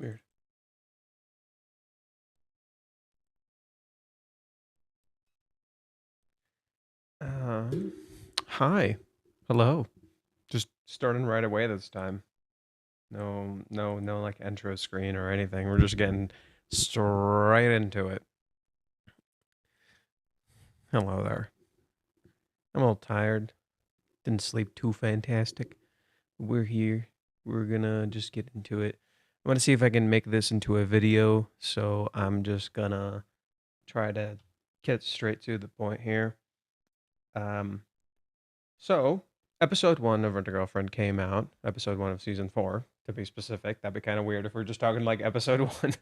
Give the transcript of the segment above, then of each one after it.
Weird. Um, Hi. Hello. Just starting right away this time. No, like intro screen or anything. We're just getting straight into it. Hello there. I'm a little tired. Didn't sleep too fantastic. We're here. We're gonna just get into it. I'm gonna see if I can make this into a video. So I'm just gonna try to get straight to the point here. Um, So, episode one of Rent a Girlfriend came out. Episode one of season four, to be specific. That'd be kind of weird if we're just talking like episode one.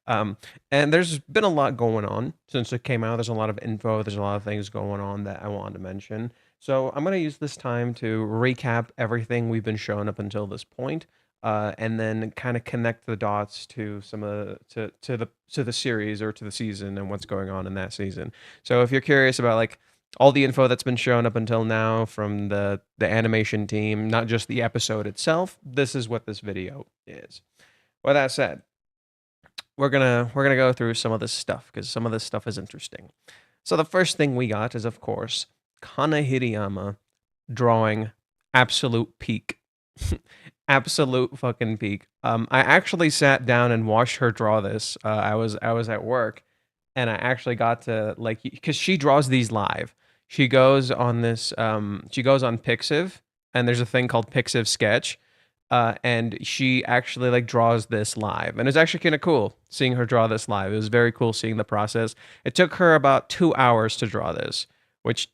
Um, and there's been a lot going on since it came out. There's a lot of info. There's a lot of things going on that I wanted to mention. So I'm gonna use this time to recap everything we've been shown up until this point, and then kind of connect the dots to some of to the series or to the season and what's going on in that season. So if you're curious about like all the info that's been shown up until now from the animation team, not just the episode itself, this is what this video is. With that said, we're gonna go through some of this stuff because some of this stuff is interesting. So the first thing we got is, of course, Kana Hiyama drawing absolute peak. Absolute fucking peak. I actually sat down and watched her draw this. I was at work, and I actually got to like because she draws these live. She goes on this. She goes on Pixiv, and there's a thing called Pixiv Sketch, and she actually like draws this live, and it's actually kind of cool seeing her draw this live. It was very cool seeing the process. It took her about 2 hours to draw this, which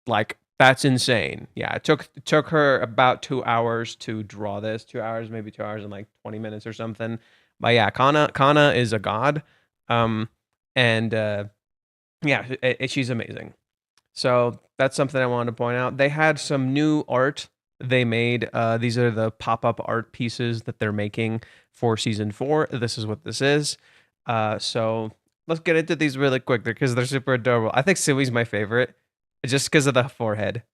like that's insane. Yeah, it took her about 2 hours to draw this. 2 hours, maybe 2 hours and like 20 minutes or something. But yeah, Kana is a god. Um, and yeah, she's amazing. So that's something I wanted to point out. They had some new art they made. These are the pop-up art pieces that they're making for season four. This is what this is. So let's get into these really quick because they're super adorable. I think Sui's my favorite, just because of the forehead.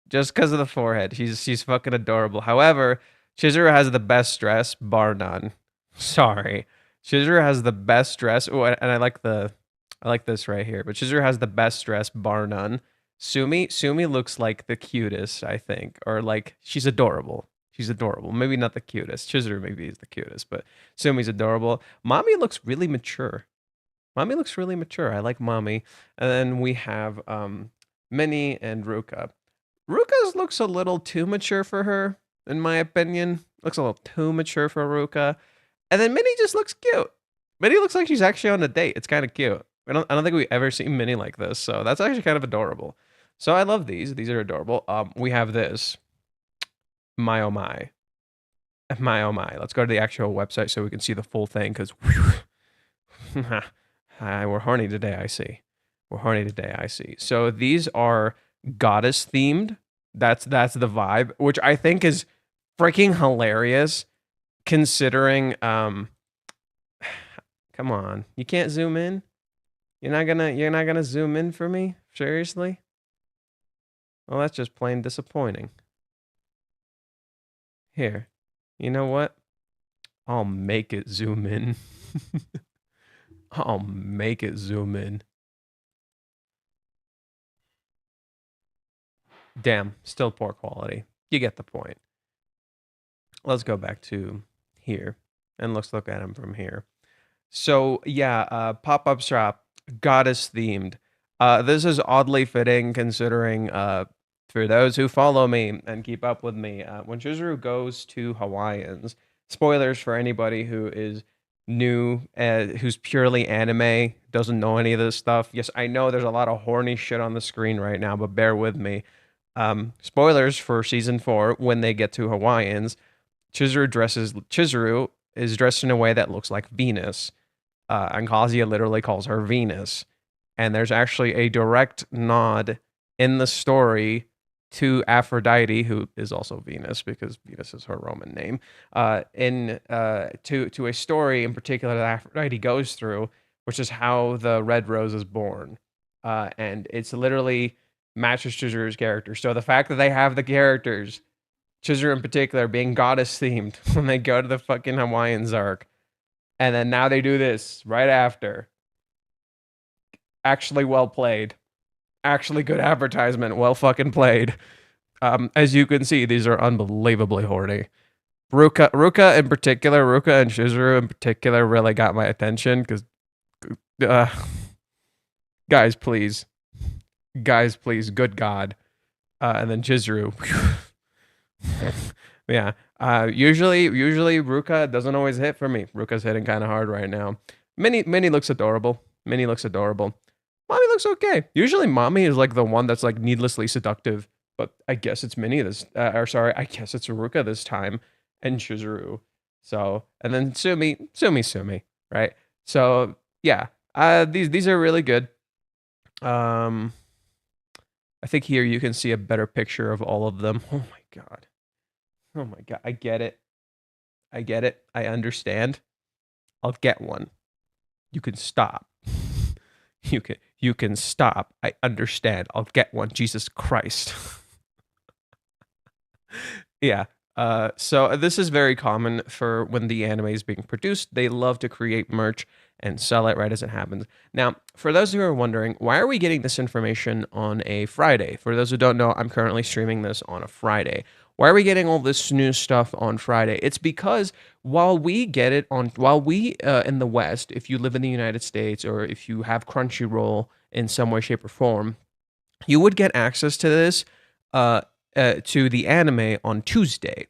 Just because of the forehead. She's fucking adorable. However, Chizuru has the best dress, bar none. Sorry. Chizuru has the best dress. Oh, and I like this right here. But Chizuru has the best dress, bar none. Sumi looks like the cutest, I think, or like she's adorable. She's adorable. Maybe not the cutest. Chizuru maybe is the cutest, but Sumi's adorable. Mommy looks really mature. Mommy looks really mature. I like Mommy. And then we have Minnie and Ruka. Ruka's looks a little too mature for her, in my opinion. Looks a little too mature for Ruka. And then Minnie just looks cute. Minnie looks like she's actually on a date. It's kind of cute. I don't think we've ever seen Minnie like this, so that's actually kind of adorable. So I love these. These are adorable. We have this. My oh my. My oh my. Let's go to the actual website so we can see the full thing because we're horny today, I see. We're horny today, I see. So these are goddess themed. That's the vibe, which I think is freaking hilarious considering come on. You can't zoom in? You're not gonna zoom in for me? Seriously? Well, that's just plain disappointing. Here. You know what? I'll make it zoom in. I'll make it zoom in. Damn, still poor quality. You get the point. Let's go back to here and let's look at him from here. So yeah, pop-up shop, goddess themed. This is oddly fitting considering for those who follow me and keep up with me, when Chizuru goes to Hawaiians, spoilers for anybody who is new, who's purely anime, doesn't know any of this stuff. Yes, I know there's a lot of horny shit on the screen right now, but bear with me. Spoilers for season four when they get to Hawaiians. Chizuru is dressed in a way that looks like Venus. And Kazuya literally calls her Venus. And there's actually a direct nod in the story to Aphrodite, who is also Venus because Venus is her Roman name. To a story in particular that Aphrodite goes through, which is how the Red Rose is born, and it's literally matches Chizuru's character. So the fact that they have the characters, Chizuru in particular, being goddess themed when they go to the fucking Hawaiians arc, And then now they do this right after. Actually well played. Actually good advertisement. Well fucking played. As you can see, these are unbelievably horny. Ruka in particular, Ruka and Shizuru in particular really got my attention because, uh, guys, please, good God. And then Chizuru. Yeah. Usually Ruka doesn't always hit for me. Ruka's hitting kind of hard right now. Minnie looks adorable. Mommy looks okay. Usually Mommy is like the one that's like needlessly seductive, but I guess it's Minnie this, or sorry, I guess it's Ruka this time, and Chizuru. So, and then Sumi, right? So yeah, these are really good. I think here you can see a better picture of all of them. Oh my god. Oh my god. I get it. I understand. I'll get one. You can stop. You can stop. I understand. I'll get one. Jesus Christ. Yeah. So this is very common for when the anime is being produced. They love to create merch and sell it right as it happens. Now, for those who are wondering, why are we getting this information on a Friday? For those who don't know, I'm currently streaming this on a Friday. Why are we getting all this new stuff on Friday? It's because while we in the West, if you live in the United States or if you have Crunchyroll in some way, shape, or form, you would get access to this to the anime on Tuesday.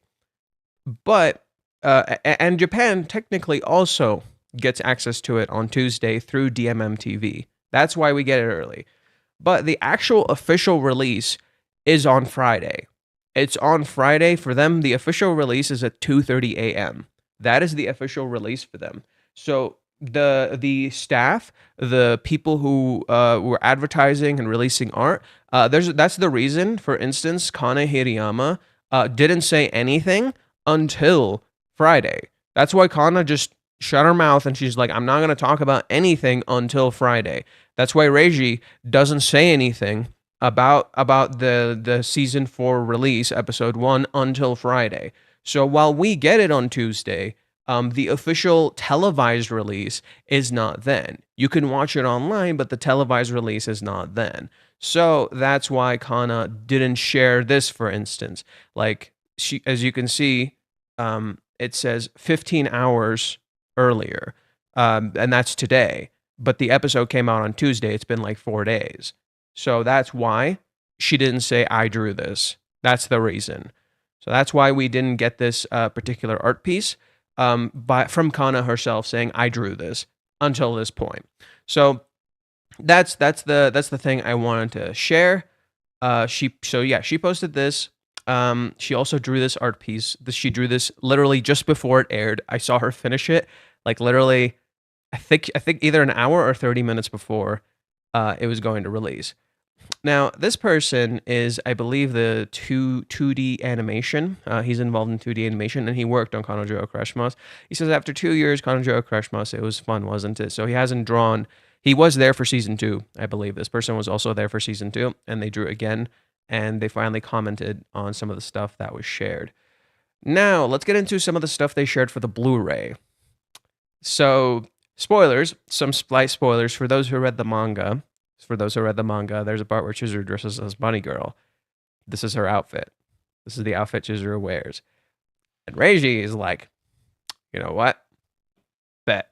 But and Japan technically also gets access to it on Tuesday through DMM TV. That's why we get it early. But the actual official release is on Friday. It's on Friday for them. The official release is at 2:30 a.m. That is the official release for them. So the staff, the people who were advertising and releasing art, that's the reason. For instance, Kana Hiyama didn't say anything until Friday. That's why Kana just shut her mouth and she's like, I'm not going to talk about anything until Friday. That's why Reiji doesn't say anything about the season 4 release, episode 1, until Friday. So while we get it on Tuesday, the official televised release is not then. You can watch it online, but the televised release is not then. So that's why Kana didn't share this, for instance. Like, as you can see, it says 15 hours earlier, and that's today. But the episode came out on Tuesday. It's been like 4 days. So that's why she didn't say, I drew this. That's the reason. So that's why we didn't get this particular art piece from Kana herself saying, I drew this until this point. So that's the thing I wanted to share. She posted this. She also drew this art piece. She drew this literally just before it aired. I saw her finish it, like literally, I think either an hour or 30 minutes before it was going to release. Now, this person is, I believe, the 2D animation. He's involved in 2D animation, and he worked on Kanojo Okarishimasu. He says, after 2 years, Kanojo Okarishimasu, it was fun, wasn't it? So he hasn't drawn. He was there for season 2, I believe. This person was also there for season 2, and they drew again, and they finally commented on some of the stuff that was shared. Now, let's get into some of the stuff they shared for the Blu-ray. So, spoilers, some slight spoilers for those who read the manga. There's a part where Chizuru dresses as Bunny Girl. This is her outfit. This is the outfit Chizuru wears. And Reiji is like, you know what? Bet.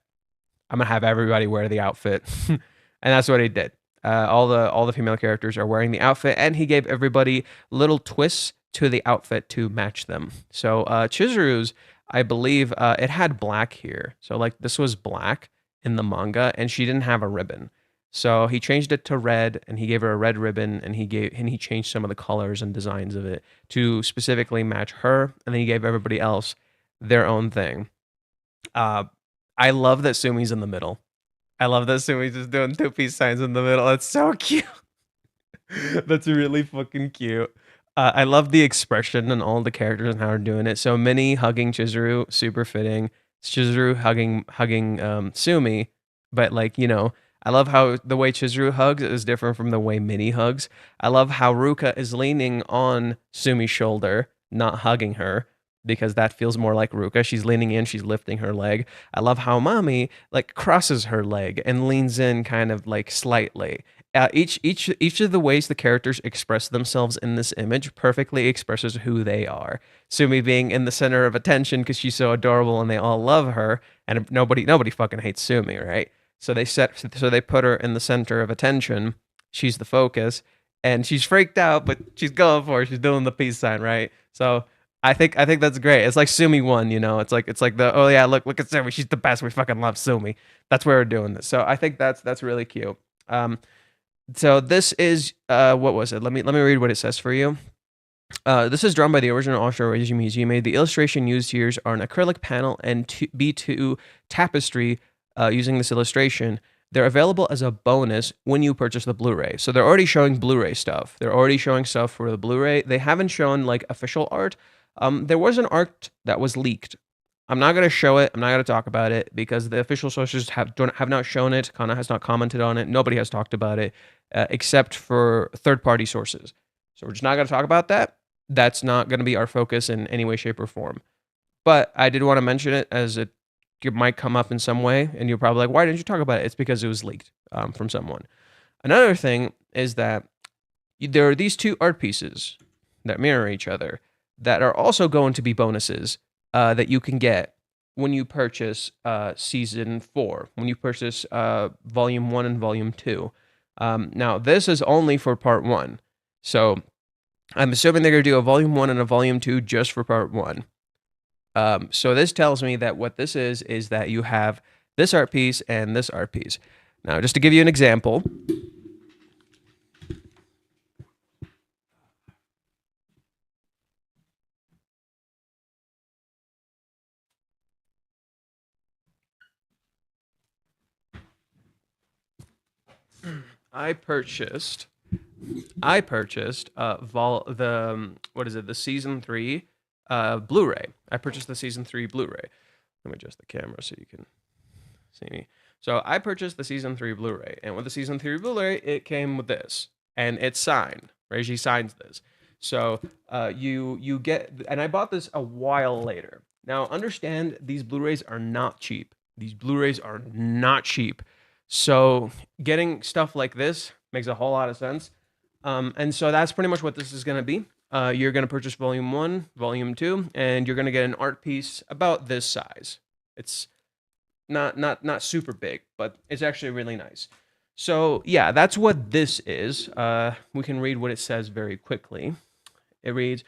I'm going to have everybody wear the outfit. And that's what he did. All the female characters are wearing the outfit, and he gave everybody little twists to the outfit to match them. So Chizuru's, I believe, it had black here. So like this was black in the manga, and she didn't have a ribbon. So he changed it to red, and he gave her a red ribbon, and he changed some of the colors and designs of it to specifically match her, and then he gave everybody else their own thing. I love that Sumi's in the middle. I love that Sumi's just doing 2 peace signs in the middle. That's so cute. That's really fucking cute. I love the expression and all the characters and how they're doing it. So Minnie hugging Chizuru, super fitting. It's Chizuru hugging Sumi, but like, you know, I love how the way Chizuru hugs is different from the way Minnie hugs. I love how Ruka is leaning on Sumi's shoulder, not hugging her. because that feels more like Ruka. She's leaning in, she's lifting her leg. I love how Mami like crosses her leg and leans in kind of like slightly. Each of the ways the characters express themselves in this image perfectly expresses who they are. Sumi being in the center of attention because she's so adorable and they all love her, and nobody fucking hates Sumi, right? So they put her in the center of attention. She's the focus, and she's freaked out, but she's going for it. She's doing the peace sign, right? So I think that's great. It's like Sumi won, It's like the, oh yeah, look at Sumi, she's the best. We fucking love Sumi. That's why we're doing this. So I think that's really cute. So this is what was it? Let me read what it says for you. This is drawn by the original offshore Okarishimasu. The illustration used here are an acrylic panel and B2 tapestry using this illustration. They're available as a bonus when you purchase the Blu-ray. So they're already showing Blu-ray stuff. They're already showing stuff for the Blu-ray. They haven't shown like official art. There was an art that was leaked. I'm not going to show it. I'm not going to talk about it because the official sources have not shown it. Kana has not commented on it. Nobody has talked about it except for third-party sources. So we're just not going to talk about that. That's not going to be our focus in any way, shape, or form. But I did want to mention it as it might come up in some way, and you're probably like, why didn't you talk about it? It's because it was leaked from someone. Another thing is that there are these two art pieces that mirror each other that are also going to be bonuses that you can get when you purchase Season 4, when you purchase Volume 1 and Volume 2. Now, this is only for Part 1. So I'm assuming they're going to do a Volume 1 and a Volume 2 just for Part 1. So this tells me that what this is that you have this art piece and this art piece. Now, just to give you an example. I purchased the Season 3 Blu-ray. I purchased the Season 3 Blu-ray. Let me adjust the camera so you can see me. So I purchased the Season 3 Blu-ray, and with the Season 3 Blu-ray, it came with this, and it's signed. Reiji signs this. So you get, and I bought this a while later. Now understand, these Blu-rays are not cheap. These Blu-rays are not cheap. So getting stuff like this makes a whole lot of sense. And so that's pretty much what this is going to be. You're going to purchase Volume 1, Volume 2, and you're going to get an art piece about this size. It's not super big, but it's actually really nice. So yeah, that's what this is. We can read what it says very quickly. It reads,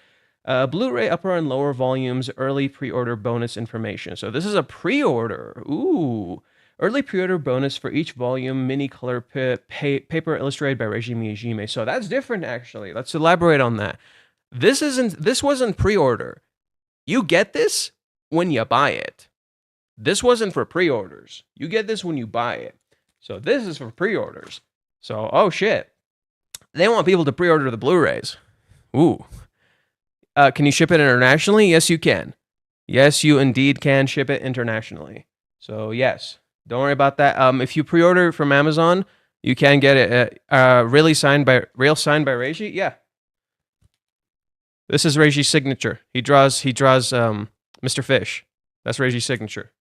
Blu-ray upper and lower volumes, early pre-order bonus information. So this is a pre-order. Ooh. Early pre-order bonus for each volume, mini color paper illustrated by Reiji Miyajime. So that's different, actually. Let's elaborate on that. This wasn't pre-order. You get this when you buy it. This wasn't for pre-orders. You get this when you buy it. So this is for pre-orders. So, oh shit. They want people to pre-order the Blu-rays. Ooh. Can you ship it internationally? Yes, you can. Yes, you indeed can ship it internationally. So, yes. Don't worry about that. If you pre-order from Amazon, you can get it real signed by Reiji. Yeah. This is Reiji's signature. He draws Mr. Fish. That's Reiji's signature.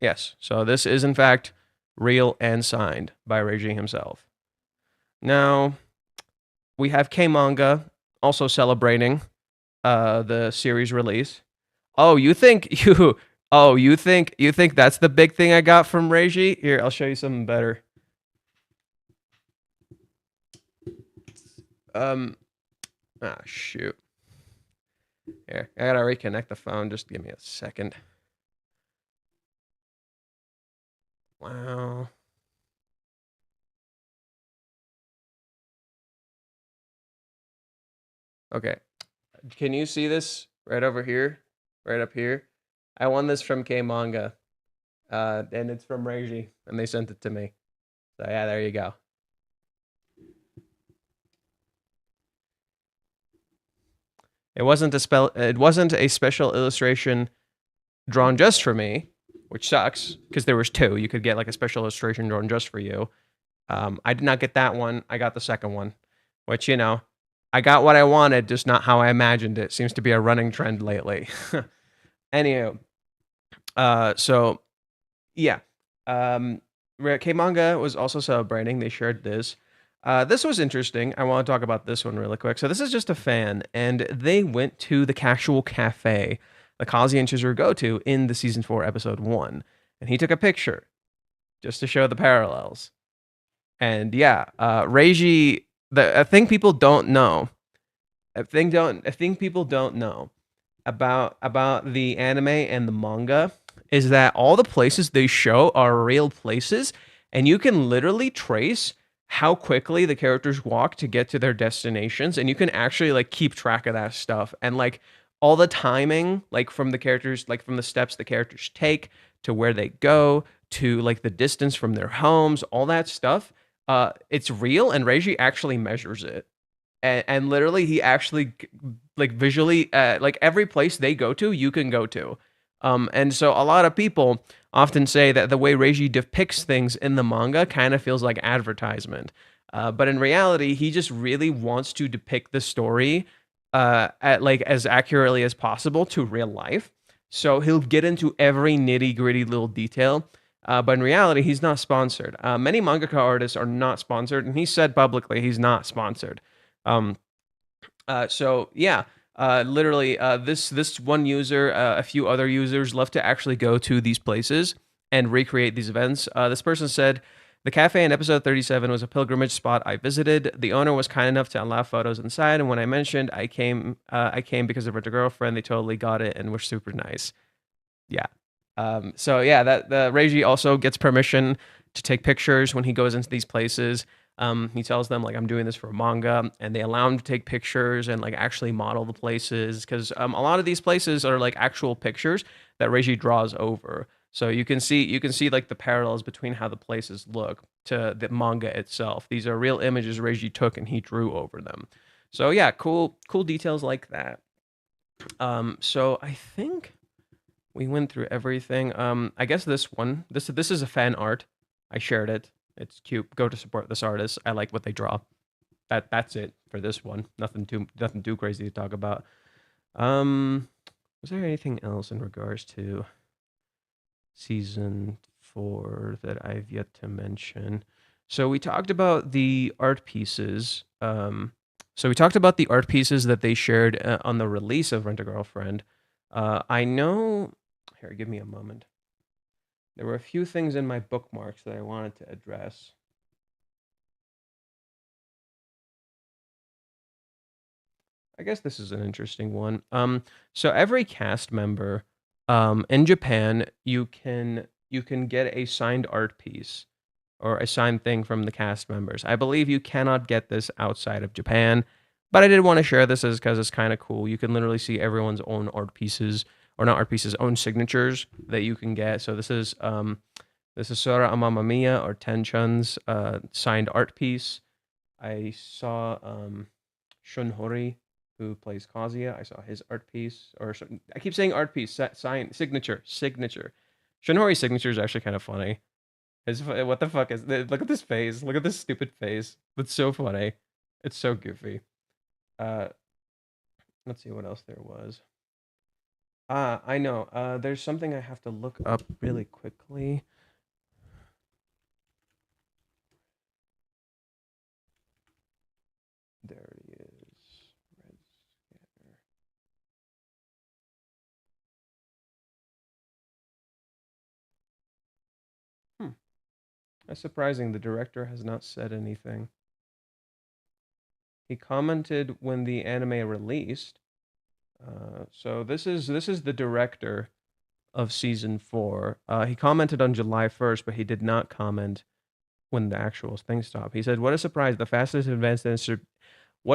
Yes. So this is in fact real and signed by Reiji himself. Now, we have K-Manga also celebrating the series release. You think that's the big thing I got from Reiji? Here, I'll show you something better. Shoot. Here, I gotta reconnect the phone. Just give me a second. Wow. Okay. Can you see this right over here? Right up here? I won this from K-Manga. And it's from Reiji, and they sent it to me. So yeah, there you go. It wasn't a special illustration drawn just for me, which sucks because there was two. You could get like a special illustration drawn just for you. I did not get that one. I got the second one, which, you know, I got what I wanted, just not how I imagined it. Seems to be a running trend lately. Anywho, so yeah, um, K Manga was also celebrating. They shared this. This was interesting. I want to talk about this one really quick. So this is just a fan, and they went to the casual cafe the Kazi and Chizuru go to in the season 4 episode 1, and he took a picture just to show the parallels. And yeah, Reiji, the a thing people don't know, a thing people don't know about the anime and the manga is that all the places they show are real places, and you can literally trace how quickly the characters walk to get to their destinations, and you can actually like keep track of that stuff, and like all the timing, like from the characters, like from the steps the characters take to where they go to like the distance from their homes, all that stuff. It's real, and Reiji actually measures it, and literally he actually like visually like every place they go to you can go to, and so a lot of people often say that the way Reiji depicts things in the manga kind of feels like advertisement, but in reality he just really wants to depict the story at like as accurately as possible to real life, so he'll get into every nitty gritty little detail. But in reality, he's not sponsored. Many mangaka artists are not sponsored, and he said publicly he's not sponsored. Um, so yeah, literally, this one user, a few other users love to actually go to these places and recreate these events. This person said, "The cafe in episode 37 was a pilgrimage spot I visited. The owner was kind enough to allow photos inside, and when I mentioned I came because of a girlfriend. They totally got it and were super nice." Yeah. So yeah, that the Reiji also gets permission to take pictures when he goes into these places. He tells them like I'm doing this for a manga, and they allow him to take pictures and like actually model the places because a lot of these places are like actual pictures that Reiji draws over. So you can see like the parallels between how the places look to the manga itself. These are real images Reiji took and he drew over them. So yeah, cool details like that. So I think we went through everything. I guess this is a fan art. I shared it. It's cute. Go to support this artist. I like what they draw. That's it for this one. Nothing too crazy to talk about. Um, was there anything else in regards to season 4 that I've yet to mention? So we talked about the art pieces. So we talked about the art pieces that they shared on the release of Rent a Girlfriend. I know. Here, give me a moment. There were a few things in my bookmarks that I wanted to address. I guess this is an interesting one. So every cast member, in Japan, you can get a signed art piece or a signed thing from the cast members. I believe you cannot get this outside of Japan, but I did want to share this as because it's kind of cool. You can literally see everyone's own art pieces, or not art pieces, own signatures that you can get. So this is Sora Amamamiya or Tenchun's signed art piece. I saw Shunhori, who plays Kazuya. I saw his art piece, or I keep saying art piece, sign, signature. Shunhori's signature is actually kind of funny. What the fuck is? Look at this face. Look at this stupid face. It's so funny. It's so goofy. Uh, let's see what else there was. I know. There's something I have to look up really quickly. There he is. Red scanner. Hmm. That's surprising. The director has not said anything. He commented when the anime released. So this is the director of season 4. He commented on July 1st, but he did not comment when the actual thing stopped. He said, "What a surprise! What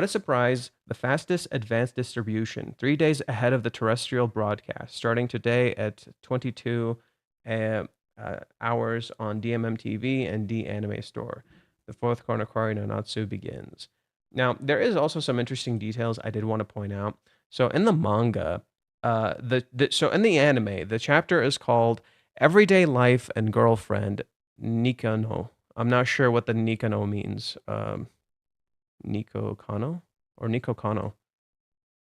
a surprise! The fastest advanced distribution, 3 days ahead of the terrestrial broadcast, starting today at 22 uh, hours on DMM TV and D Anime Store. The fourth Kanokari no Natsu begins." Now, there is also some interesting details I did want to point out. So in the manga, so in the anime, the chapter is called "Everyday Life and Girlfriend Nikano." I'm not sure what the Nikano means. Nico Kano or Nico Kano.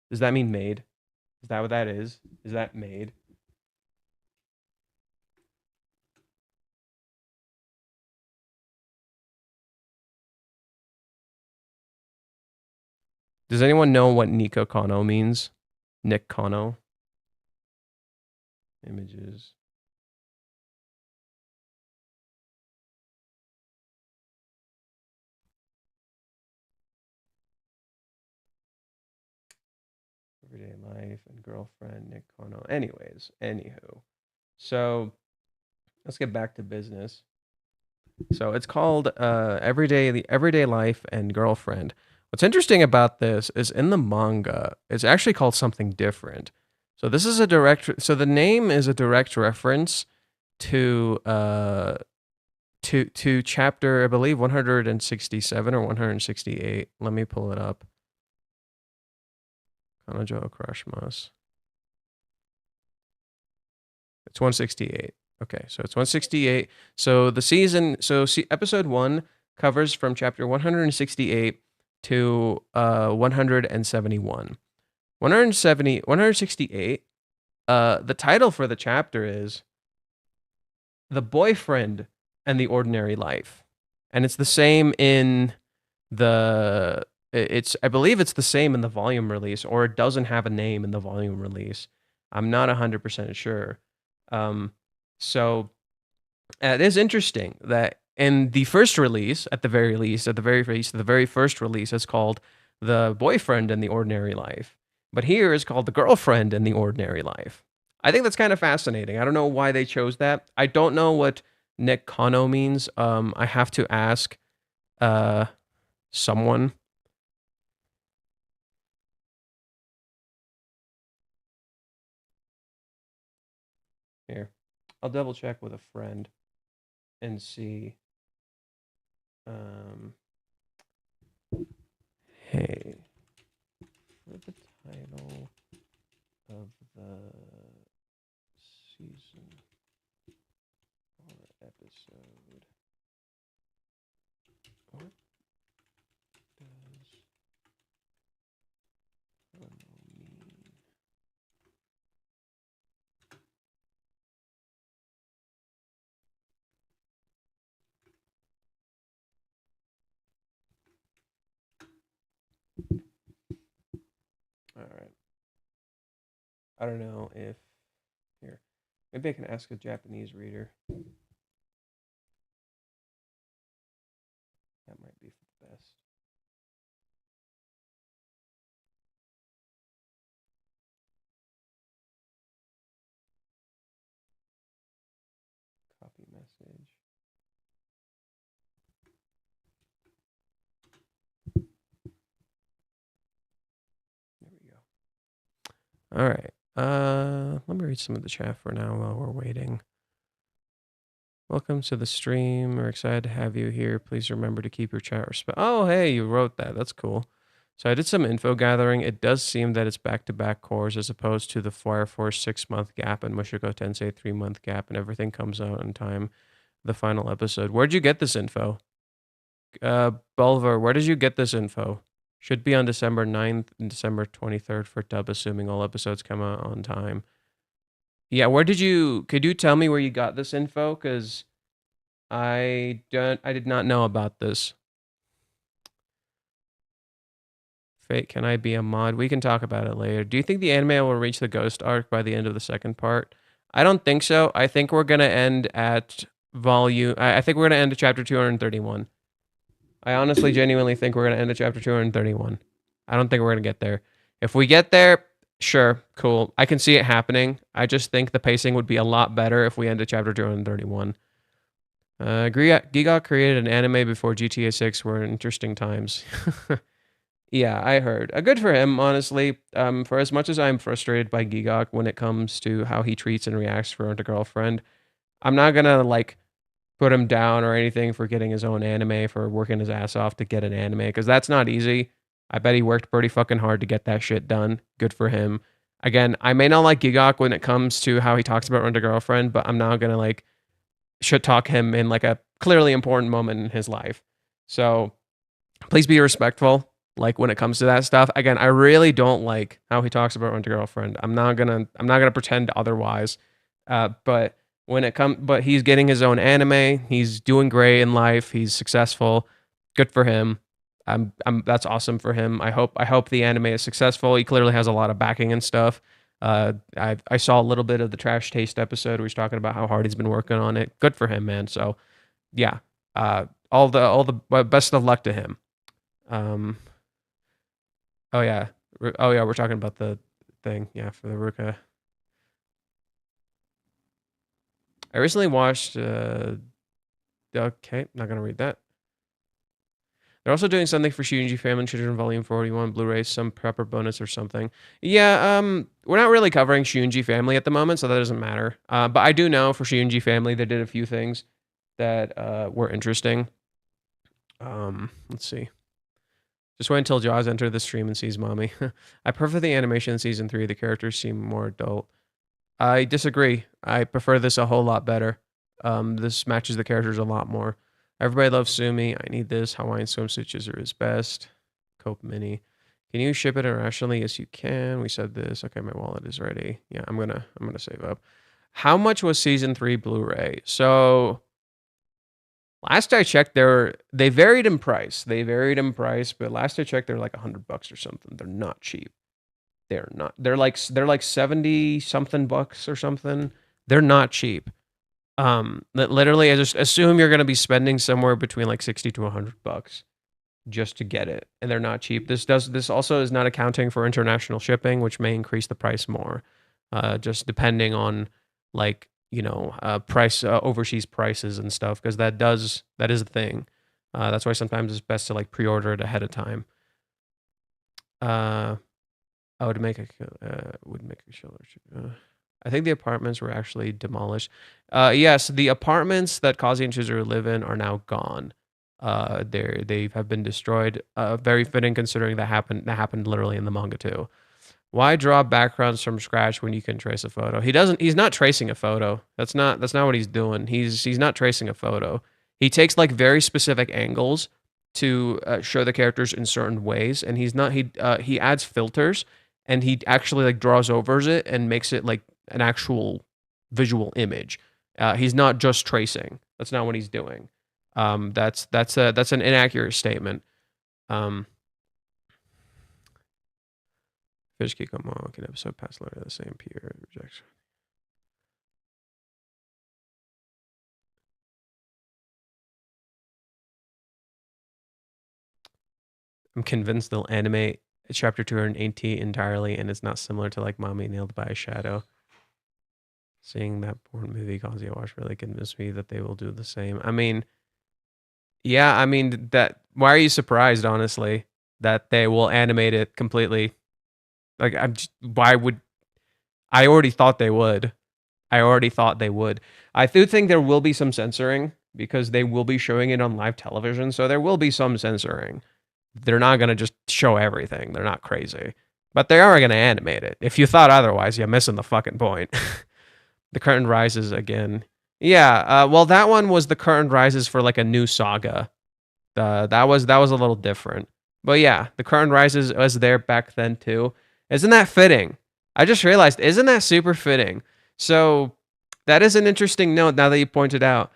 Does that mean maid? Is that what that is? Is that maid? Does anyone know what Nico Kano means? Nick Kano. Images. Everyday life and girlfriend, Nick Kano. Anyways, anywho. So let's get back to business. So it's called Everyday Life and Girlfriend. What's interesting about this is in the manga, it's actually called something different. So this is so the name is a direct reference to to chapter, I believe 167 or 168. Let me pull it up. Kanojo Okarishimasu. It's 168. Okay, so it's 168. So episode 1 covers from chapter 168 to 171. 168, the title for the chapter is The Boyfriend and the Ordinary Life. And it's the same in I believe it's the same in the volume release, or it doesn't have a name in the volume release. I'm not 100% sure. So it is interesting that in the first release, the very first release, it's called The Boyfriend and the Ordinary Life. But here is called The Girlfriend and the Ordinary Life. I think that's kind of fascinating. I don't know why they chose that. I don't know what Nick Kano means. I have to ask someone. Here, I'll double check with a friend and see. Hey, for the title of the season or episode, what does mean? All right. I don't know if here. Maybe I can ask a Japanese reader. That might be for the best. Copy message. There we go. All right. Let me read some of the chat for now while we're waiting. Welcome to the stream. We're excited to have you here. Please remember to keep your chat respect. Oh, hey, you wrote that. That's cool. So I did some info gathering. It does seem that it's back-to-back cores as opposed to the Fire Force 6-month gap and Mushoku Tensei 3-month gap, and everything comes out in time. The final episode. Where'd you get this info? Bulvar, where did you get this info? Should be on December 9th and December 23rd for dub, assuming all episodes come out on time. Yeah, could you tell me where you got this info? Because I did not know about this. Fate, can I be a mod? We can talk about it later. Do you think the anime will reach the ghost arc by the end of the second part? I don't think so. I think we're going to end at I think we're going to end at chapter 231. I honestly, genuinely think we're going to end at chapter 231. I don't think we're going to get there. If we get there, sure, cool. I can see it happening. I just think the pacing would be a lot better if we end at chapter 231. Giga created an anime before GTA 6 were interesting times. Yeah, I heard. Good for him, honestly. For as much as I'm frustrated by Gigok when it comes to how he treats and reacts for a girlfriend, I'm not gonna put him down or anything for getting his own anime, for working his ass off to get an anime, because that's not easy. I bet he worked pretty fucking hard to get that shit done. Good for him. Again, I may not like Gigok when it comes to how he talks about Rent a Girlfriend, but I'm not gonna shit talk him in a clearly important moment in his life. So please be respectful. Like when it comes to that stuff. Again, I really don't like how he talks about Rent a Girlfriend. I'm not gonna pretend otherwise. But but he's getting his own anime. He's doing great in life. He's successful. Good for him. That's awesome for him. I hope the anime is successful. He clearly has a lot of backing and stuff. I saw a little bit of the Trash Taste episode where he's talking about how hard he's been working on it. Good for him, man. So yeah, all the best of luck to him. Oh yeah, we're talking about the thing. Yeah, for the Ruka. I recently watched. Okay, not gonna read that. They're also doing something for Shinji Family Children Volume 41 Blu-ray, some prepper bonus or something. Yeah, we're not really covering Shinji Family at the moment, so that doesn't matter. But I do know for Shinji Family, they did a few things that were interesting. Let's see. Just wait until Jaws enter the stream and sees mommy. I prefer the animation in season 3. The characters seem more adult. I disagree. I prefer this a whole lot better. This matches the characters a lot more. Everybody loves Sumi. I need this. Hawaiian swimsuits are his best. Cope Mini. Can you ship it internationally? Yes, you can. We said this. Okay, my wallet is ready. Yeah, I'm gonna save up. How much was season 3 Blu-ray? So last I checked, they varied in price. But last I checked, they're like $100 or something. They're not cheap. They're not. They're like 70 something bucks or something. They're not cheap. Literally, I just assume you're going to be spending somewhere between like 60 to $100 just to get it, and they're not cheap. This also is not accounting for international shipping, which may increase the price more, just depending on like price overseas prices and stuff, because that is a thing. That's why sometimes it's best to like pre-order it ahead of time. I would make a killer. I think the apartments were actually demolished. Yes, the apartments that Kazi and Chizuru live in are now gone. They have been destroyed. Very fitting considering that happened literally in the manga too. Why draw backgrounds from scratch when you can trace a photo? He's not tracing a photo. That's not what he's doing. He's not tracing a photo. He takes like very specific angles to show the characters in certain ways, and he adds filters, and he actually like draws over it and makes it like an actual visual image. He's not just tracing. That's not what he's doing. That's an inaccurate statement. Fish keep come on. Can episode pass later the same peer rejection. I'm convinced they'll animate chapter 280 entirely, and it's not similar to like Mommy Nailed by a Shadow. Seeing that porn movie Kazuya watched really convinced me that they will do the same. I mean, yeah, I mean that. Why are you surprised, honestly, that they will animate it completely? Like, why would? I already thought they would. I do think there will be some censoring because they will be showing it on live television, so there will be some censoring. They're not gonna just show everything. They're not crazy, but they are gonna animate it. If you thought otherwise, you're missing the fucking point. The curtain rises again. Yeah, well, that one was the curtain rises for like a new saga. That was a little different. But yeah, the curtain rises was there back then too. Isn't that fitting? I just realized, isn't that super fitting? So that is an interesting note now that you pointed out.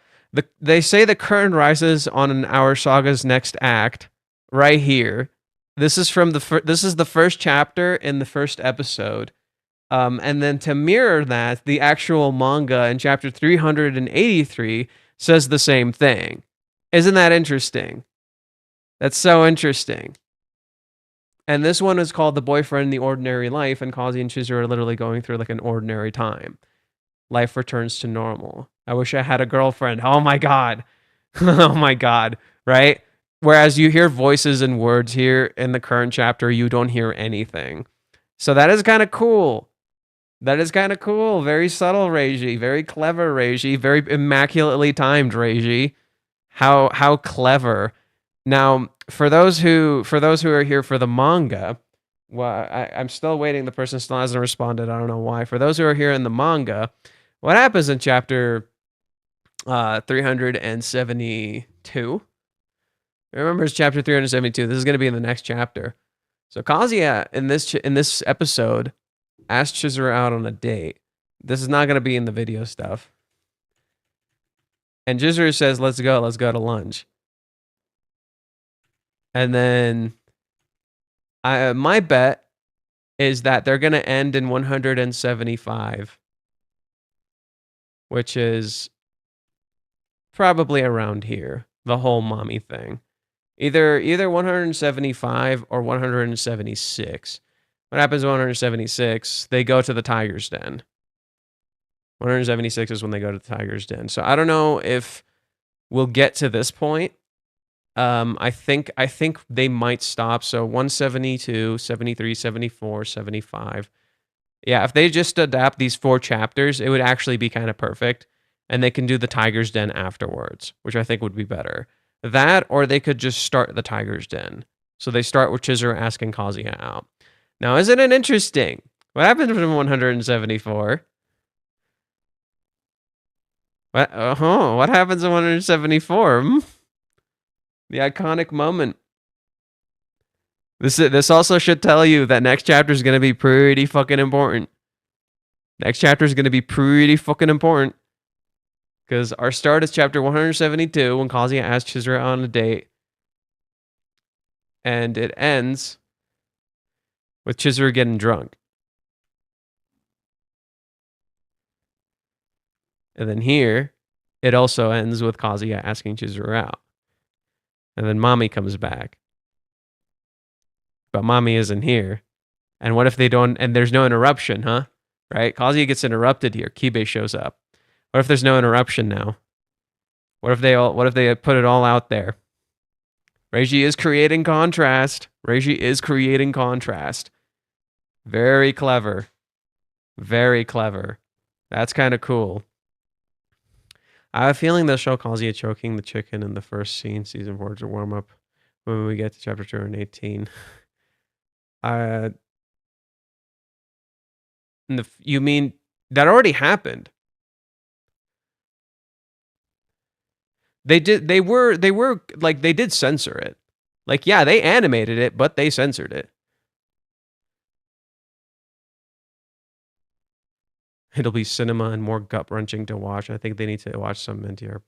They say the curtain rises on our saga's next act right here. This is from this is the first chapter in the first episode. And then to mirror that, the actual manga in chapter 383 says the same thing. Isn't that interesting? That's so interesting. And this one is called The Boyfriend in the Ordinary Life, and Kazi and Chizuru are literally going through like an ordinary time. Life returns to normal. I wish I had a girlfriend. Oh my God. Oh my God. Right? Whereas you hear voices and words here in the current chapter, you don't hear anything. So that is kind of cool. Very subtle, Reiji. Very clever, Reiji. Very immaculately timed, Reiji. How clever. Now, for those who are here for the manga, well, I'm still waiting. The person still hasn't responded. I don't know why. For those who are here in the manga, what happens in chapter 372 Remember, it's chapter 372. This is going to be in the next chapter. So Kazuya in this episode asked Chizuru out on a date. This is not going to be in the video stuff. And Chizuru says, let's go to lunch. And then my bet is that they're going to end in 175, which is probably around here, the whole mommy thing. Either 175 or 176. What happens 176? They go to the Tiger's Den. 176 is when they go to the Tiger's Den. So I don't know if we'll get to this point. I think they might stop. So 172, 73, 74, 75. Yeah, if they just adapt these 4 chapters, it would actually be kind of perfect. And they can do the Tiger's Den afterwards, which I think would be better. That, or they could just start the Tiger's Den. So they start with Chizuru asking Kazuya out. Now, isn't it interesting? What happens in 174? What happens in 174? The iconic moment. This also should tell you that next chapter is going to be pretty fucking important. Next chapter is going to be pretty fucking important. Because our start is chapter 172 when Kazuya asks Chizuru on a date. And it ends with Chizuru getting drunk. And then here, it also ends with Kazuya asking Chizuru out. And then Mommy comes back. But Mommy isn't here. And what if they don't, and there's no interruption, huh? Right? Kazuya gets interrupted here. Kibe shows up. What if there's no interruption now? What if they put it all out there? Reiji is creating contrast. Reiji is creating contrast. Very clever. Very clever. That's kind of cool. I have a feeling they'll show Kazuya choking the chicken in the first scene, season 4, to warm up when we get to chapter 218. You mean that already happened? They did censor it. Like, yeah, they animated it, but they censored it. It'll be cinema and more gut-wrenching to watch. I think they need to watch some NTR.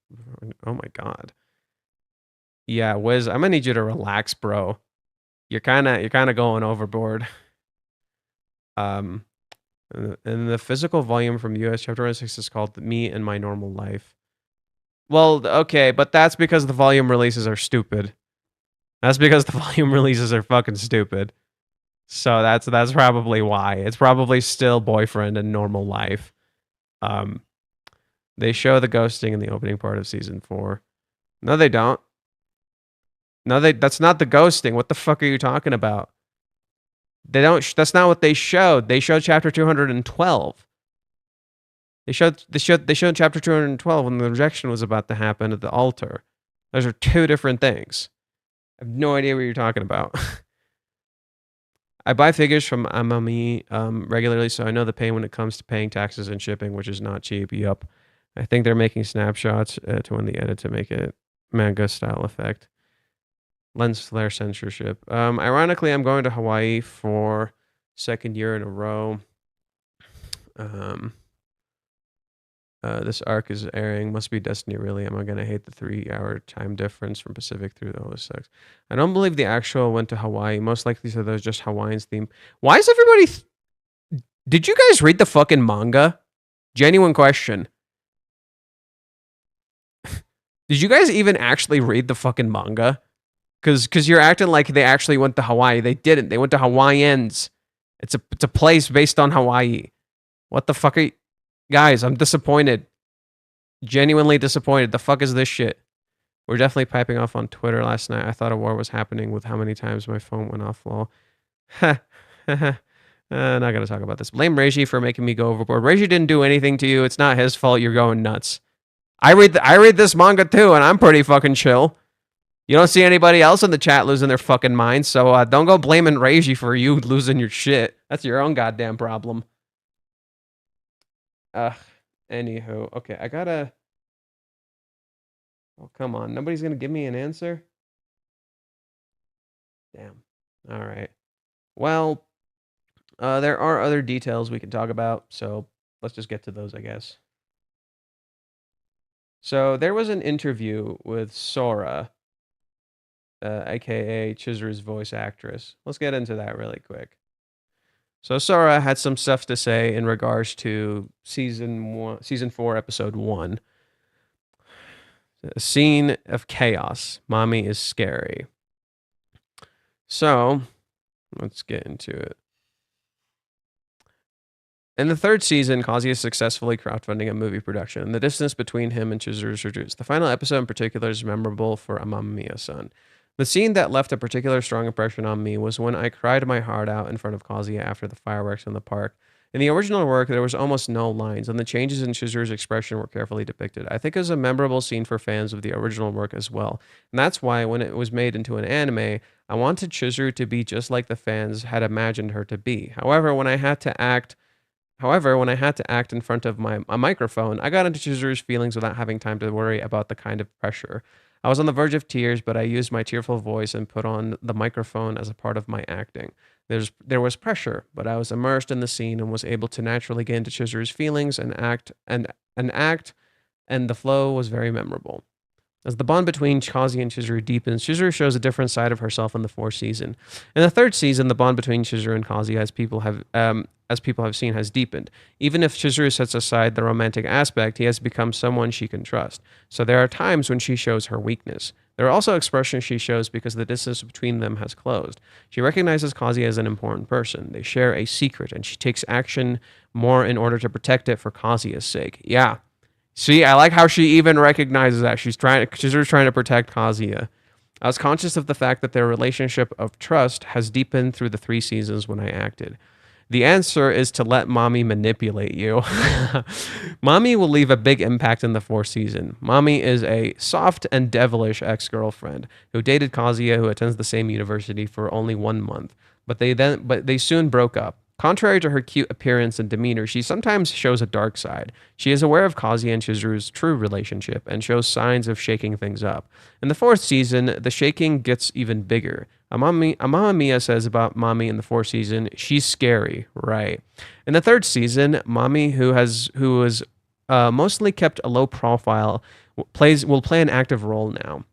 Oh my god. Yeah, Wiz, I'm gonna need you to relax, bro. You're kind of going overboard. And the physical volume from the US chapter 6 is called Me and My Normal Life. Well, okay, but that's because the volume releases are stupid. That's because the volume releases are fucking stupid. So that's probably why. It's probably still boyfriend and normal life. They show the ghosting in the opening part of season 4. No, they don't. No, that's not the ghosting. What the fuck are you talking about? They don't. That's not what they showed. They showed chapter 212. They showed chapter 212 when the rejection was about to happen at the altar. Those are 2 different things. I have no idea what you're talking about. I buy figures from Amami regularly, so I know the pain when it comes to paying taxes and shipping, which is not cheap. Yup. I think they're making snapshots to when they edit to make it manga style effect. Lens flare censorship. Ironically, I'm going to Hawaii for 2nd year in a row. This arc is airing. Must be destiny, really. Am I going to hate the 3-hour time difference from Pacific through the 06? I don't believe the actual went to Hawaii. Most likely, so there's just Hawaiian's theme. Why is everybody... Did you guys read the fucking manga? Genuine question. Did you guys even actually read the fucking manga? Because you're acting like they actually went to Hawaii. They didn't. They went to Hawaiians. It's a place based on Hawaii. What the fuck are you... Guys, I'm disappointed. Genuinely disappointed. The fuck is this shit? We're definitely piping off on Twitter last night. I thought a war was happening with how many times my phone went off. Lol. Not gonna talk about this. Blame Reiji for making me go overboard. Reiji didn't do anything to you. It's not his fault. You're going nuts. I read this manga too, and I'm pretty fucking chill. You don't see anybody else in the chat losing their fucking minds, so don't go blaming Reiji for you losing your shit. That's your own goddamn problem. Anywho, okay, I gotta... Oh, come on. Nobody's gonna give me an answer? Damn. All right. Well, there are other details we can talk about, so let's just get to those, I guess. So there was an interview with Sora, aka Chizuru's voice actress. Let's get into that really quick. So Sora had some stuff to say in regards to season 4, episode 1. A scene of chaos. Mommy is scary. So, let's get into it. In the third season, Kazuya is successfully crowdfunding a movie production, and the distance between him and Chizuru is reduced. The final episode in particular is memorable for Amamiya-san. The scene that left a particular strong impression on me was when I cried my heart out in front of Kazuya after the fireworks in the park. In the original work, there was almost no lines, and the changes in Chizuru's expression were carefully depicted. I think it was a memorable scene for fans of the original work as well, and that's why when it was made into an anime, I wanted Chizuru to be just like the fans had imagined her to be. However, when I had to act in front of a microphone, I got into Chizuru's feelings without having time to worry about the kind of pressure. I was on the verge of tears, but I used my tearful voice and put on the microphone as a part of my acting. There was pressure, but I was immersed in the scene and was able to naturally get into Chizuru's feelings and act, and the flow was very memorable. As the bond between Kazuya and Chizuru deepens, Chizuru shows a different side of herself in the fourth season. In the third season, the bond between Chizuru and Kazuya, as people have seen, has deepened. Even if Chizuru sets aside the romantic aspect, he has become someone she can trust. So there are times when she shows her weakness. There are also expressions she shows because the distance between them has closed. She recognizes Kazuya as an important person. They share a secret, and she takes action more in order to protect it for Kazuya's sake. Yeah. See, I like how she even recognizes that. She's trying to protect Kazuya. I was conscious of the fact that their relationship of trust has deepened through the 3 seasons when I acted. The answer is to let Mommy manipulate you. Mommy will leave a big impact in the 4th season. Mommy is a soft and devilish ex-girlfriend who dated Kazuya, who attends the same university, for only 1 month. But they soon broke up. Contrary to her cute appearance and demeanor, she sometimes shows a dark side. She is aware of Kazuya and Chizuru's true relationship and shows signs of shaking things up. In the 4th season, the shaking gets even bigger. Amamiya says about Mommy in the 4th season, she's scary, right? In the 3rd season, Mommy, who has mostly kept a low profile, will play an active role now.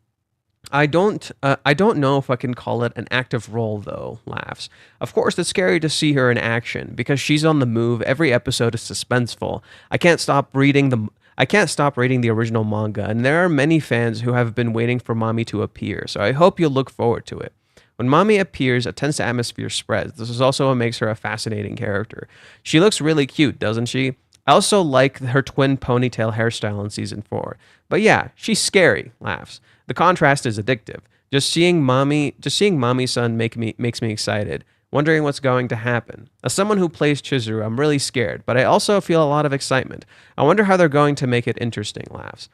I don't know if I can call it an active role though, laughs. Of course, it's scary to see her in action because she's on the move. Every episode is suspenseful. I can't stop reading the original manga, and there are many fans who have been waiting for Mommy to appear, so I hope you'll look forward to it. When Mommy appears, a tense atmosphere spreads. This is also what makes her a fascinating character. She looks really cute, doesn't she? I also like her twin ponytail hairstyle in season 4. But yeah, she's scary, laughs. The contrast is addictive. Just seeing Mommy-san makes me excited, wondering what's going to happen. As someone who plays Chizuru, I'm really scared, but I also feel a lot of excitement. I wonder how they're going to make it interesting, laughs.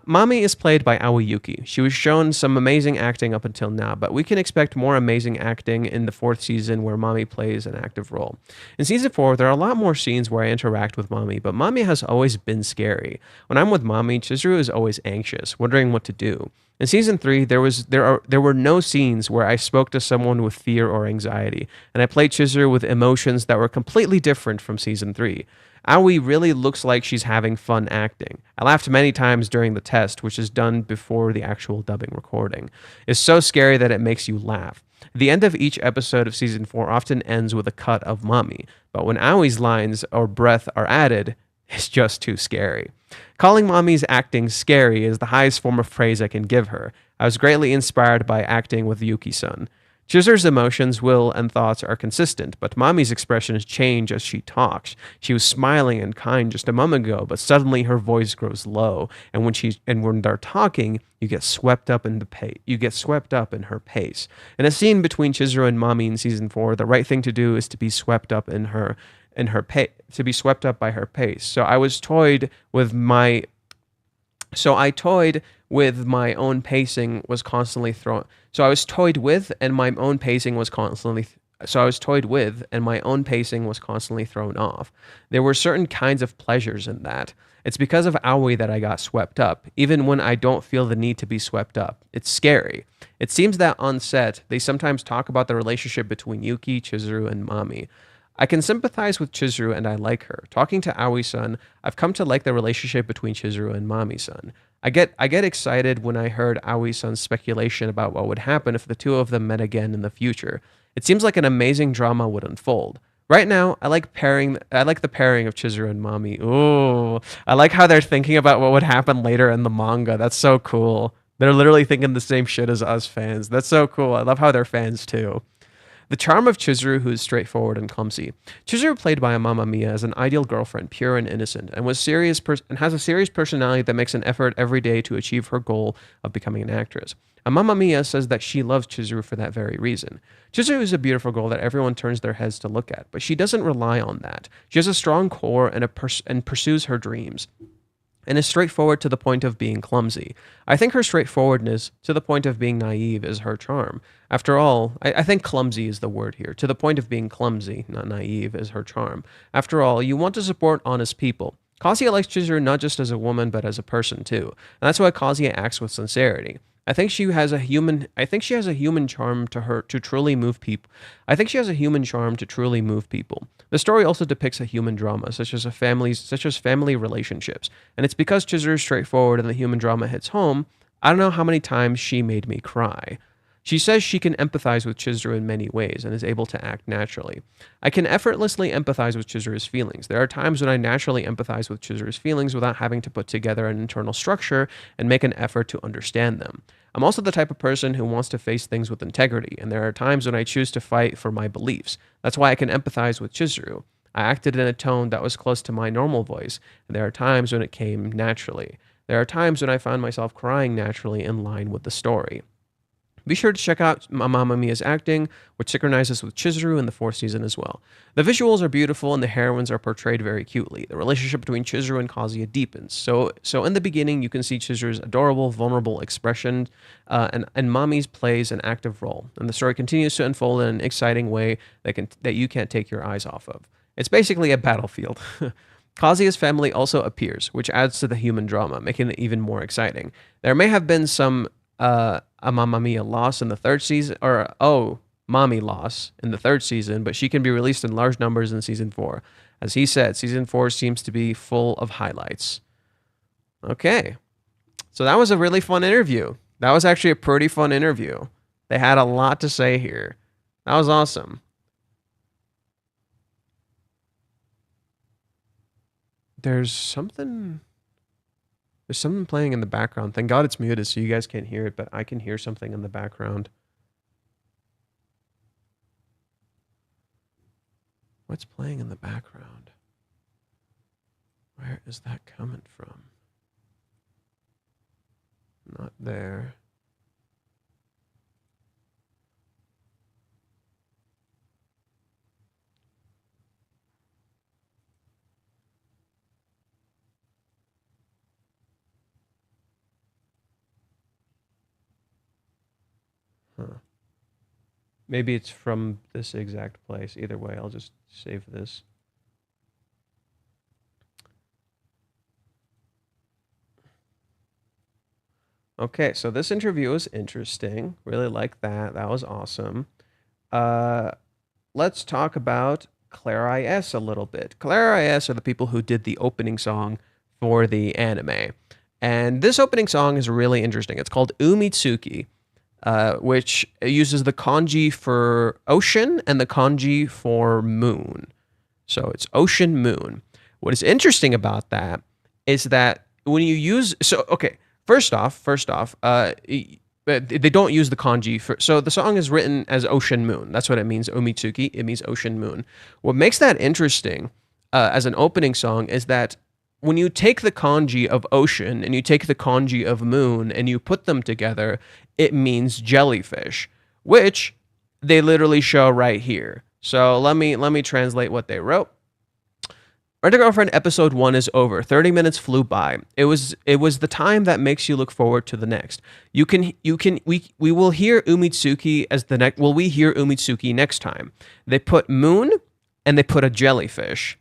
Mommy is played by Aoi Yuki. She was shown some amazing acting up until now, but we can expect more amazing acting in the 4th season where Mommy plays an active role. In season 4, there are a lot more scenes where I interact with Mommy, but Mommy has always been scary. When I'm with Mommy, Chizuru is always anxious, wondering what to do. In season 3, there were no scenes where I spoke to someone with fear or anxiety, and I played Chizuru with emotions that were completely different from season 3. Aoi really looks like she's having fun acting. I laughed many times during the test, which is done before the actual dubbing recording. It's so scary that it makes you laugh. The end of each episode of season 4 often ends with a cut of Mommy, but when Aoi's lines or breath are added, it's just too scary. Calling Mommy's acting scary is the highest form of praise I can give her. I was greatly inspired by acting with Yuki-san. Chizuru's emotions, will, and thoughts are consistent, but Mommy's expressions change as she talks. She was smiling and kind just a moment ago, but suddenly her voice grows low, and when they're talking, you get swept up in her pace. In a scene between Chizuru and Mommy in season 4, the right thing to do is to be swept up by her pace. So I toyed with my own pacing was constantly thrown. So I was toyed with, and my own pacing was constantly thrown off. There were certain kinds of pleasures in that. It's because of Aoi that I got swept up, even when I don't feel the need to be swept up. It's scary. It seems that on set, they sometimes talk about the relationship between Yuki, Chizuru, and Mami. I can sympathize with Chizuru and I like her. Talking to Aoi-san, I've come to like the relationship between Chizuru and Mami-san. I get excited when I heard Aoi-san's speculation about what would happen if the two of them met again in the future. It seems like an amazing drama would unfold. Right now, I like the pairing of Chizuru and Mami. Ooh, I like how they're thinking about what would happen later in the manga. That's so cool. They're literally thinking the same shit as us fans. That's so cool. I love how they're fans too. The charm of Chizuru, who is straightforward and clumsy. Chizuru, played by Mamma Mia, is an ideal girlfriend, pure and innocent, and has a serious personality that makes an effort every day to achieve her goal of becoming an actress. And Mamma Mia says that she loves Chizuru for that very reason. Chizuru is a beautiful girl that everyone turns their heads to look at, but she doesn't rely on that. She has a strong core and pursues her dreams, and is straightforward to the point of being clumsy. I think her straightforwardness to the point of being naive is her charm. After all, I think clumsy is the word here. To the point of being clumsy, not naive, is her charm. After all, you want to support honest people. Kazuya likes Chizuru not just as a woman, but as a person too. And that's why Kazuya acts with sincerity. I think she has a human charm to truly move people. I think she has a human charm to truly move people. The story also depicts a human drama, such as family relationships, and it's because Chizuru is straightforward and the human drama hits home. I don't know how many times she made me cry. She says she can empathize with Chizuru in many ways and is able to act naturally. I can effortlessly empathize with Chizuru's feelings. There are times when I naturally empathize with Chizuru's feelings without having to put together an internal structure and make an effort to understand them. I'm also the type of person who wants to face things with integrity, and there are times when I choose to fight for my beliefs. That's why I can empathize with Chizuru. I acted in a tone that was close to my normal voice, and there are times when it came naturally. There are times when I found myself crying naturally in line with the story. Be sure to check out Mamma Mia's acting, which synchronizes with Chizuru in the fourth season as well. The visuals are beautiful and the heroines are portrayed very cutely. The relationship between Chizuru and Kazuya deepens. So in the beginning, you can see Chizuru's adorable, vulnerable expression, and Mami's plays an active role. And the story continues to unfold in an exciting way that you can't take your eyes off of. It's basically a battlefield. Kazuya's family also appears, which adds to the human drama, making it even more exciting. There may have been some a Mamma Mia loss in the third season, or Mami loss in the third season, but she can be released in large numbers in season 4. As he said, season 4 seems to be full of highlights. Okay, so that was a really fun interview. That was actually a pretty fun interview. They had a lot to say here. That was awesome. There's something playing in the background. Thank God it's muted so you guys can't hear it, but I can hear something in the background. What's playing in the background? Where is that coming from? Not there. Maybe it's from this exact place. Either way, I'll just save this. Okay, so this interview was interesting. Really like that. That was awesome. Let's talk about Claire IS a little bit. Claire IS are the people who did the opening song for the anime. And this opening song is really interesting. It's called Umitsuki, which uses the kanji for ocean and the kanji for moon. So it's ocean moon. What is interesting about that is that when you use first off, they don't use the kanji for. So the song is written as ocean moon. That's what it means. Umitsuki. It means ocean moon. What makes that interesting as an opening song is that when you take the kanji of ocean and you take the kanji of moon and you put them together, it means jellyfish, which they literally show right here. So let me translate what they wrote. Rent-A-Girlfriend episode 1 is over. 30 minutes flew by. It was the time that makes you look forward to the next. We will hear Umitsuki as the next. We hear Umitsuki next time? They put moon and they put a jellyfish.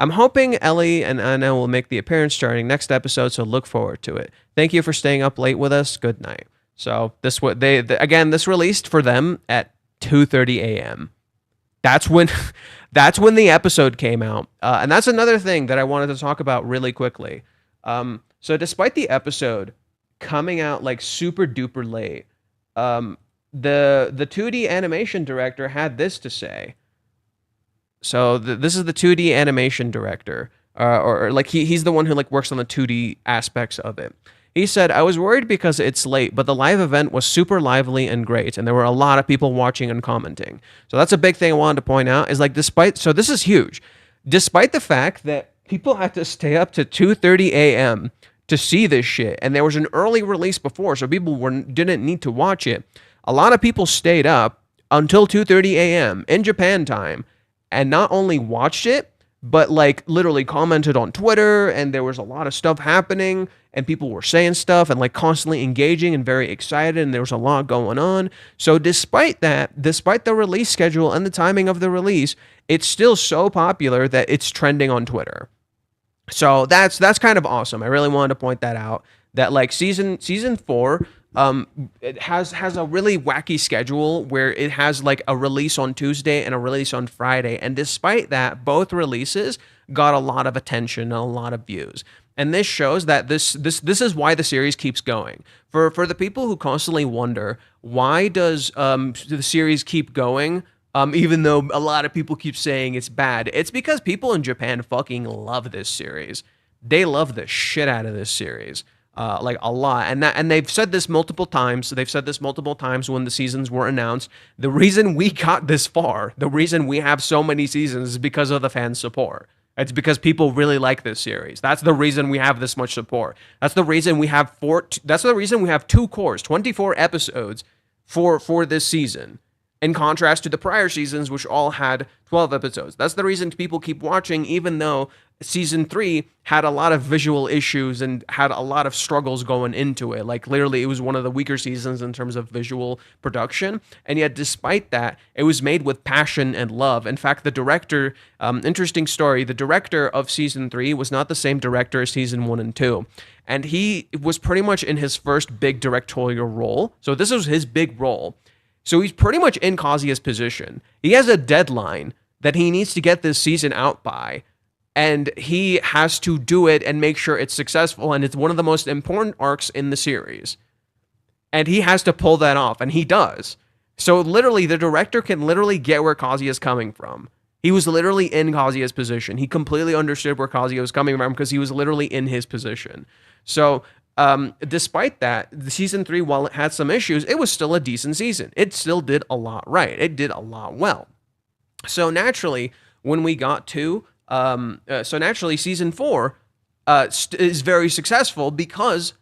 I'm hoping Ellie and Anna will make the appearance starting next episode, so look forward to it. Thank you for staying up late with us. Good night. So this what again, this released for them at 2:30 a.m. That's when that's when the episode came out. And that's another thing that I wanted to talk about really quickly. So despite the episode coming out like super duper late, the 2D animation director had this to say. So this is the 2D animation director, or like he's the one who like works on the 2D aspects of it. He said, "I was worried because it's late, but the live event was super lively and great, and there were a lot of people watching and commenting." So that's a big thing I wanted to point out is like so this is huge. Despite the fact that people had to stay up to 2:30 a.m. to see this shit, and there was an early release before, so people didn't need to watch it. A lot of people stayed up until 2:30 a.m. in Japan time and not only watched it, but like literally commented on Twitter, and there was a lot of stuff happening, and people were saying stuff and like constantly engaging and very excited, and there was a lot going on. So despite that, despite the release schedule and the timing of the release, it's still so popular that it's trending on Twitter. So that's kind of awesome. I really wanted to point that out, that like season 4 it has a really wacky schedule where it has like a release on Tuesday and a release on Friday, and despite that, both releases got a lot of attention and a lot of views. And this shows that this is why the series keeps going. For the people who constantly wonder why does the series keep going, even though a lot of people keep saying it's bad, it's because people in Japan fucking love this series. They love the shit out of this series. Like a lot, and they've said this multiple times. So they've said this multiple times when the seasons were announced. The reason we got this far, the reason we have so many seasons, is because of the fan support. It's because people really like this series. That's the reason we have this much support. That's the reason we have That's the reason we have 2 cores, 24 episodes for this season. In contrast to the prior seasons, which all had 12 episodes. That's the reason people keep watching, even though season 3 had a lot of visual issues and had a lot of struggles going into it. Like, literally, it was one of the weaker seasons in terms of visual production. And yet, despite that, it was made with passion and love. In fact, the director, interesting story, the director of season 3 was not the same director as season 1 and 2. And he was pretty much in his first big directorial role. So this was his big role. So he's pretty much in Kazuya's position. He has a deadline that he needs to get this season out by, and he has to do it and make sure it's successful, and it's one of the most important arcs in the series. And he has to pull that off, and he does. So literally, the director can literally get where Kazuya's coming from. He was literally in Kazuya's position. He completely understood where Kazuya was coming from because he was literally in his position. So despite that, the season 3, while it had some issues, it was still a decent season. It still did a lot right. It did a lot well. So naturally, when we got to, season 4 is very successful because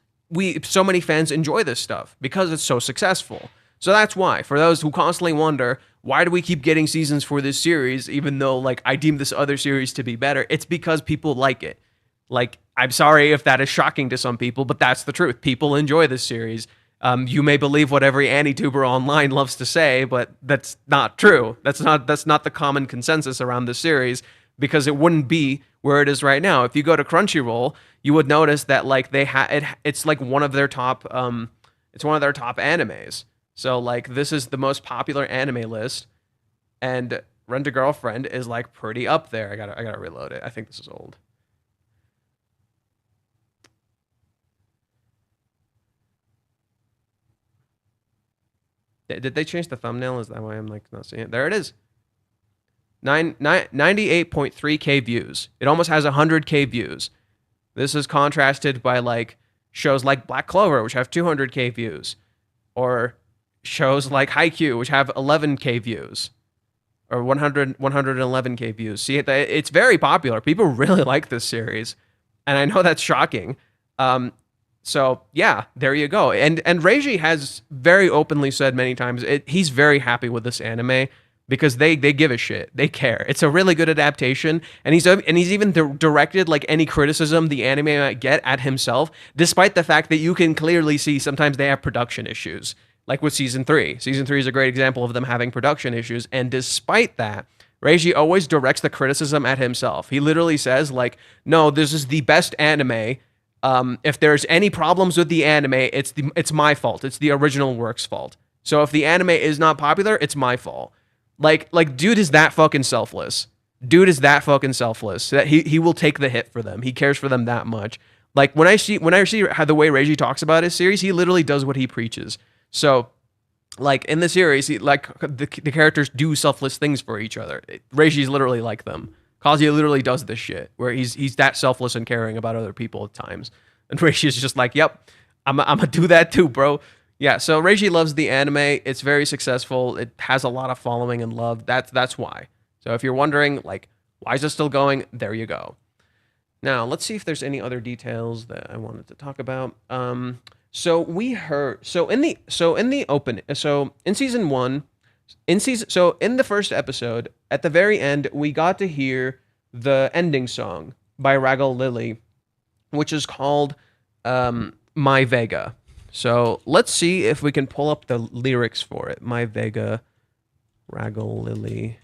so many fans enjoy this stuff because it's so successful. So that's why, for those who constantly wonder, why do we keep getting seasons for this series, even though like I deem this other series to be better? It's because people like it. Like, I'm sorry if that is shocking to some people, but that's the truth. People enjoy this series. You may believe what every AniTuber online loves to say, but that's not true. That's not the common consensus around this series, because it wouldn't be where it is right now. If you go to Crunchyroll, you would notice that like it's like one of their top animes. So like this is the most popular anime list, and Rent a Girlfriend is like pretty up there. I gotta reload it. I think this is old. Did they change the thumbnail? Is that why I'm like not seeing it? There it is. 98.3K views. It almost has 100K views. This is contrasted by like shows like Black Clover, which have 200K views, or shows like Haikyuu, which have 11K views, or 111K views. See, it's very popular. People really like this series, and I know that's shocking. So yeah, there you go. And Reiji has very openly said many times he's very happy with this anime because they give a shit. They care. It's a really good adaptation, and he's even directed like any criticism the anime might get at himself, despite the fact that you can clearly see sometimes they have production issues. Like with season 3. Season 3 is a great example of them having production issues, and despite that, Reiji always directs the criticism at himself. He literally says, like, no, this is the best anime. If there's any problems with the anime, it's my fault. It's the original work's fault. So if the anime is not popular, it's my fault. Like, dude is that fucking selfless. Dude is that fucking selfless that he will take the hit for them. He cares for them that much. Like when I see how the way Reiji talks about his series, he literally does what he preaches. So, like in the series, the characters do selfless things for each other. Reiji's literally like them. Kazuya literally does this shit where he's that selfless and caring about other people at times. And Reishi is just like, yep, I'm gonna do that too, bro. Yeah, so Reishi loves the anime. It's very successful. It has a lot of following and love. That's why. So if you're wondering, like, why is it still going? There you go. Now let's see if there's any other details that I wanted to talk about. So we heard in season one, in the first episode, at the very end, we got to hear the ending song by Ragal Lily, which is called My Vega. So let's see if we can pull up the lyrics for it. My Vega, Ragal Lily,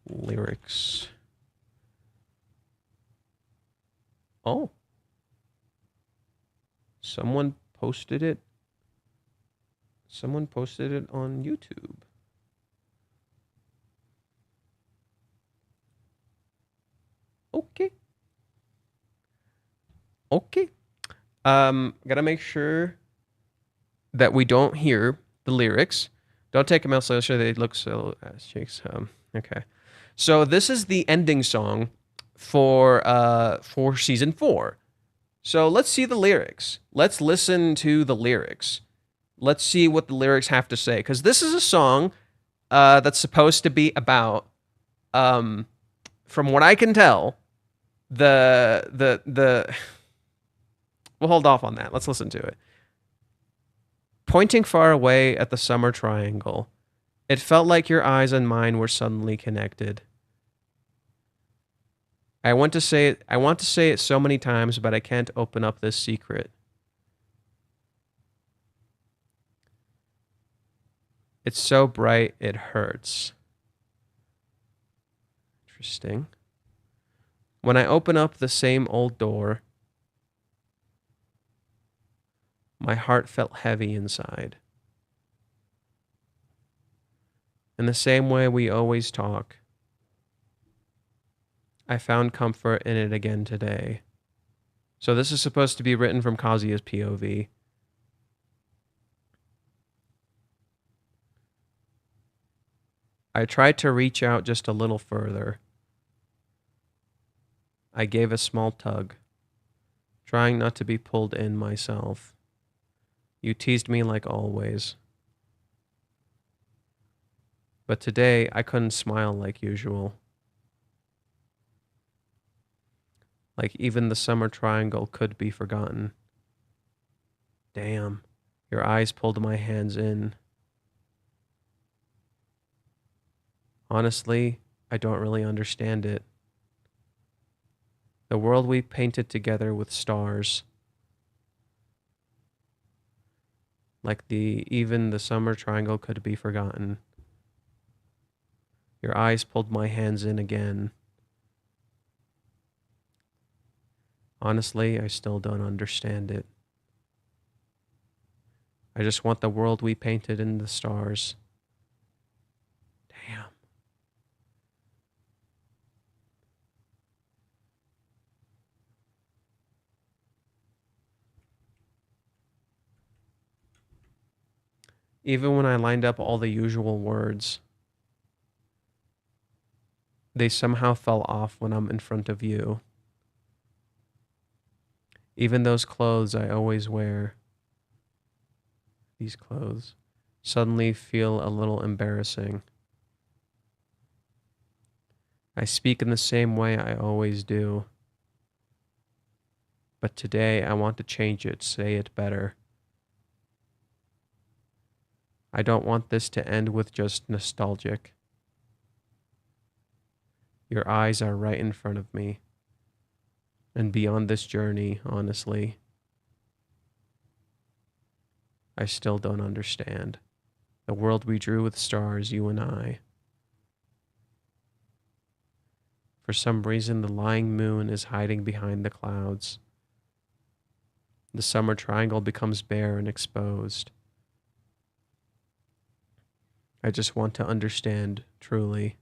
lyrics. Oh. Someone posted it. Someone posted it on YouTube. Okay. Okay. Gotta make sure that we don't hear the lyrics. Don't take them out so they look so ass cheeks. Okay. So this is the ending song for season 4. So let's see the lyrics. Let's listen to the lyrics. Let's see what the lyrics have to say. Because this is a song that's supposed to be about, from what I can tell, the we'll hold off on that. Let's listen to it. Pointing far away at the summer triangle, it felt like your eyes and mine were suddenly connected. I want to say it so many times, but I can't open up this secret. It's so bright, it hurts. Interesting. When I open up the same old door, my heart felt heavy inside. In the same way we always talk, I found comfort in it again today. So this is supposed to be written from Kazuya's POV. I tried to reach out just a little further. I gave a small tug, trying not to be pulled in myself. You teased me like always. But today I couldn't smile like usual. Like even the summer triangle could be forgotten. Damn, your eyes pulled my hands in. Honestly, I don't really understand it. The world we painted together with stars. Like even the summer triangle could be forgotten. Your eyes pulled my hands in again. Honestly, I still don't understand it. I just want the world we painted in the stars. Damn. Even when I lined up all the usual words, they somehow fell off when I'm in front of you. Even those clothes I always wear, these clothes, suddenly feel a little embarrassing. I speak in the same way I always do. But today I want to change it, say it better. I don't want this to end with just nostalgic. Your eyes are right in front of me. And beyond this journey, honestly, I still don't understand. The world we drew with stars, you and I. For some reason, the lying moon is hiding behind the clouds. The summer triangle becomes bare and exposed. I just want to understand, truly,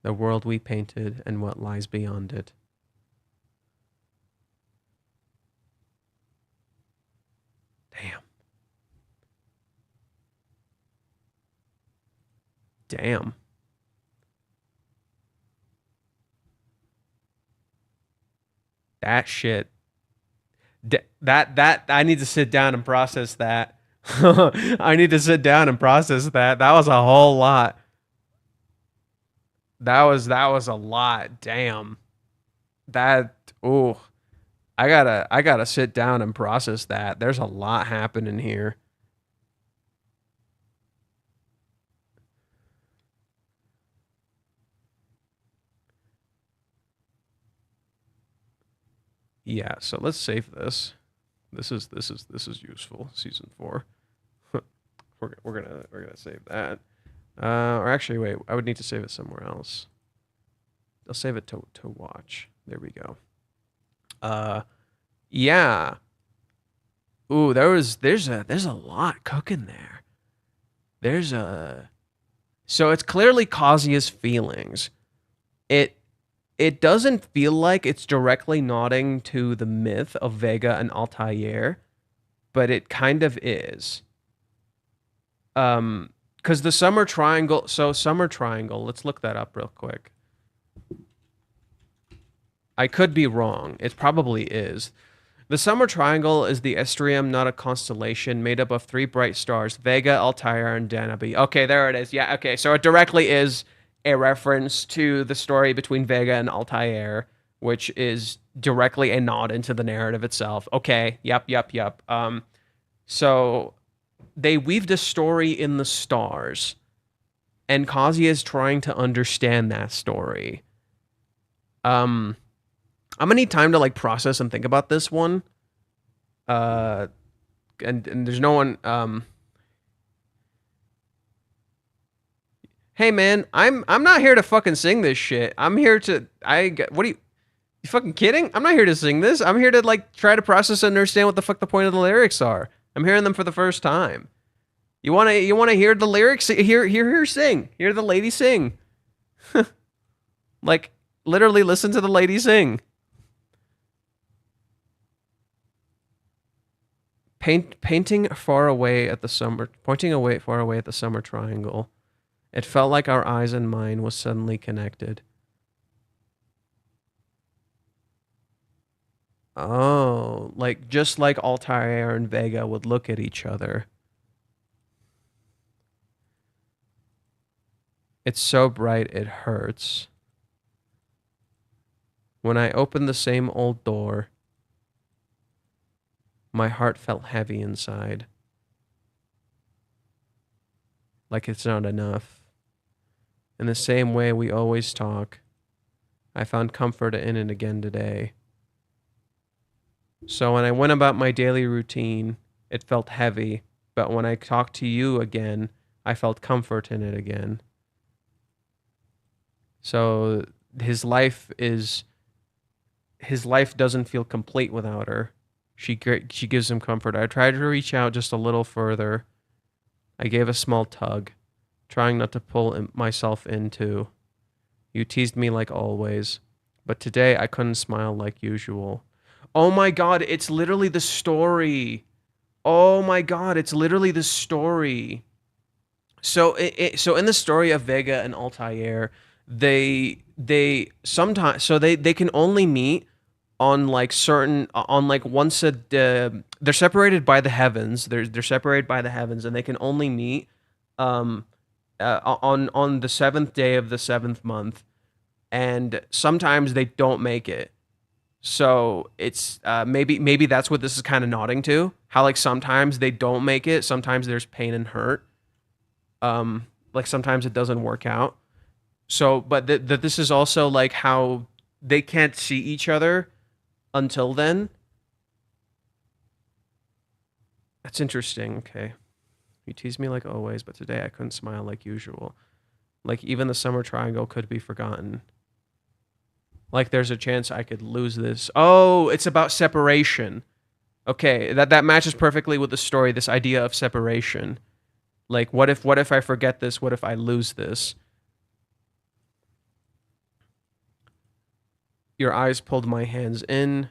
the world we painted and what lies beyond it. Damn. Damn. That shit. That I need to sit down and process that. I need to sit down and process that. That was a whole lot. That was a lot. Damn. That oh, I gotta sit down and process that. There's a lot happening here. Yeah, so let's save this. This is useful. Season 4. we're gonna save that. Or actually, wait. I would need to save it somewhere else. I'll save it to watch. There we go. Yeah. Ooh, there's a lot cooking there. There's a So it's clearly Kazuya's feelings. It it doesn't feel like it's directly nodding to the myth of Vega and Altair, but it kind of is. Because the summer triangle. So summer triangle. Let's look that up real quick. I could be wrong. It probably is. The summer triangle is the estrium, not a constellation, made up of 3 bright stars: Vega, Altair, and Danabi. Okay, there it is. Yeah. Okay, so it directly is a reference to the story between Vega and Altair, which is directly a nod into the narrative itself. Okay. Yep. So they weaved a story in the stars, and Kazuya is trying to understand that story. I'm gonna need time to like process and think about this one. And there's no one. Hey man, I'm not here to fucking sing this shit. I'm here to what are you fucking kidding? I'm not here to sing this. I'm here to like try to process and understand what the fuck the point of the lyrics are. I'm hearing them for the first time. You wanna hear the lyrics? Hear her sing. Hear the lady sing. Like literally listen to the lady sing. Pointing far away at the summer triangle. It felt like our eyes and mine was suddenly connected. Oh, like just like Altair and Vega would look at each other. It's so bright it hurts. When I opened the same old door, my heart felt heavy inside. Like it's not enough. In the same way we always talk, I found comfort in it again today. So when I went about my daily routine, it felt heavy, but when I talked to you again, I felt comfort in it again. So his life doesn't feel complete without her. She gives him comfort. I tried to reach out just a little further. I gave a small tug, trying not to pull myself into. You teased me like always, but today I couldn't smile like usual. Oh my god, it's literally the story. Oh my god, it's literally the story. So in the story of Vega and Altair, they sometimes they can only meet on like certain on like once a they're separated by the heavens. They're separated by the heavens, and they can only meet um on the 7th day of the 7th month, and sometimes they don't make it. So it's maybe that's what this is kind of nodding to. How like sometimes they don't make it, sometimes there's pain and hurt. Like sometimes it doesn't work out. So, but that this is also like how they can't see each other until then. That's interesting. Okay. You tease me like always, but today I couldn't smile like usual. Like even the summer triangle could be forgotten. Like there's a chance I could lose this. Oh, it's about separation. Okay, that matches perfectly with the story, this idea of separation. Like what if I forget this? What if I lose this? Your eyes pulled my hands in.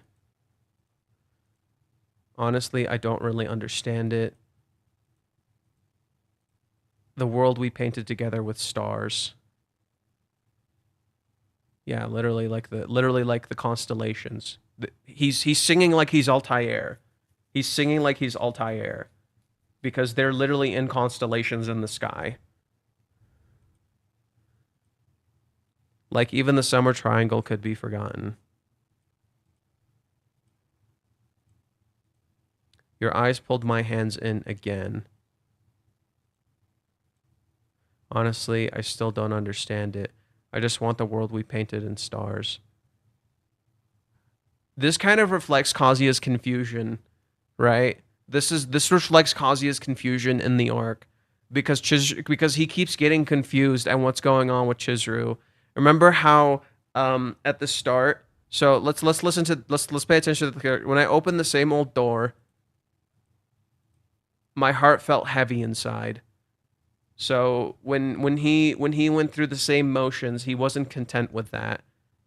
Honestly, I don't really understand it. The world we painted together with stars. Yeah, literally like the constellations. He's singing like he's Altair. He's singing like he's Altair because they're literally in constellations in the sky. Like even the summer triangle could be forgotten. Your eyes pulled my hands in again. Honestly, I still don't understand it. I just want the world we painted in stars. This kind of reflects Kazuya's confusion, right? This reflects Kazuya's confusion in the arc because he keeps getting confused and what's going on with Chizuru. Remember how at the start, so let's pay attention to the character. When I opened the same old door, my heart felt heavy inside. So when he went through the same motions, he wasn't content with that.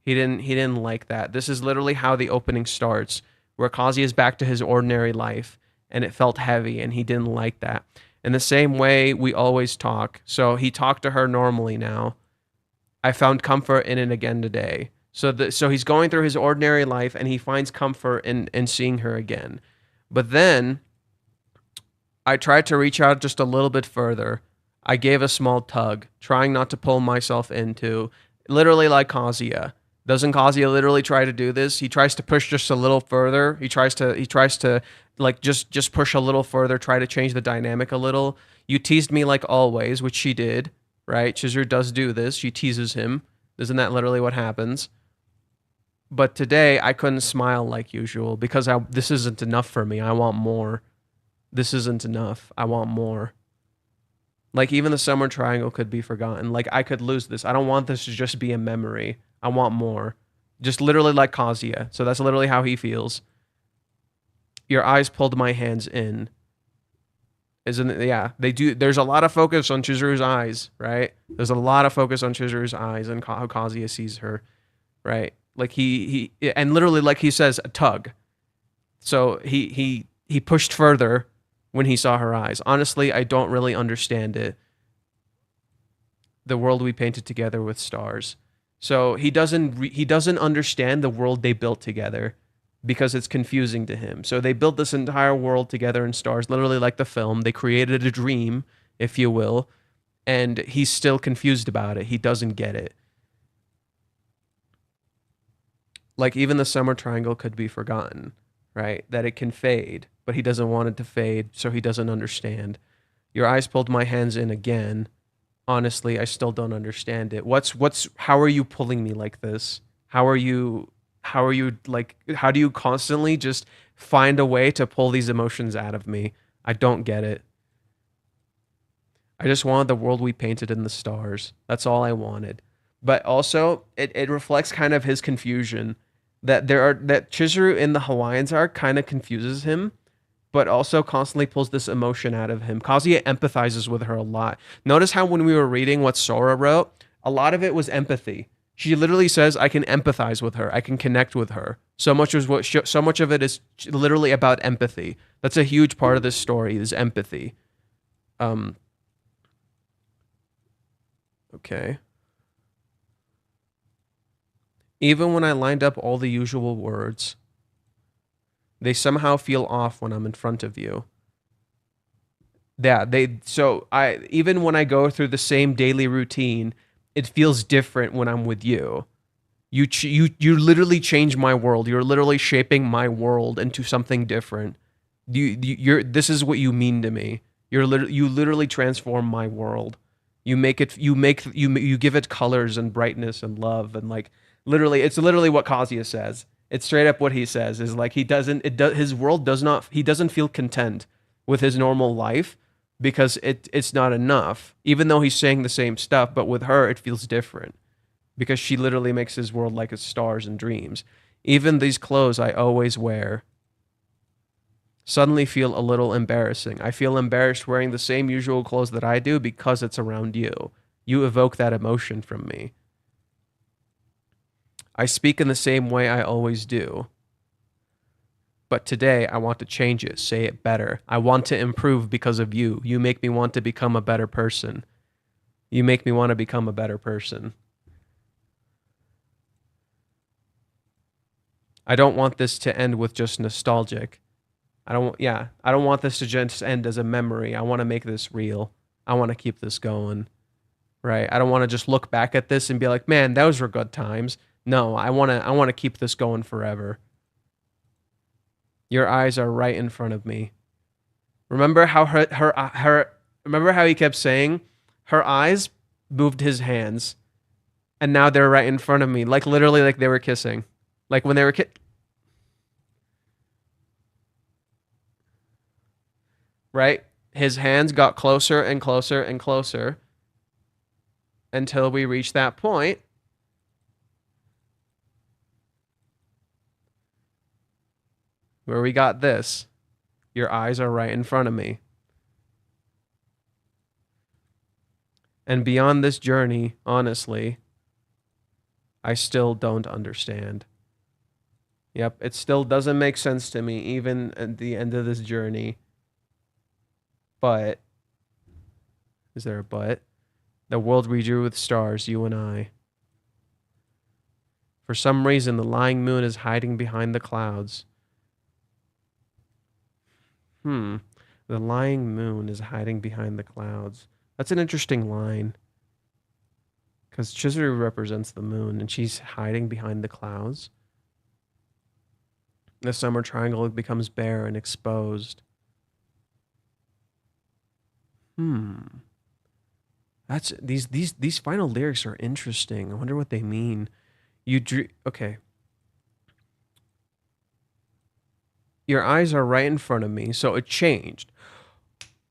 He didn't like that. This is literally how the opening starts, where Kazuya is back to his ordinary life, and it felt heavy, and he didn't like that. In the same way we always talk. So he talked to her normally now. I found comfort in it again today. So he's going through his ordinary life, and he finds comfort in seeing her again. But then I tried to reach out just a little bit further. I gave a small tug, trying not to pull myself into, literally like Kazuya. Doesn't Kazuya literally try to do this? He tries to push just a little further. He tries to like just push a little further, try to change the dynamic a little. You teased me like always, which she did, right? Chizuru does do this. She teases him. Isn't that literally what happens? But today I couldn't smile like usual because this isn't enough for me. I want more. This isn't enough. I want more. Like even the summer triangle could be forgotten. Like I could lose this. I don't want this to just be a memory. I want more. Just literally like Kazuya. So that's literally how he feels. Your eyes pulled my hands in. Isn't it? Yeah, they do. There's a lot of focus on Chizuru's eyes, right? There's a lot of focus on Chizuru's eyes and how Kazuya sees her, right? Like he and literally like he says a tug. So he pushed further when he saw her eyes. Honestly, I don't really understand it. The world we painted together with stars. So he doesn't understand the world they built together because it's confusing to him. So they built this entire world together in stars, literally like the film. They created a dream, if you will, and he's still confused about it. He doesn't get it. Like even the summer triangle could be forgotten, right? That it can fade, but he doesn't want it to fade, so he doesn't understand. Your eyes pulled my hands in again. Honestly, I still don't understand it. How are you pulling me like this? How do you constantly just find a way to pull these emotions out of me? I don't get it. I just wanted the world we painted in the stars. That's all I wanted. But also, it reflects kind of his confusion that Chizuru in the Hawaiians arc kind of confuses him, but also constantly pulls this emotion out of him. Kazuya empathizes with her a lot. Notice how when we were reading what Sora wrote, a lot of it was empathy. She literally says, "I can empathize with her. I can connect with her." So much of it is literally about empathy. That's a huge part of this story is empathy. Okay. Even when I lined up all the usual words, they somehow feel off when I'm in front of you. Yeah, even when I go through the same daily routine, it feels different when I'm with you. You literally change my world. You're literally shaping my world into something different. This is what you mean to me. You literally transform my world. You give it colors and brightness and love and like literally it's literally what Kazuya says. It's straight up what he says is like he doesn't feel content with his normal life because it's not enough. Even though he's saying the same stuff, but with her it feels different because she literally makes his world like it's stars and dreams. Even these clothes I always wear suddenly feel a little embarrassing. I feel embarrassed wearing the same usual clothes that I do because it's around you. You evoke that emotion from me. I speak in the same way I always do. But today I want to change it, say it better. I want to improve because of you. You make me want to become a better person. You make me want to become a better person. I don't want this to end with just nostalgic. I don't want this to just end as a memory. I want to make this real. I want to keep this going. Right? I don't want to just look back at this and be like, "Man, those were good times." No, I want to keep this going forever. Your eyes are right in front of me. Remember how remember how he kept saying her eyes moved his hands and now they're right in front of me, like literally like they were kissing. Like when they were right? His hands got closer and closer and closer until we reached that point where we got this. Your eyes are right in front of me. And beyond this journey, honestly, I still don't understand. Yep, it still doesn't make sense to me, even at the end of this journey. But, is there a but? The world we drew with stars, you and I. For some reason, the lying moon is hiding behind the clouds. The lying moon is hiding behind the clouds. That's an interesting line. Because Chizuru represents the moon, and she's hiding behind the clouds. The summer triangle becomes bare and exposed. That's these final lyrics are interesting. I wonder what they mean. Okay. Your eyes are right in front of me, so it changed.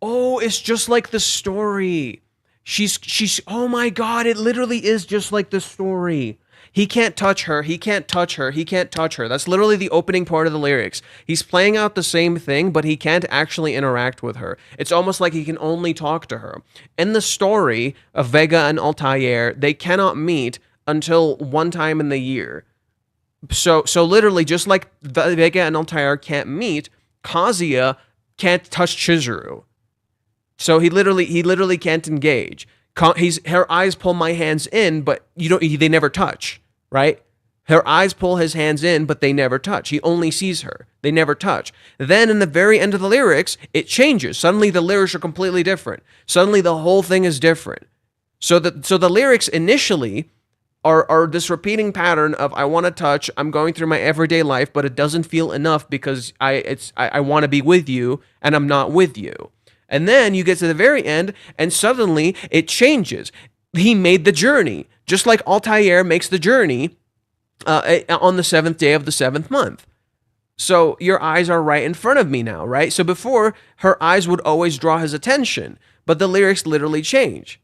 Oh, it's just like the story. She's oh my god, it literally is just like the story. He can't touch her, he can't touch her, he can't touch her. That's literally the opening part of the lyrics. He's playing out the same thing, but he can't actually interact with her. It's almost like he can only talk to her. In the story of Vega and Altair, they cannot meet until one time in the year. So literally, just like Vega and Altair can't meet, Kazuya can't touch Chizuru. So he literally can't engage. Her eyes pull my hands in, but they never touch, right? Her eyes pull his hands in, but they never touch. He only sees her. They never touch. Then in the very end of the lyrics, it changes. Suddenly the lyrics are completely different. Suddenly the whole thing is different. So the lyrics initially are this repeating pattern of I want to touch, I'm going through my everyday life, but it doesn't feel enough because I want to be with you and I'm not with you. And then you get to the very end and suddenly it changes. He made the journey, just like Altair makes the journey on the 7th day of the 7th month. So your eyes are right in front of me now, right? So before, her eyes would always draw his attention, but the lyrics literally change.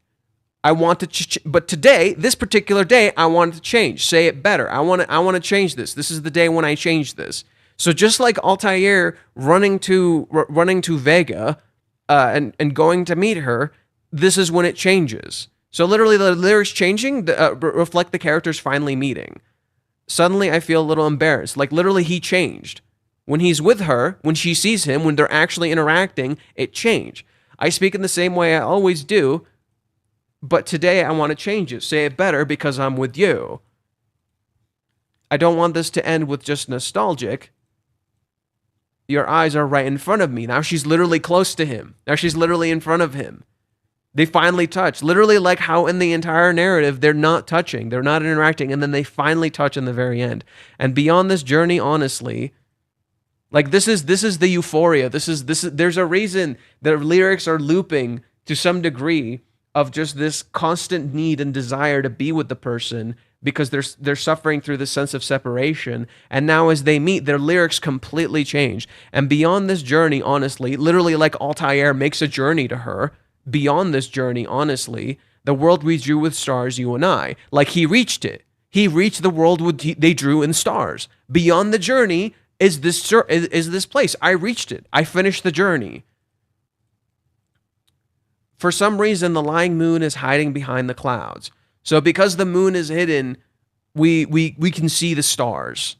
But today, this particular day, I want it to change. Say it better. I want to change this. This is the day when I change this. So just like Altair running to Vega and going to meet her, this is when it changes. So literally, the lyrics changing reflect the characters finally meeting. Suddenly, I feel a little embarrassed. Like literally, he changed. When he's with her, when she sees him, when they're actually interacting, it changed. I speak in the same way I always do. But today I want to change it. Say it better because I'm with you. I don't want this to end with just nostalgic. Your eyes are right in front of me. Now she's literally close to him. Now she's literally in front of him. They finally touch. Literally like how in the entire narrative they're not touching. They're not interacting. And then they finally touch in the very end. And beyond this journey, honestly, like this is the euphoria. There's a reason the lyrics are looping to some degree of just this constant need and desire to be with the person, because they're suffering through the sense of separation, and now as they meet, their lyrics completely change. And beyond this journey, honestly, literally like Altair makes a journey to her, beyond this journey, honestly, the world we drew with stars, you and I, like he reached it. He reached the world they drew in stars. Beyond the journey is this place. I reached it. I finished the journey. For some reason, the lying moon is hiding behind the clouds. So because the moon is hidden, we can see the stars.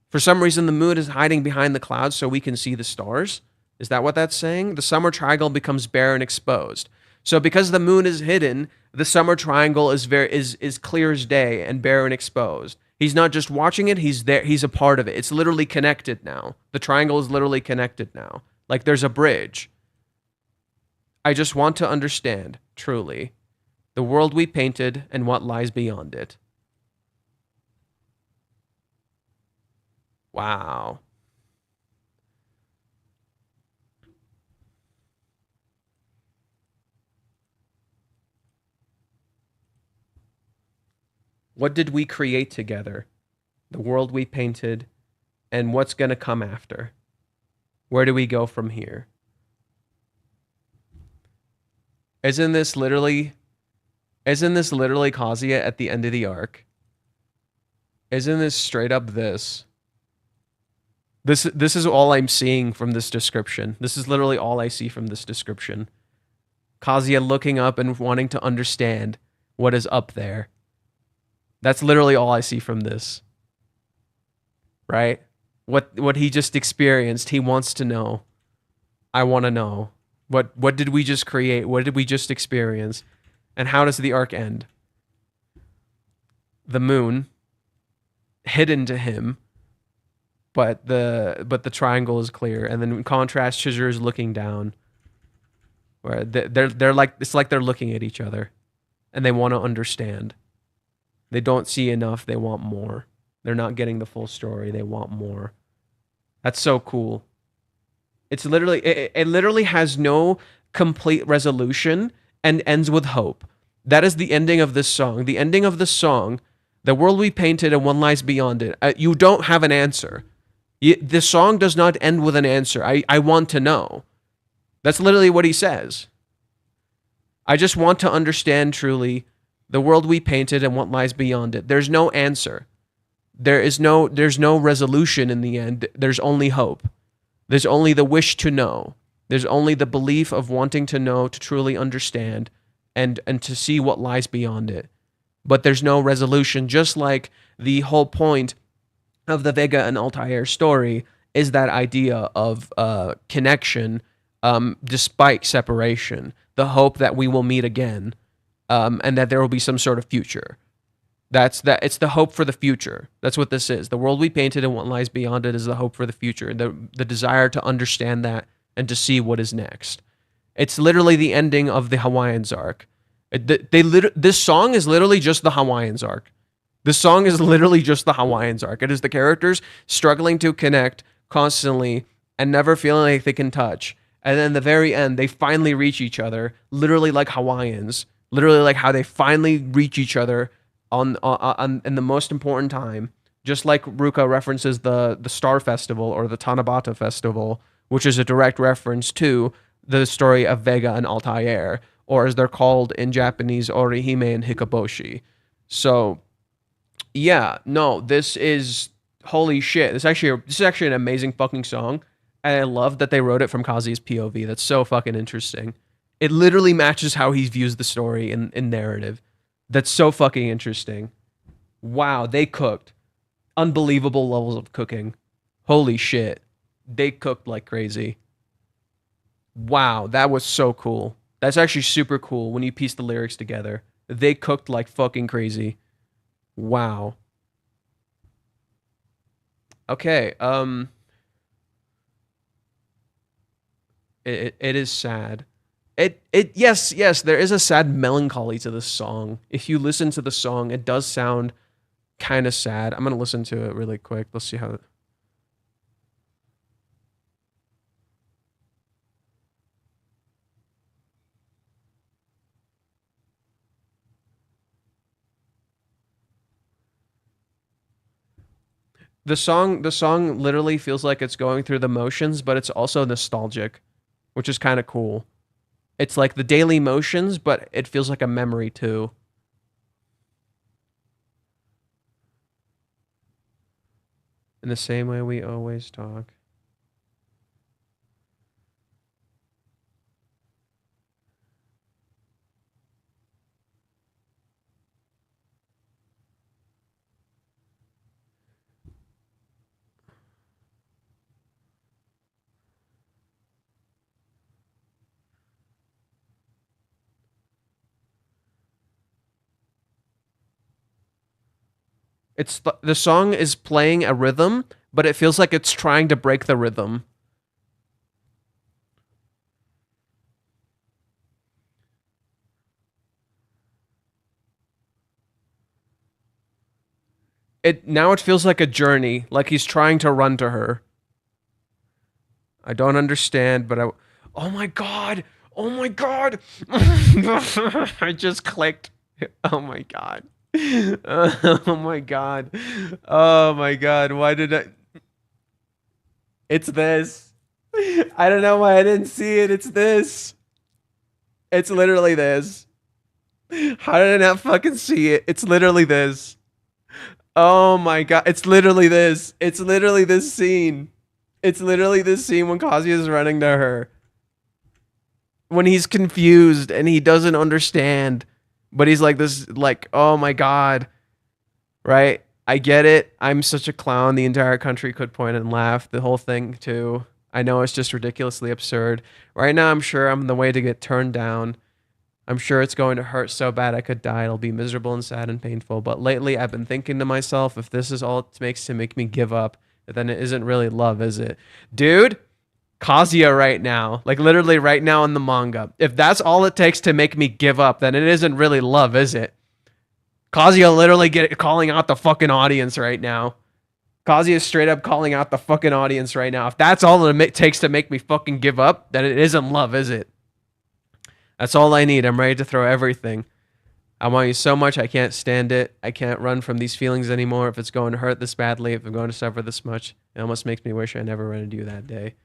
For some reason, the moon is hiding behind the clouds so we can see the stars. Is that what that's saying? The summer triangle becomes bare and exposed. So because the moon is hidden, the summer triangle is clear as day and bare and exposed. He's not just watching it, he's there, he's a part of it. It's literally connected now. The triangle is literally connected now. Like there's a bridge. I just want to understand, truly, the world we painted and what lies beyond it. Wow. What did we create together? The world we painted and what's going to come after? Where do we go from here? Isn't this literally Kazuya at the end of the arc? Isn't this straight up this? This is all I'm seeing from this description. This is literally all I see from this description. Kazuya looking up and wanting to understand what is up there. That's literally all I see from this. Right? What he just experienced, he wants to know. I want to know. What did we just create? What did we just experience? And how does the arc end? The moon hidden to him, but the triangle is clear, and then in contrast, Chizuru is looking down. Where they're like, it's like they're looking at each other, and they want to understand. They don't see enough. They want more. They're not getting the full story. They want more. That's so cool. It's literally it literally has no complete resolution and ends with hope. That is the ending of this song. The ending of the song, the world we painted and one lies beyond it. You don't have an answer. The song does not end with an answer. I want to know. That's literally what he says. I just want to understand truly the world we painted and what lies beyond it. There's no answer. There's no resolution in the end. There's only hope. There's only the wish to know. There's only the belief of wanting to know, to truly understand, and to see what lies beyond it. But there's no resolution, just like the whole point of the Vega and Altair story is that idea of connection despite separation, the hope that we will meet again, and that there will be some sort of future. It's the hope for the future. That's what this is. The world we painted and what lies beyond it is the hope for the future. The desire to understand that and to see what is next. It's literally the ending of the Hawaiians arc. This song is literally just the Hawaiians arc. This song is literally just the Hawaiians arc. It is the characters struggling to connect constantly and never feeling like they can touch. And then the very end, they finally reach each other, literally like Hawaiians. Literally like how they finally reach each other on in the most important time, just like Ruka references the Star Festival or the Tanabata Festival, which is a direct reference to the story of Vega and Altair, or as they're called in Japanese, Orihime and Hikaboshi. So, yeah, no, this is holy shit. This is actually an amazing fucking song, and I love that they wrote it from Kazi's POV. That's so fucking interesting. It literally matches how he views the story in narrative. That's so fucking interesting. Wow, they cooked. Unbelievable levels of cooking. Holy shit. They cooked like crazy. Wow, that was so cool. That's actually super cool when you piece the lyrics together. They cooked like fucking crazy. Wow. Okay, it is sad. Yes, there is a sad melancholy to this song. If you listen to the song, it does sound kind of sad. I'm gonna listen to it really quick. Let's see how. The song literally feels like it's going through the motions, but it's also nostalgic, which is kind of cool. It's like the daily motions, but it feels like a memory too. In the same way we always talk. The song is playing a rhythm, but it feels like it's trying to break the rhythm. It feels like a journey, like he's trying to run to her. I don't understand, but I. Oh my god! Oh my god! I just clicked. Oh my god! Oh my god! Oh my god! Why did I? It's this. I don't know why I didn't see it. It's this. It's literally this. How did I not fucking see it? It's literally this. Oh my god! It's literally this. It's literally this scene. It's literally this scene when Kazuya is running to her. When he's confused and he doesn't understand, but he's like this, like, oh my god, right? I get it. I'm such a clown. The entire country could point and laugh. The whole thing too. I know it's just ridiculously absurd. Right now, I'm sure I'm the way to get turned down. I'm sure it's going to hurt so bad I could die. It'll be miserable and sad and painful. But lately, I've been thinking to myself, if this is all it makes to make me give up, then it isn't really love, is it? Dude, Kazuya right now, like literally right now in the manga. If that's all it takes to make me give up, then it isn't really love, is it? Kazuya literally calling out the fucking audience right now. Kazuya is straight up calling out the fucking audience right now. If that's all it takes to make me fucking give up, then it isn't love, is it? That's all I need. I'm ready to throw everything. I want you so much. I can't stand it. I can't run from these feelings anymore. If it's going to hurt this badly, if I'm going to suffer this much, it almost makes me wish I never ran into you that day.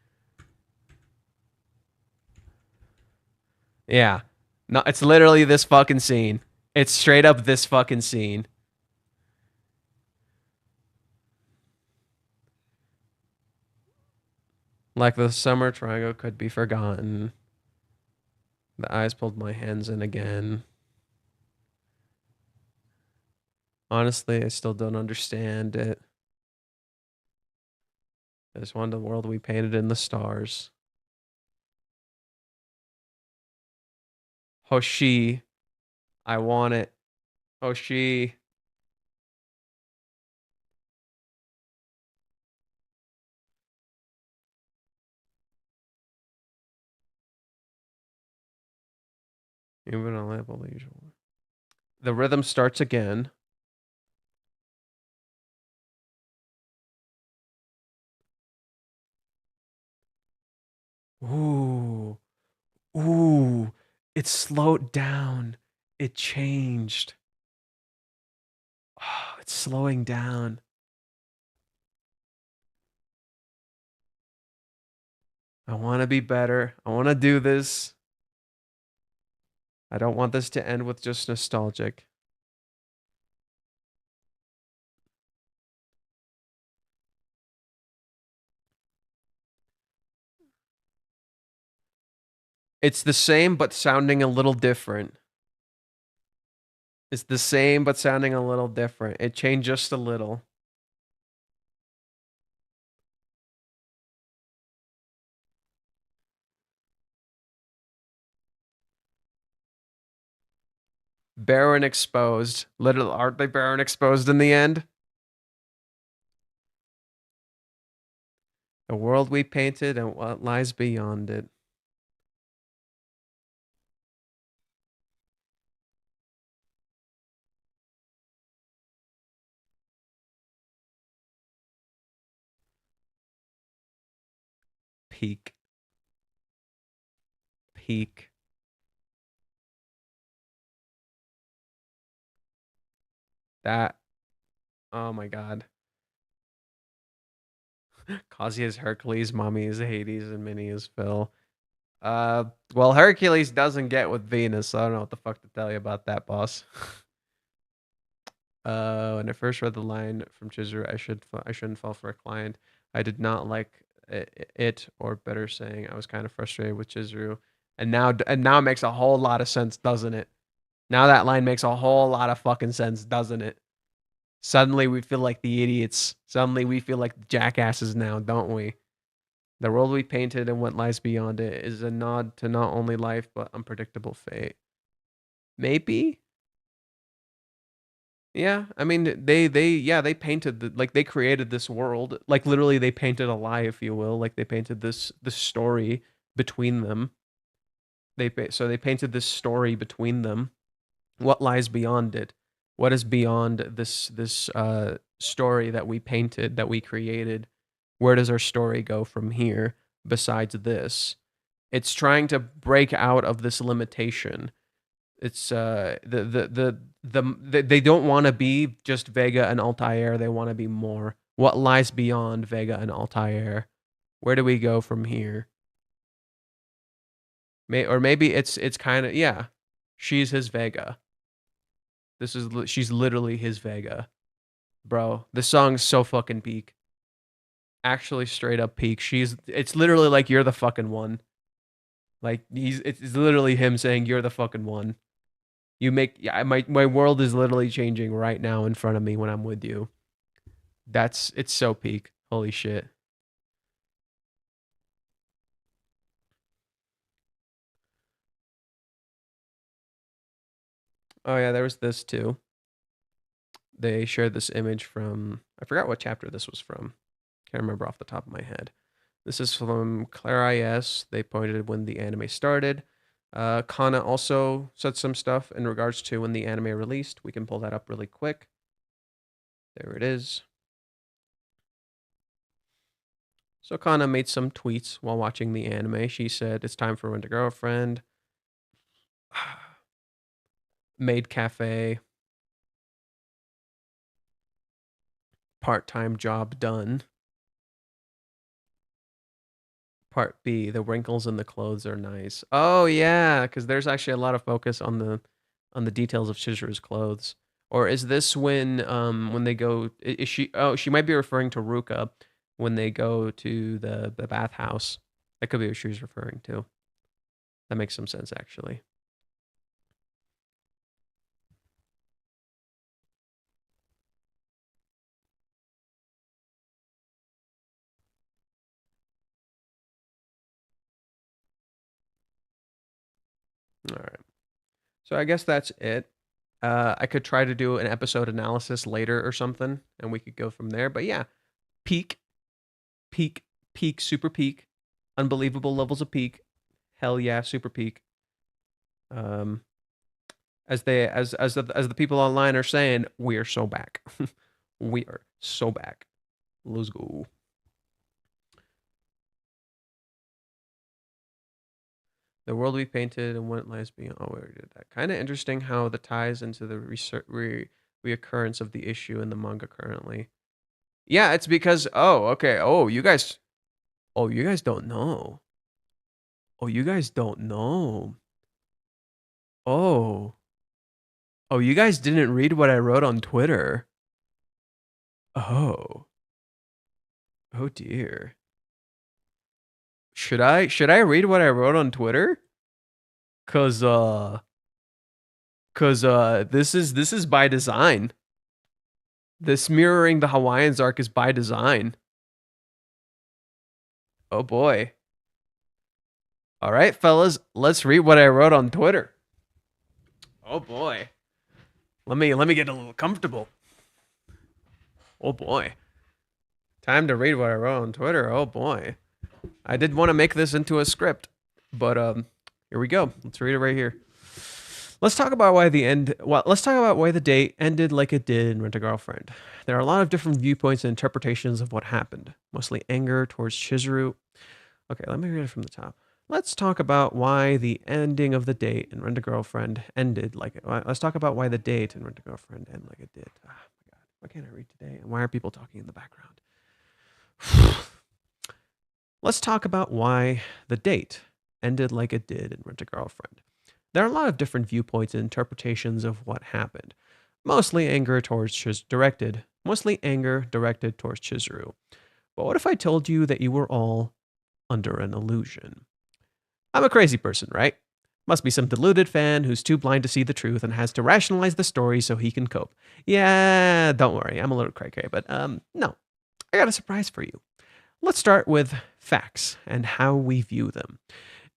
Yeah. No, it's literally this fucking scene. It's straight up this fucking scene. Like the summer triangle could be forgotten. The eyes pulled my hands in again. Honestly, I still don't understand it. I just wanted the world we painted in the stars. Hoshi. I want it. Hoshi. Even a label usual. The rhythm starts again. Ooh. Ooh. It slowed down. It changed. Oh, it's slowing down. I want to be better. I want to do this. I don't want this to end with just nostalgic. It's the same but sounding a little different. It's the same but sounding a little different. It changed just a little. Barren exposed. Little aren't they barren exposed in the end? The world we painted and what lies beyond it. Peak. Peak. That. Oh my god. Kazuya is Hercules, Mommy is Hades, and Minnie is Phil. Well, Hercules doesn't get with Venus, so I don't know what the fuck to tell you about that, boss. When I first read the line from Chizuru, I shouldn't fall for a client. I did not like it, or better saying, I was kind of frustrated with Chizuru, and now it makes a whole lot of sense, doesn't it? Now that line makes a whole lot of fucking sense, doesn't it? Suddenly we feel like the idiots. Suddenly we feel like jackasses now, don't we? The world we painted and what lies beyond it is a nod to not only life but unpredictable fate. Maybe. Yeah, I mean they painted they created this world. Like literally they painted a lie, if you will. Like they painted this story between them. So they painted this story between them. What lies beyond it? What is beyond this story that we painted, that we created? Where does our story go from here besides this? It's trying to break out of this limitation. It's they don't want to be just Vega and Altair. They want to be more. What lies beyond Vega and Altair? Where do we go from here? Or maybe it's kind of, yeah. She's his Vega. She's literally his Vega, bro. This song's so fucking peak. Actually, straight up peak. It's literally like you're the fucking one. Like it's literally him saying you're the fucking one. My world is literally changing right now in front of me when I'm with you. It's so peak. Holy shit. Oh yeah, there was this too. They shared this image from, I forgot what chapter this was from. Can't remember off the top of my head. This is from Claire IS. They pointed when the anime started. Kana also said some stuff in regards to when the anime released. We can pull that up really quick. There it is. So Kana made some tweets while watching the anime. She said, "It's time for Rent a Girlfriend." Maid cafe. Part-time job done. Part B, the wrinkles in the clothes are nice. Oh yeah, because there's actually a lot of focus on the details of Chizuru's clothes. Or is this when they go? Is she? Oh, she might be referring to Ruka when they go to the bathhouse. That could be what she's referring to. That makes some sense actually. All right. So I guess that's it. I could try to do an episode analysis later or something, and we could go from there. But yeah, peak, peak, peak, super peak, unbelievable levels of peak. Hell yeah, super peak. As the people online are saying, we are so back. We are so back. Let's go. The world we painted and what lies beyond. Oh, we already did that. Kind of interesting how the ties into the reoccurrence of the issue in the manga currently. Yeah, it's because okay. You guys don't know. Oh, you guys don't know. Oh. Oh, you guys didn't read what I wrote on Twitter. Oh. Oh dear. Should I read what I wrote on Twitter? Cause this is by design. This mirroring the Hawaiians arc is by design. Oh boy. All right, fellas, let's read what I wrote on Twitter. Oh boy. Let me get a little comfortable. Oh boy. Time to read what I wrote on Twitter. Oh boy. I did want to make this into a script, but here we go. Let's read it right here. Let's talk about why let's talk about why the date ended like it did in Rent a Girlfriend. There are a lot of different viewpoints and interpretations of what happened, mostly anger towards Chizuru. Okay, let me read it from the top. Let's talk about why the ending of the date in Rent a Girlfriend ended like it. Let's talk about why the date in Rent a Girlfriend ended like it did. Oh my god, why can't I read today? And why are people talking in the background? Let's talk about why the date ended like it did in Rent-A-Girlfriend. There are a lot of different viewpoints and interpretations of what happened. Mostly anger directed towards Chizuru. But what if I told you that you were all under an illusion? I'm a crazy person, right? Must be some deluded fan who's too blind to see the truth and has to rationalize the story so he can cope. Yeah, don't worry, I'm a little cray-cray, but no. I got a surprise for you. Let's start with facts and how we view them.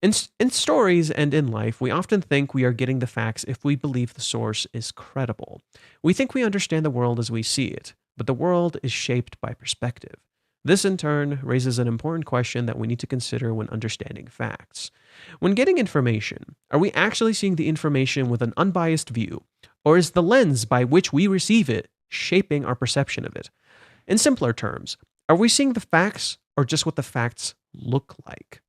In stories and in life, we often think we are getting the facts if we believe the source is credible. We think we understand the world as we see it, but the world is shaped by perspective. This, in turn, raises an important question that we need to consider when understanding facts. When getting information, are we actually seeing the information with an unbiased view, or is the lens by which we receive it shaping our perception of it? In simpler terms, are we seeing the facts or just what the facts look like?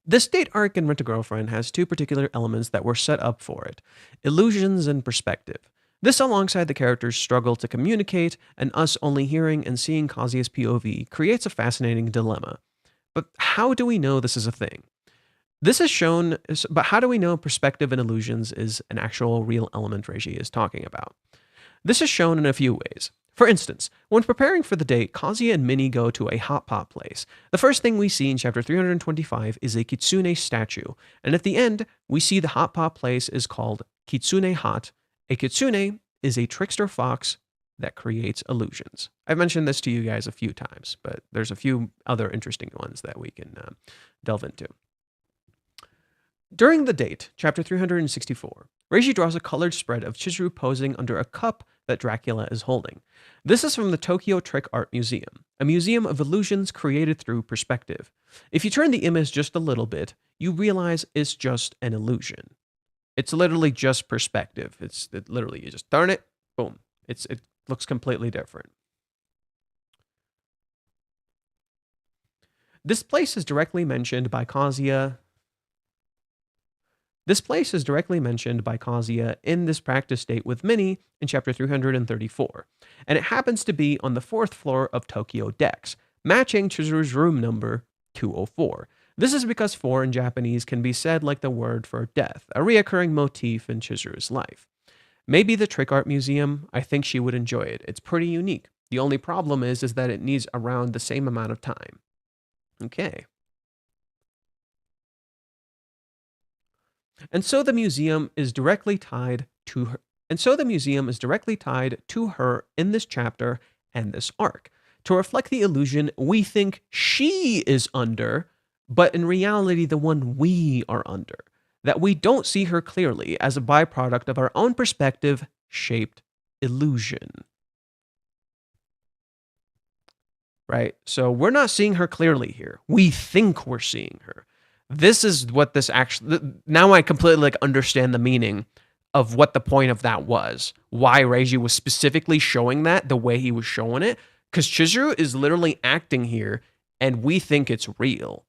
This date arc in Rent-A-Girlfriend has two particular elements that were set up for it: illusions and perspective. This, alongside the characters' struggle to communicate and us only hearing and seeing Kazuya's POV, creates a fascinating dilemma. But how do we know this is a thing? But how do we know perspective and illusions is an actual real element Reiji is talking about? This is shown in a few ways. For instance, when preparing for the date, Kazuya and Minnie go to a hot pot place. The first thing we see in chapter 325 is a kitsune statue, and at the end, we see the hot pot place is called Kitsune Hot. A kitsune is a trickster fox that creates illusions. I've mentioned this to you guys a few times, but there's a few other interesting ones that we can delve into. During the date, chapter 364, Reiji draws a colored spread of Chizuru posing under a cup that Dracula is holding. This is from the Tokyo Trick Art Museum, a museum of illusions created through perspective. If you turn the image just a little bit, you realize it's just an illusion. It's literally just perspective. Literally, you just turn it, boom. It looks completely different. This place is directly mentioned by Kazuya in this practice date with Minnie in chapter 334, and it happens to be on the 4th floor of Tokyo Dex, matching Chizuru's room number 204. This is because 4 in Japanese can be said like the word for death, a reoccurring motif in Chizuru's life. Maybe the Trick Art Museum, I think she would enjoy it. It's pretty unique. The only problem is that it needs around the same amount of time. Okay. And so the museum is directly tied to her. In this chapter and this arc, to reflect the illusion we think she is under, but in reality the one we are under, that we don't see her clearly as a byproduct of our own perspective shaped illusion. Right? So we're not seeing her clearly here. We think we're seeing her. This is what this actually... Now I completely understand the meaning of what the point of that was. Why Reiji was specifically showing that the way he was showing it. Because Chizuru is literally acting here, and we think it's real.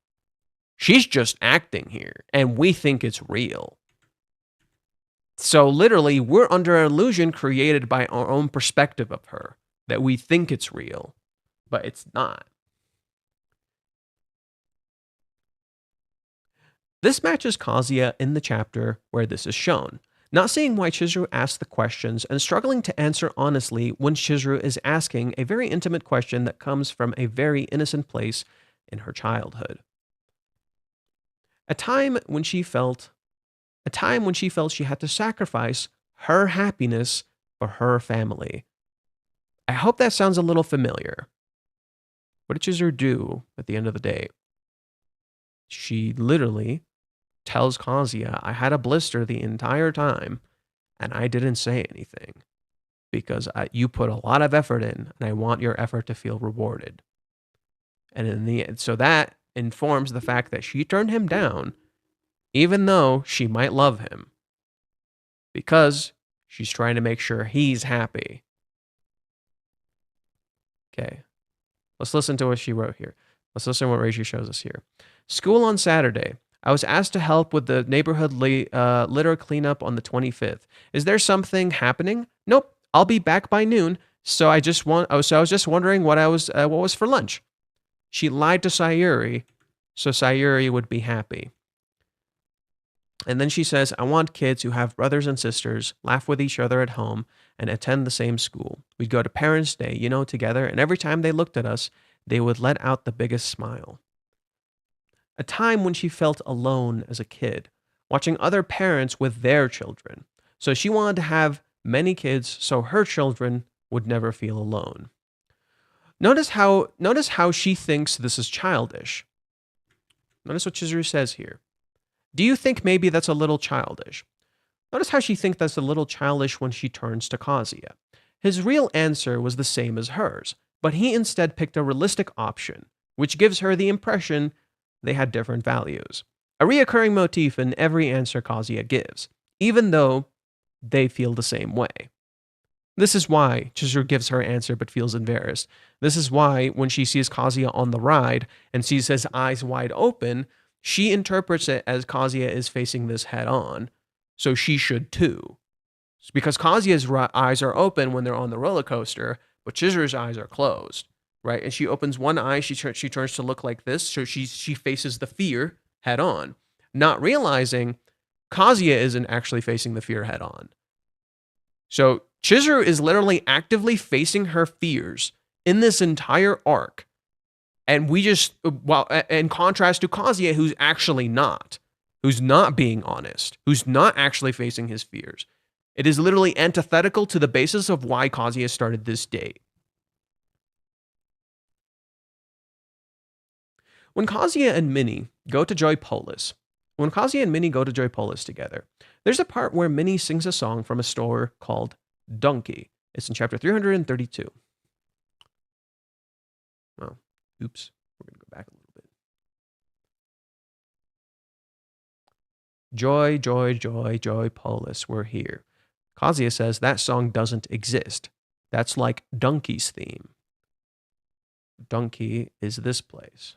She's just acting here, and we think it's real. So literally, we're under an illusion created by our own perspective of her, that we think it's real, but it's not. This matches Kazuya in the chapter where this is shown, not seeing why Chizuru asks the questions and struggling to answer honestly when Chizuru is asking a very intimate question that comes from a very innocent place in her childhood. A time when she felt she had to sacrifice her happiness for her family. I hope that sounds a little familiar. What did Chizuru do at the end of the day? She literally tells Kazuya, I had a blister the entire time, and I didn't say anything because you put a lot of effort in, and I want your effort to feel rewarded. And in the end, so that informs the fact that she turned him down, even though she might love him, because she's trying to make sure he's happy. Okay, let's listen to what she wrote here. Let's listen to what Reiji shows us here. School on Saturday. I was asked to help with the neighborhood litter cleanup on the 25th. Is there something happening? Nope. I'll be back by noon. So I was just wondering what was for lunch. She lied to Sayuri so Sayuri would be happy. And then she says, I want kids who have brothers and sisters, laugh with each other at home, and attend the same school. We'd go to Parents' Day, together, and every time they looked at us, they would let out the biggest smile. A time when she felt alone as a kid, watching other parents with their children. So she wanted to have many kids so her children would never feel alone. Notice how she thinks this is childish. Notice what Chizuru says here. Do you think maybe that's a little childish? Notice how she thinks that's a little childish when she turns to Kazuya. His real answer was the same as hers, but he instead picked a realistic option, which gives her the impression they had different values. A reoccurring motif in every answer Kazuya gives, even though they feel the same way. This is why Chizuru gives her answer but feels embarrassed. This is why when she sees Kazuya on the ride and sees his eyes wide open, she interprets it as Kazuya is facing this head on, so she should too. It's because Kazuya's eyes are open when they're on the roller coaster, but Chizuru's eyes are closed, right? And she opens one eye, she turns to look like this, so she faces the fear head on, not realizing Kazuya isn't actually facing the fear head on. So Chizuru is literally actively facing her fears in this entire arc. And in contrast to Kazuya, who's actually not, who's not being honest, who's not actually facing his fears. It is literally antithetical to the basis of why Kazuya started this date. When Kazuya and Minnie go to Joypolis together, there's a part where Minnie sings a song from a store called Donkey. It's in chapter 332. Well, oops. We're going to go back a little bit. Joy, joy, joy, Joypolis, we're here. Kazuya says that song doesn't exist. That's like Donkey's theme. Donkey is this place.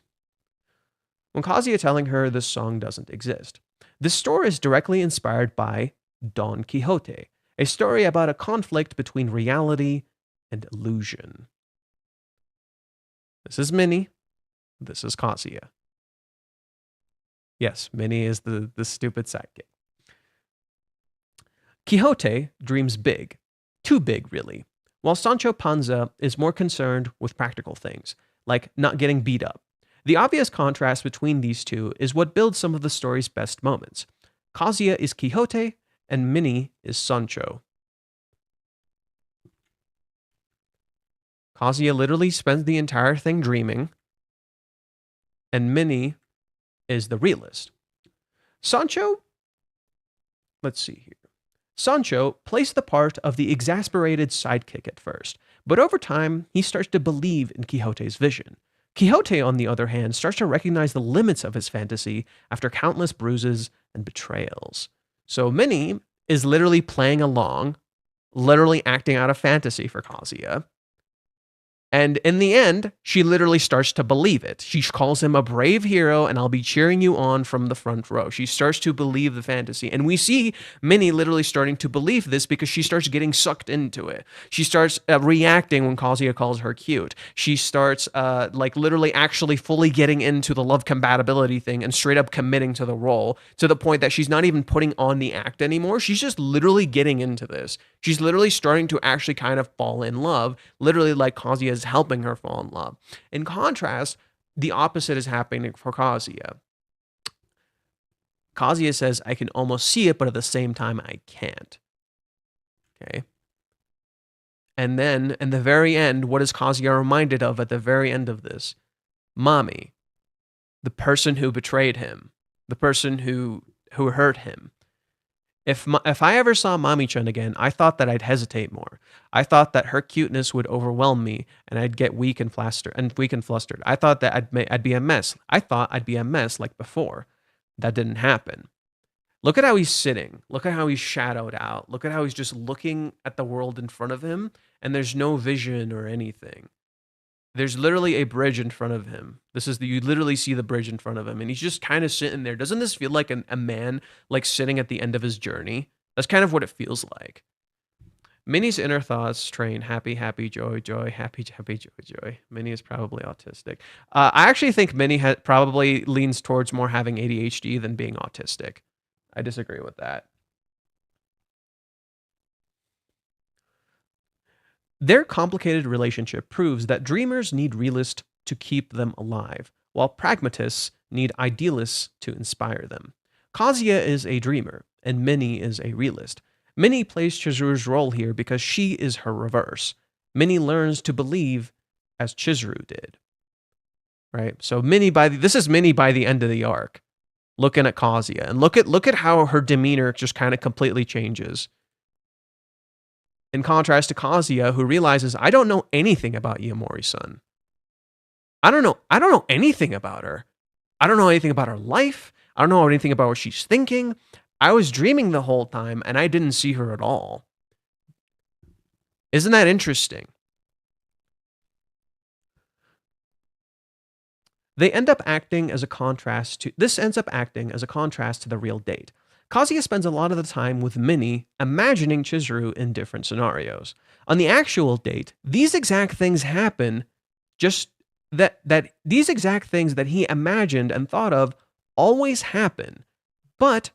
When Kazuya telling her this song doesn't exist, this story is directly inspired by Don Quixote, a story about a conflict between reality and illusion. This is Minnie. This is Kazuya. Yes, Minnie is the stupid sidekick. Quixote dreams big. Too big, really. While Sancho Panza is more concerned with practical things, like not getting beat up. The obvious contrast between these two is what builds some of the story's best moments. Kazuya is Quixote, and Minnie is Sancho. Kazuya literally spends the entire thing dreaming, and Minnie is the realist. Sancho, let's see here. Sancho plays the part of the exasperated sidekick at first, but over time, he starts to believe in Quixote's vision. Quixote, on the other hand, starts to recognize the limits of his fantasy after countless bruises and betrayals. So Minnie is literally playing along, literally acting out a fantasy for Kazuya. And in the end, she literally starts to believe it. She calls him a brave hero, and I'll be cheering you on from the front row. She starts to believe the fantasy. And we see Minnie literally starting to believe this because she starts getting sucked into it. She starts reacting when Kazuya calls her cute. She starts literally actually fully getting into the love compatibility thing and straight up committing to the role to the point that she's not even putting on the act anymore. She's just literally getting into this. She's literally starting to actually kind of fall in love, literally like Kazuya is helping her fall in love. In contrast, the opposite is happening for Kazuya. Kazuya says, I can almost see it, but at the same time, I can't. Okay. And then, in the very end, what is Kazuya reminded of at the very end of this? Mami, the person who betrayed him, the person who hurt him. If I ever saw Mami-chan again, I thought that I'd hesitate more. I thought that her cuteness would overwhelm me, and I'd get weak and flustered. I thought that I'd be a mess. I thought I'd be a mess like before. That didn't happen. Look at how he's sitting. Look at how he's shadowed out. Look at how he's just looking at the world in front of him, and there's no vision or anything. There's literally a bridge in front of him. You literally see the bridge in front of him, and he's just kind of sitting there. Doesn't this feel like a man like sitting at the end of his journey? That's kind of what it feels like. Minnie's inner thoughts train happy, happy, joy, joy, happy, happy, joy, joy. Minnie is probably autistic. I actually think Minnie probably leans towards more having ADHD than being autistic. I disagree with that. Their complicated relationship proves that dreamers need realists to keep them alive, while pragmatists need idealists to inspire them. Kazuya is a dreamer, and Minnie is a realist. Minnie plays Chizuru's role here because she is her reverse. Minnie learns to believe as Chizuru did. Right? So this is Minnie by the end of the arc, looking at Kazuya, and look at how her demeanor just kind of completely changes. In contrast to Kazuya, who realizes, I don't know anything about Iamori-san. I don't know anything about her. I don't know anything about her life. I don't know anything about what she's thinking. I was dreaming the whole time, and I didn't see her at all. Isn't that interesting? This ends up acting as a contrast to the real date. Kazuya spends a lot of the time with Minnie imagining Chizuru in different scenarios. On the actual date, these exact things happen, just that these exact things that he imagined and thought of always happen, but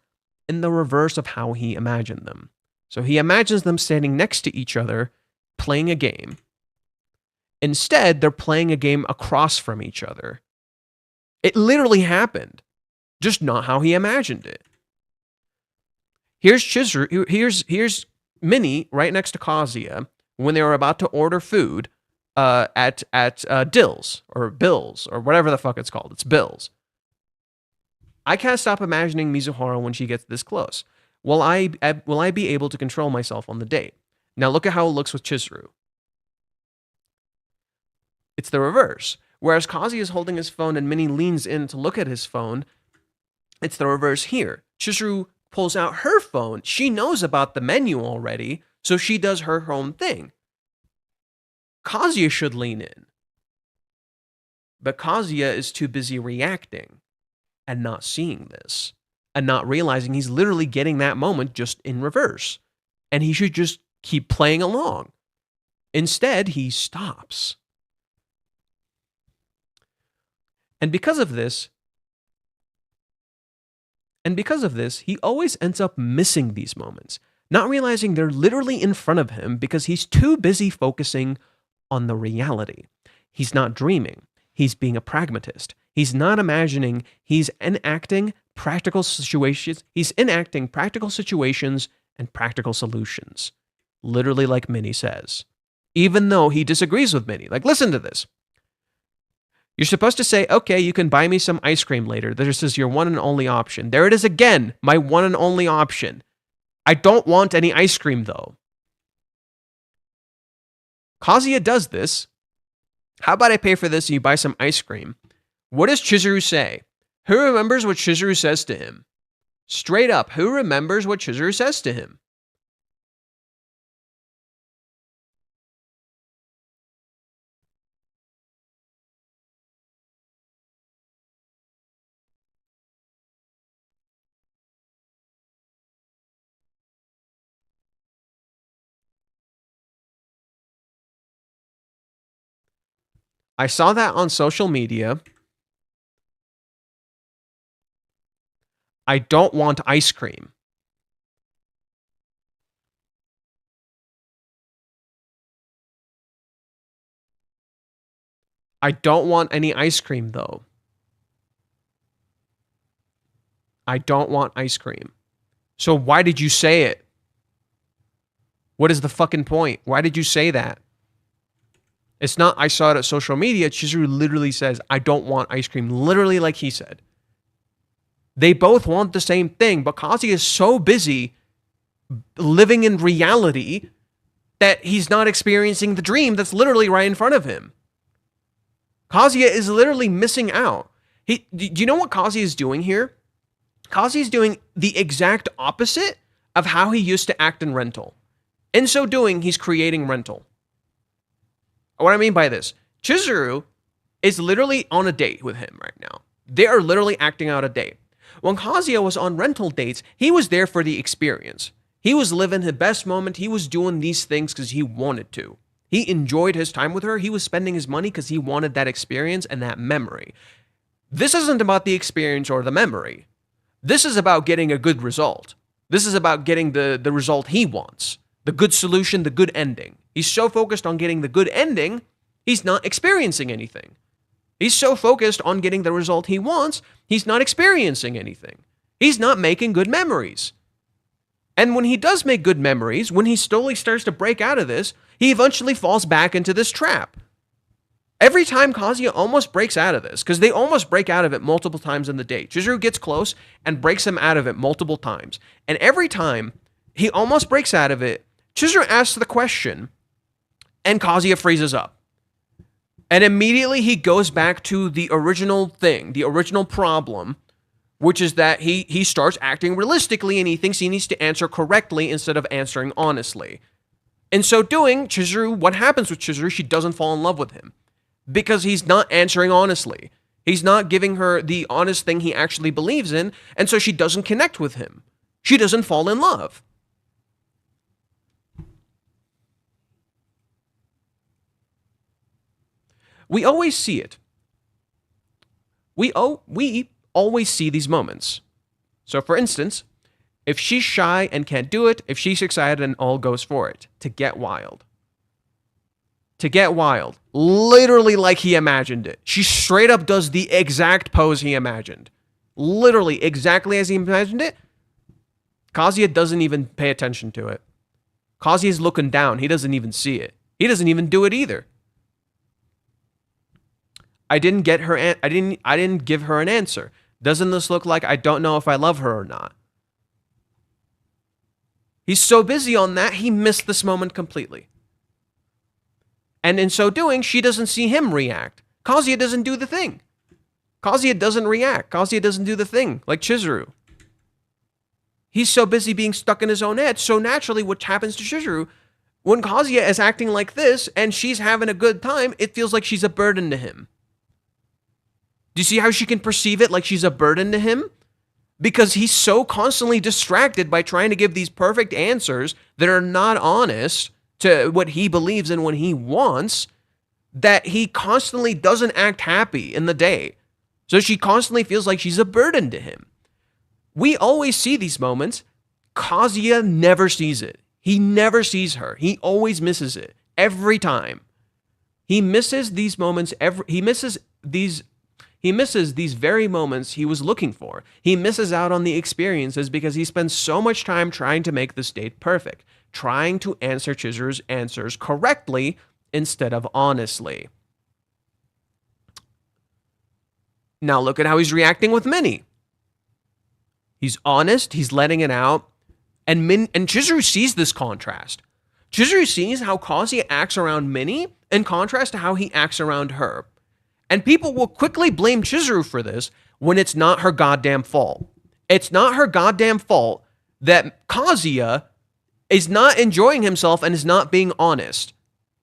in the reverse of how he imagined them. So he imagines them standing next to each other, playing a game. Instead, they're playing a game across from each other. It literally happened, just not how he imagined it. Here's Chizuru. Here's Minnie right next to Kazuya when they were about to order food at Dill's or Bill's or whatever the fuck it's called. It's Bill's. I can't stop imagining Mizuhara when she gets this close. Will I be able to control myself on the date? Now look at how it looks with Chizuru. It's the reverse. Whereas Kazuya is holding his phone and Minnie leans in to look at his phone, it's the reverse here. Chizuru pulls out her phone. She knows about the menu already, so she does her own thing. Kazuya should lean in. But Kazuya is too busy reacting and not seeing this and not realizing he's literally getting that moment just in reverse. And he should just keep playing along. Instead, he stops. And because of this, he always ends up missing these moments, not realizing they're literally in front of him because he's too busy focusing on the reality. He's not dreaming. He's being a pragmatist. He's not imagining. He's enacting practical situations. He's enacting practical situations and practical solutions. Literally like Minnie says. Even though he disagrees with Minnie. Like, listen to this. You're supposed to say, okay, you can buy me some ice cream later. This is your one and only option. There it is again, my one and only option. I don't want any ice cream, though. Kazuya does this. How about I pay for this and you buy some ice cream? What does Chizuru say? Who remembers what Chizuru says to him? Straight up, who remembers what Chizuru says to him? I saw that on social media. I don't want ice cream. I don't want any ice cream, though. I don't want ice cream. So why did you say it? What is the fucking point? Why did you say that? It's not, I saw it at social media. Chizuru literally says, I don't want ice cream. Literally like he said. They both want the same thing, but Kazuya is so busy living in reality that he's not experiencing the dream that's literally right in front of him. Kazuya is literally missing out. Do you know what Kazuya is doing here? Kazuya is doing the exact opposite of how he used to act in Rental. In so doing, he's creating Rental. What I mean by this, Chizuru is literally on a date with him right now. They are literally acting out a date. When Kazuya was on Rental dates, he was there for the experience. He was living his best moment. He was doing these things because he wanted to. He enjoyed his time with her. He was spending his money because he wanted that experience and that memory. This isn't about the experience or the memory. This is about getting a good result. This is about getting the result he wants. The good solution, the good ending. He's so focused on getting the good ending, he's not experiencing anything. He's so focused on getting the result he wants, he's not experiencing anything. He's not making good memories. And when he does make good memories, when he slowly starts to break out of this, he eventually falls back into this trap. Every time Kazuya almost breaks out of this, because they almost break out of it multiple times in the day. Chizuru gets close and breaks him out of it multiple times. And every time he almost breaks out of it, Chizuru asks the question, and Kazuya freezes up. And immediately he goes back to the original thing, the original problem, which is that he starts acting realistically and he thinks he needs to answer correctly instead of answering honestly. In so doing, Chizuru, what happens with Chizuru, she doesn't fall in love with him. Because he's not answering honestly. He's not giving her the honest thing he actually believes in, and so she doesn't connect with him. She doesn't fall in love. We always see it. We always see these moments. So for instance, if she's shy and can't do it, if she's excited and all goes for it, to get wild. To get wild. Literally like he imagined it. She straight up does the exact pose he imagined. Literally exactly as he imagined it. Kazuya doesn't even pay attention to it. Kazuya's looking down. He doesn't even see it. He doesn't even do it either. I didn't give her an answer. Doesn't this look like I don't know if I love her or not? He's so busy on that, he missed this moment completely. And in so doing, she doesn't see him react. Kazuya doesn't do the thing. Kazuya doesn't react. Kazuya doesn't do the thing, like Chizuru. He's so busy being stuck in his own head. So naturally, what happens to Chizuru, when Kazuya is acting like this and she's having a good time, it feels like she's a burden to him. Do you see how she can perceive it like she's a burden to him? Because he's so constantly distracted by trying to give these perfect answers that are not honest to what he believes in when he wants, that he constantly doesn't act happy in the day. So she constantly feels like she's a burden to him. We always see these moments. Kazuya never sees it. He never sees her. He always misses it. Every time. He misses these moments. He misses these very moments he was looking for. He misses out on the experiences because he spends so much time trying to make this date perfect, trying to answer Chizuru's answers correctly instead of honestly. Now look at how he's reacting with Minnie. He's honest, he's letting it out, and Chizuru sees this contrast. Chizuru sees how Kazuya acts around Minnie in contrast to how he acts around her. And people will quickly blame Chizuru for this when it's not her goddamn fault. It's not her goddamn fault that Kazuya is not enjoying himself and is not being honest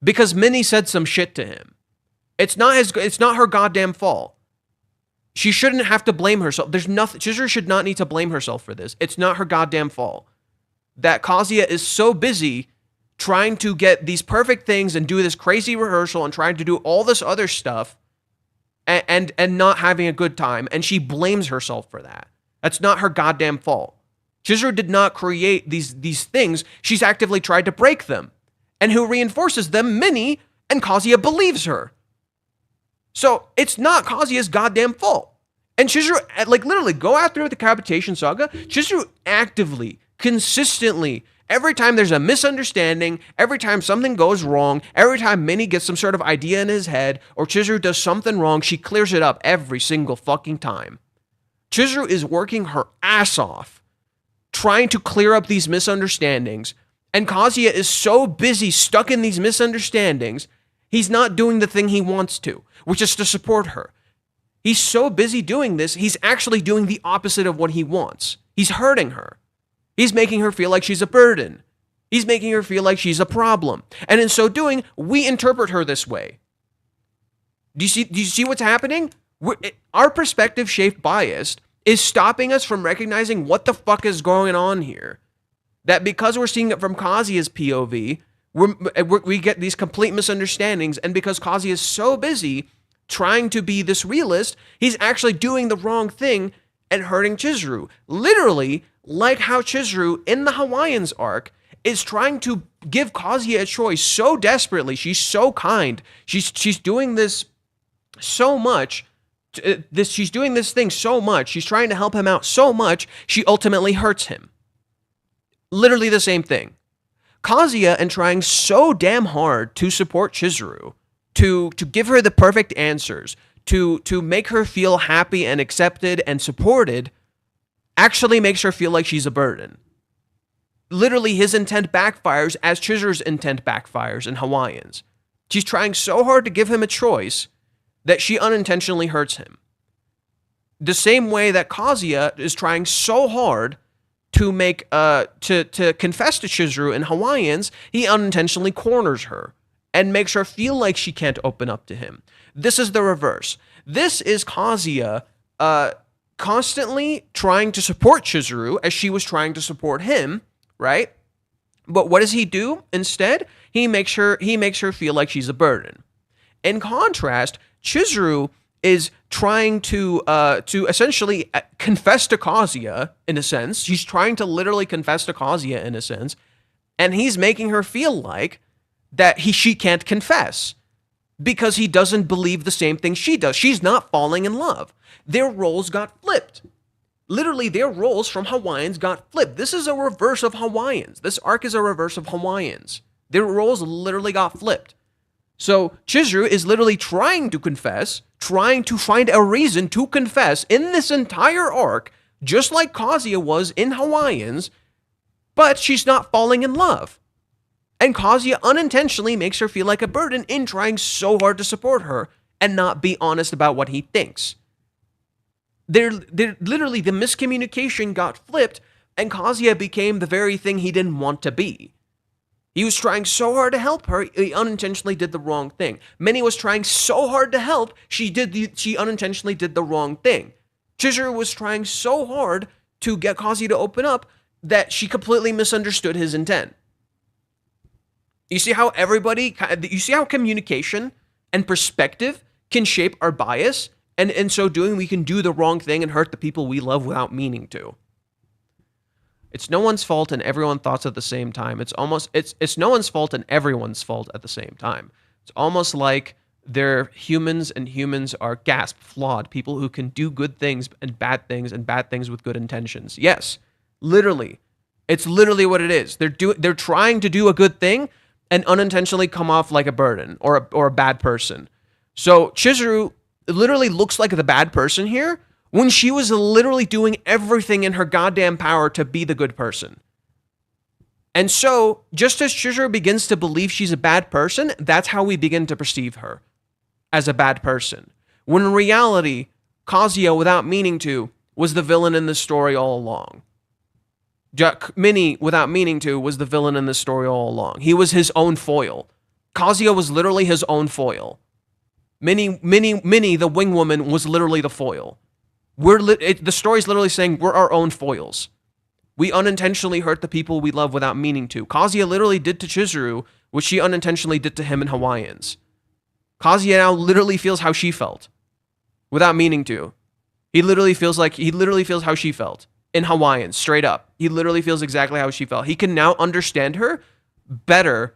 because Minnie said some shit to him. It's not her goddamn fault. She shouldn't have to blame herself. There's nothing. Chizuru should not need to blame herself for this. It's not her goddamn fault that Kazuya is so busy trying to get these perfect things and do this crazy rehearsal and trying to do all this other stuff and not having a good time, and she blames herself for that. That's not her goddamn fault. Chizuru did not create these things. She's actively tried to break them. And who reinforces them? Minnie, and Kazuya believes her. So it's not Kazuya's goddamn fault. And Chizuru, like literally, go out there with the Capitation Saga, Chizuru actively, consistently, every time there's a misunderstanding, every time something goes wrong, every time Minnie gets some sort of idea in his head, or Chizuru does something wrong, she clears it up every single fucking time. Chizuru is working her ass off, trying to clear up these misunderstandings, and Kazuya is so busy stuck in these misunderstandings, he's not doing the thing he wants to, which is to support her. He's so busy doing this, he's actually doing the opposite of what he wants. He's hurting her. He's making her feel like she's a burden. He's making her feel like she's a problem. And in so doing, we interpret her this way. Do you see what's happening? Our perspective-shaped bias is stopping us from recognizing what the fuck is going on here. That because we're seeing it from Kazuya's POV, we get these complete misunderstandings, and because Kazuya is so busy trying to be this realist, he's actually doing the wrong thing and hurting Chizuru. Literally, like how Chizuru in the Hawaiians arc is trying to give Kazuya a choice so desperately. She's so kind. She's doing this so much. She's doing this thing so much. She's trying to help him out so much. She ultimately hurts him. Literally the same thing. Kazuya, and trying so damn hard to support Chizuru, to give her the perfect answers, to make her feel happy and accepted and supported, actually makes her feel like she's a burden. Literally, his intent backfires as Chizuru's intent backfires in Hawaiians. She's trying so hard to give him a choice that she unintentionally hurts him. The same way that Kazuya is trying so hard to make to confess to Chizuru in Hawaiians, he unintentionally corners her and makes her feel like she can't open up to him. This is the reverse. This is Kazuya constantly trying to support Chizuru as she was trying to support him, right? But what does he do instead? He makes her feel like she's a burden. In contrast, Chizuru is trying to essentially confess to Kazuya, in a sense. She's trying to literally confess to Kazuya, in a sense, and he's making her feel like that she can't confess because he doesn't believe the same thing she does. She's not falling in love. Their roles got flipped. Literally, their roles from Hawaiians got flipped. This is a reverse of Hawaiians. This arc is a reverse of Hawaiians. Their roles literally got flipped. So Chizuru is literally trying to confess, trying to find a reason to confess in this entire arc, just like Kazuya was in Hawaiians, but she's not falling in love. And Kazuya unintentionally makes her feel like a burden in trying so hard to support her and not be honest about what he thinks. They're literally, the miscommunication got flipped, and Kazuya became the very thing he didn't want to be. He was trying so hard to help her, he unintentionally did the wrong thing. Minnie was trying so hard to help, she unintentionally did the wrong thing. Chizuru was trying so hard to get Kazuya to open up that she completely misunderstood his intent. You see how you see how communication and perspective can shape our bias, and in so doing, we can do the wrong thing and hurt the people we love without meaning to. It's no one's fault and everyone's thoughts at the same time. It's no one's fault and everyone's fault at the same time. It's almost like they're humans and humans are flawed people who can do good things and bad things with good intentions. Yes, literally. It's literally what it is. They're trying to do a good thing and unintentionally come off like a burden or a bad person. So Chizuru literally looks like the bad person here, when she was literally doing everything in her goddamn power to be the good person. And so, just as Chizuru begins to believe she's a bad person, that's how we begin to perceive her, as a bad person. When in reality, Kazuya, without meaning to, was the villain in this story all along. Minnie, without meaning to, was the villain in this story all along. He was his own foil. Kazuya was literally his own foil. Minnie, the wing woman, was literally the foil. The story's literally saying we're our own foils. We unintentionally hurt the people we love without meaning to. Kazuya literally did to Chizuru what she unintentionally did to him in Hawaiians. Kazuya now literally feels how she felt without meaning to. He literally feels how she felt in Hawaiians, straight up. He literally feels exactly how she felt. He can now understand her better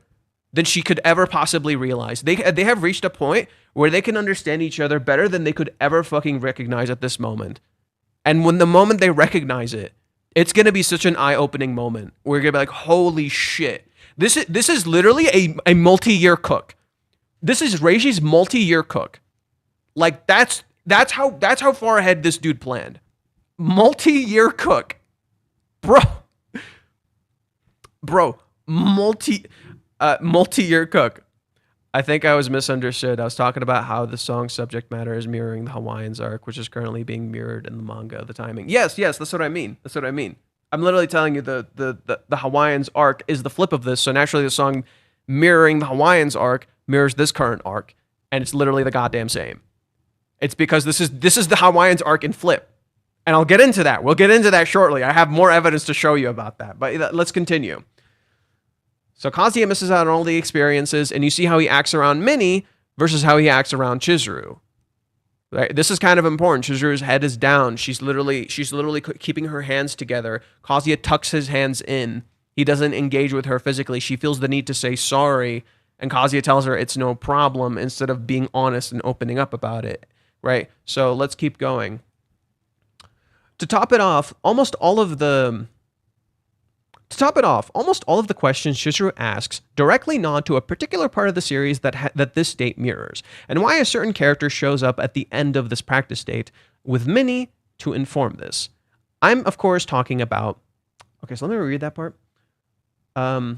than she could ever possibly realize. They have reached a point where they can understand each other better than they could ever fucking recognize at this moment. And when the moment they recognize it, it's going to be such an eye-opening moment. We're going to be like, holy shit. This is literally a multi-year cook. This is Reishi's multi-year cook. Like, that's how far ahead this dude planned. Multi-year cook. Bro, multi-year cook. I think I was misunderstood. I was talking about how the song's subject matter is mirroring the Hawaiians arc, which is currently being mirrored in the manga, the timing. Yes, that's what I mean. I'm literally telling you the Hawaiians arc is the flip of this, so naturally the song mirroring the Hawaiians arc mirrors this current arc, and it's literally the goddamn same. It's because this is the Hawaiians arc in flip. And I'll get into that. We'll get into that shortly. I have more evidence to show you about that. But let's continue. So Kazuya misses out on all the experiences, and you see how he acts around Minnie versus how he acts around Chizuru. Right? This is kind of important. Chizuru's head is down. She's literally keeping her hands together. Kazuya tucks his hands in. He doesn't engage with her physically. She feels the need to say sorry, and Kazuya tells her it's no problem instead of being honest and opening up about it. Right? So let's keep going. To top it off, almost all of the questions Chizuru asks directly nod to a particular part of the series that this state mirrors, and why a certain character shows up at the end of this practice state with Minnie to inform this. I'm, of course, talking about... Okay, so let me reread that part. To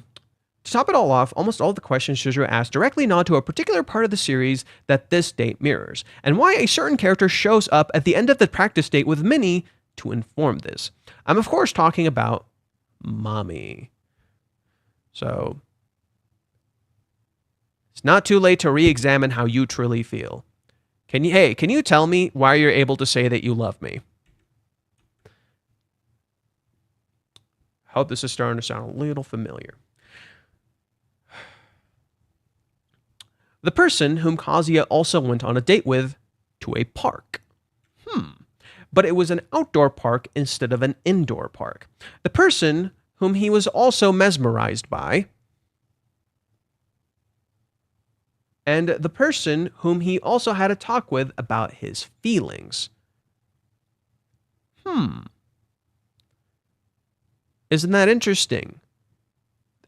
top it all off, almost all of the questions Chizuru asks directly nod to a particular part of the series that this state mirrors, and why a certain character shows up at the end of the practice state with Minnie to inform this. I'm, of course, talking about Mommy. So, it's not too late to re-examine how you truly feel. Can you tell me why you're able to say that you love me? Hope this is starting to sound a little familiar. The person whom Kazuya also went on a date with to a park. But it was an outdoor park instead of an indoor park. The person whom he was also mesmerized by, and the person whom he also had a talk with about his feelings. Isn't that interesting?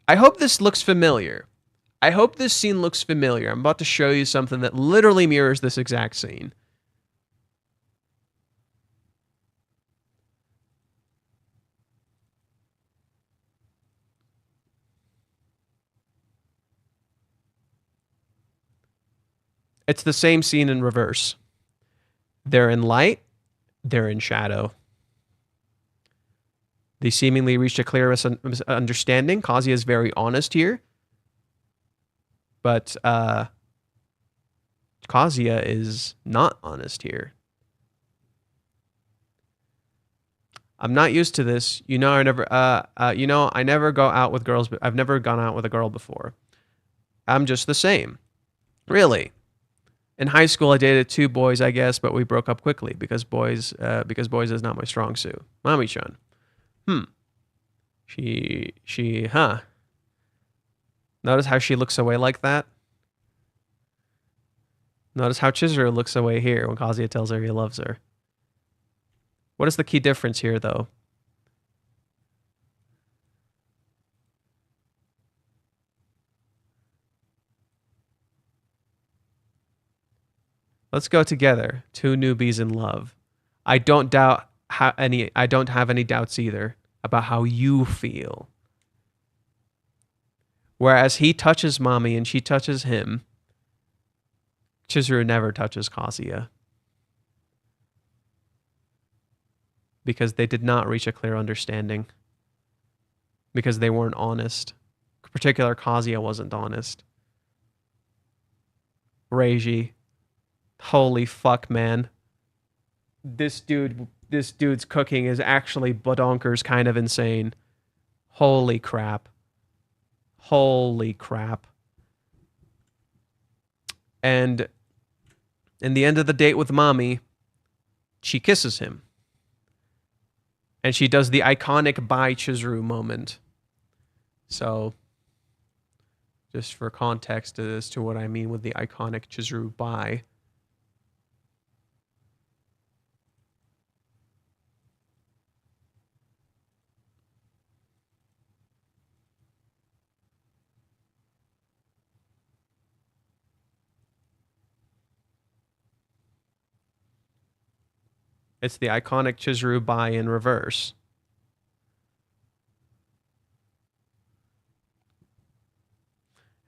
I hope this looks familiar. I hope this scene looks familiar. I'm about to show you something that literally mirrors this exact scene. It's the same scene in reverse. They're in light, they're in shadow. They seemingly reached a clear understanding. Kazuya is very honest here. But Kazuya is not honest here. I'm not used to this. I never go out with girls. I've never gone out with a girl before. I'm just the same. Really. In high school, I dated 2 boys, I guess, but we broke up quickly because boys is not my strong suit. Mami-chan. Notice how she looks away like that? Notice how Chizuru looks away here when Kazuya tells her he loves her. What is the key difference here, though? Let's go together. 2 newbies in love. I don't have any doubts either about how you feel. Whereas he touches Mommy and she touches him, Chizuru never touches Kazuya. Because they did not reach a clear understanding. Because they weren't honest. In particular, Kazuya wasn't honest. Reiji. Holy fuck, man. This dude's cooking is actually badonkers kind of insane. Holy crap. Holy crap. And in the end of the date with Mommy, she kisses him. And she does the iconic bye Chizuru moment. So, just for context as to what I mean with the iconic Chizuru bye. It's the iconic Chizuru bye in reverse.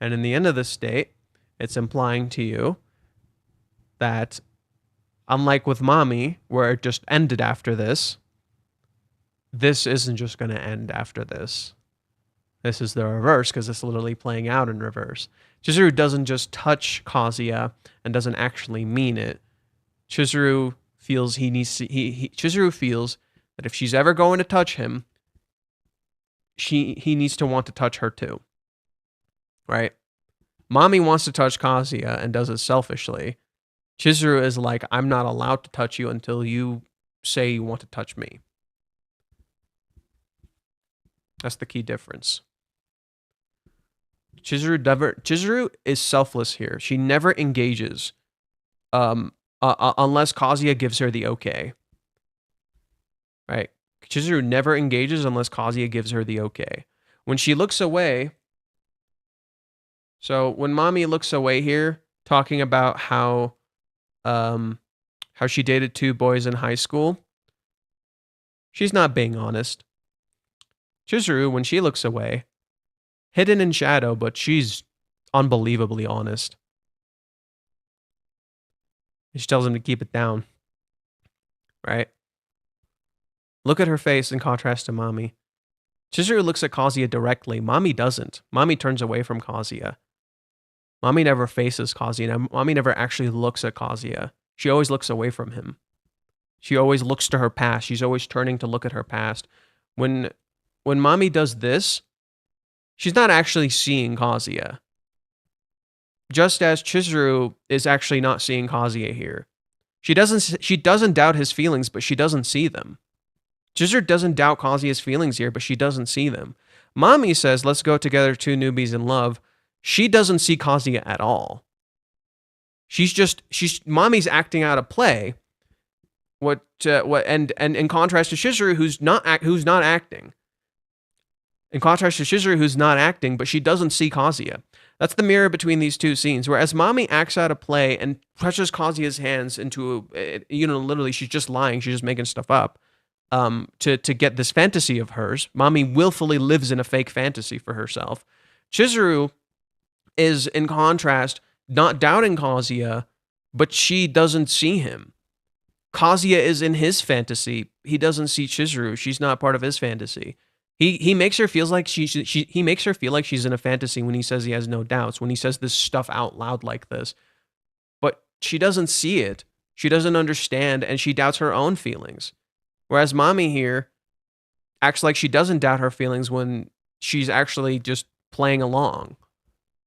And in the end of the state, it's implying to you that, unlike with Mommy, where it just ended after this isn't just going to end after this. This is the reverse, because it's literally playing out in reverse. Chizuru doesn't just touch Kazuya and doesn't actually mean it. Chizuru feels Chizuru feels that if she's ever going to touch him, he needs to want to touch her too. Right? Mommy wants to touch Kazuya and does it selfishly. Chizuru is like, I'm not allowed to touch you until you say you want to touch me. That's the key difference. Chizuru is selfless here. She never engages unless Kazuya gives her the okay. Right? Chizuru never engages unless Kazuya gives her the okay. When she looks away, so when mommy looks away here, talking about how she dated 2 boys in high school, she's not being honest. Chizuru, when she looks away, hidden in shadow, but she's unbelievably honest. She tells him to keep it down. Right? Look at her face in contrast to mommy. Chizuru looks at Kazuya directly. Mommy doesn't. Mommy turns away from Kazuya. Mommy never faces Kazuya. Mommy never actually looks at Kazuya. She always looks away from him. She always looks to her past. She's always turning to look at her past. When mommy does this, she's not actually seeing Kazuya. Just as Chizuru is actually not seeing Kazuya here. She doesn't doubt his feelings, but she doesn't see them. Chizuru doesn't doubt Kazuya's feelings here, but she doesn't see them. Mommy says, let's go together, 2 newbies in love. She doesn't see Kazuya at all. Mommy's acting out a play. And in contrast to Chizuru, who's not acting. In contrast to Chizuru, who's not acting, but she doesn't see Kazuya. That's the mirror between these 2 scenes. Whereas mommy acts out a play and pressures Kazuya's hands into literally she's just lying. She's just making stuff up. To get this fantasy of hers. Mommy willfully lives in a fake fantasy for herself. Chizuru is, in contrast, not doubting Kazuya, but she doesn't see him. Kazuya is in his fantasy. He doesn't see Chizuru. She's not part of his fantasy. He makes her feel like he makes her feel like she's in a fantasy when he says he has no doubts, when he says this stuff out loud like this. But she doesn't see it. She doesn't understand, and she doubts her own feelings. Whereas mommy here acts like she doesn't doubt her feelings when she's actually just playing along.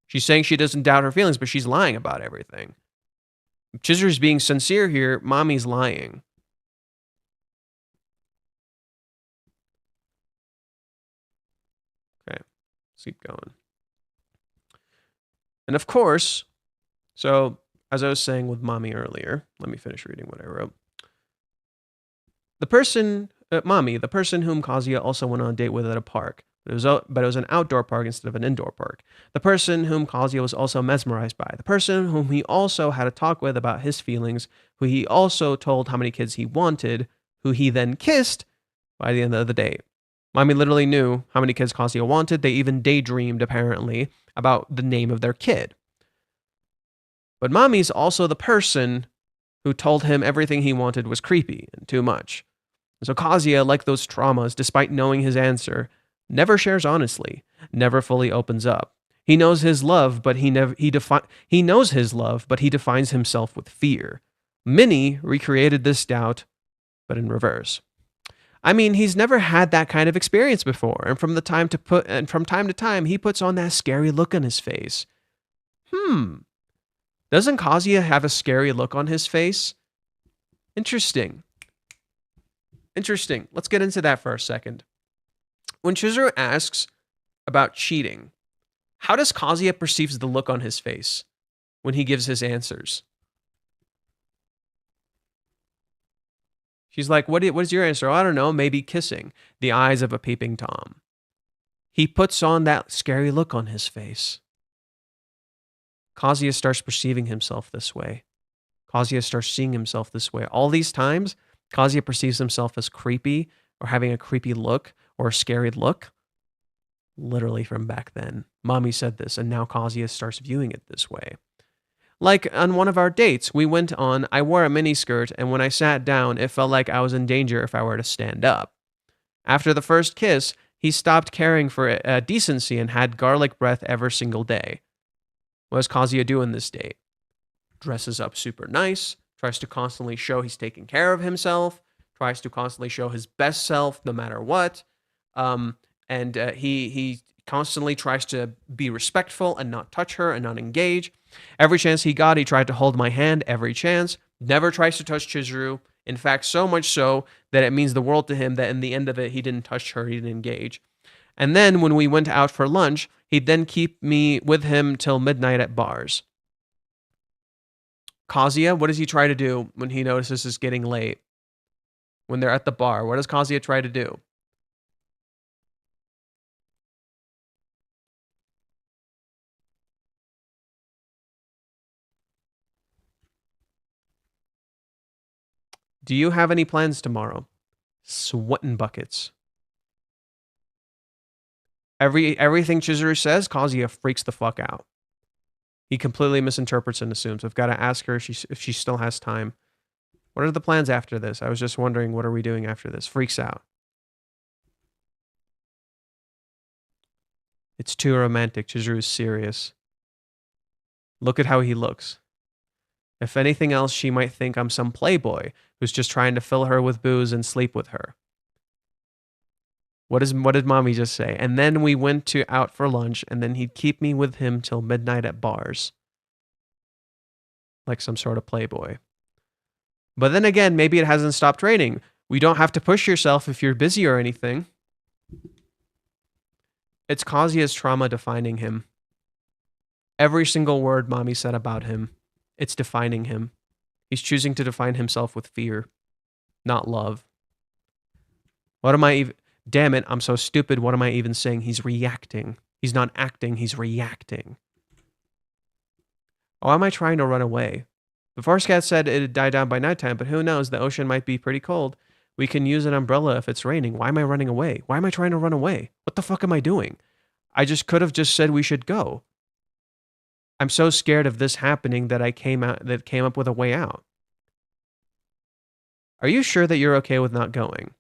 She's saying she doesn't doubt her feelings, but she's lying about everything. Chizuru's being sincere here, mommy's lying. Okay, let's keep going. And of course, so as I was saying with mommy earlier, let me finish reading what I wrote. The person whom Kazuya also went on a date with at a park, but it was an outdoor park instead of an indoor park. The person whom Kazuya was also mesmerized by. The person whom he also had a talk with about his feelings, who he also told how many kids he wanted, who he then kissed by the end of the date. Mommy literally knew how many kids Kazuya wanted. They even daydreamed, apparently, about the name of their kid. But mommy's also the person who told him everything he wanted was creepy and too much. So Kazuya, like those traumas, despite knowing his answer, never shares honestly, never fully opens up. He knows his love, but he knows his love, but he defines himself with fear. Minnie recreated this doubt, but in reverse. I mean, he's never had that kind of experience before, and from time to time, he puts on that scary look on his face. Doesn't Kazuya have a scary look on his face? Interesting. Let's get into that for a second. When Chizuru asks about cheating, how does Kazuya perceive the look on his face when he gives his answers? She's like, what is your answer? Oh, I don't know, maybe kissing. The eyes of a peeping Tom. He puts on that scary look on his face. Kazuya starts perceiving himself this way. Kazuya starts seeing himself this way. All these times, Kazuya perceives himself as creepy or having a creepy look or a scary look. Literally from back then. Mommy said this, and now Kazuya starts viewing it this way. Like on one of our dates we went on, I wore a miniskirt, and when I sat down, it felt like I was in danger if I were to stand up. After the first kiss, he stopped caring for decency and had garlic breath every single day. What does Kazuya do in this date? Dresses up super nice, tries to constantly show he's taking care of himself, tries to constantly show his best self no matter what. And he constantly tries to be respectful and not touch her and not engage. Every chance he got, he tried to hold my hand every chance. Never tries to touch Chizuru. In fact, so much so that it means the world to him that in the end of it, he didn't touch her, he didn't engage. And then when we went out for lunch, he'd then keep me with him till midnight at bars. Kazuya, what does he try to do when he notices it's getting late? When they're at the bar, what does Kazuya try to do? Do you have any plans tomorrow? Sweating buckets. Everything Chizuru says, Kazuya freaks the fuck out. He completely misinterprets and assumes. I've got to ask her if she still has time. What are the plans after this? I was just wondering, what are we doing after this? Freaks out. It's too romantic. Chizuru's serious. Look at how he looks. If anything else, she might think I'm some playboy who's just trying to fill her with booze and sleep with her. What did mommy just say? And then we went out for lunch, and then he'd keep me with him till midnight at bars. Like some sort of playboy. But then again, maybe it hasn't stopped raining. We don't have to push yourself if you're busy or anything. It's Kazuya's trauma defining him. Every single word mommy said about him, it's defining him. He's choosing to define himself with fear, not love. What am I even... Damn it, I'm so stupid. What am I even saying? He's reacting. He's not acting, he's reacting. Oh, am I trying to run away? The forest cat said it'd die down by nighttime, but who knows? The ocean might be pretty cold. We can use an umbrella if it's raining. Why am I running away? Why am I trying to run away? What the fuck am I doing? I just could have just said we should go. I'm so scared of this happening that I came up with a way out. Are you sure that you're okay with not going?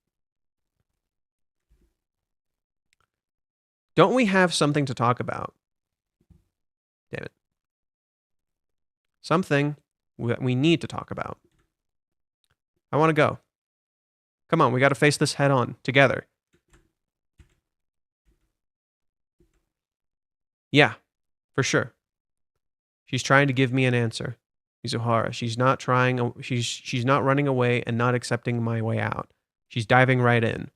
Don't we have something to talk about? Damn it. Something we need to talk about. I want to go. Come on, we got to face this head on together. Yeah, for sure. She's trying to give me an answer. Mizuhara. She's not trying. She's not running away and not accepting my way out. She's diving right in.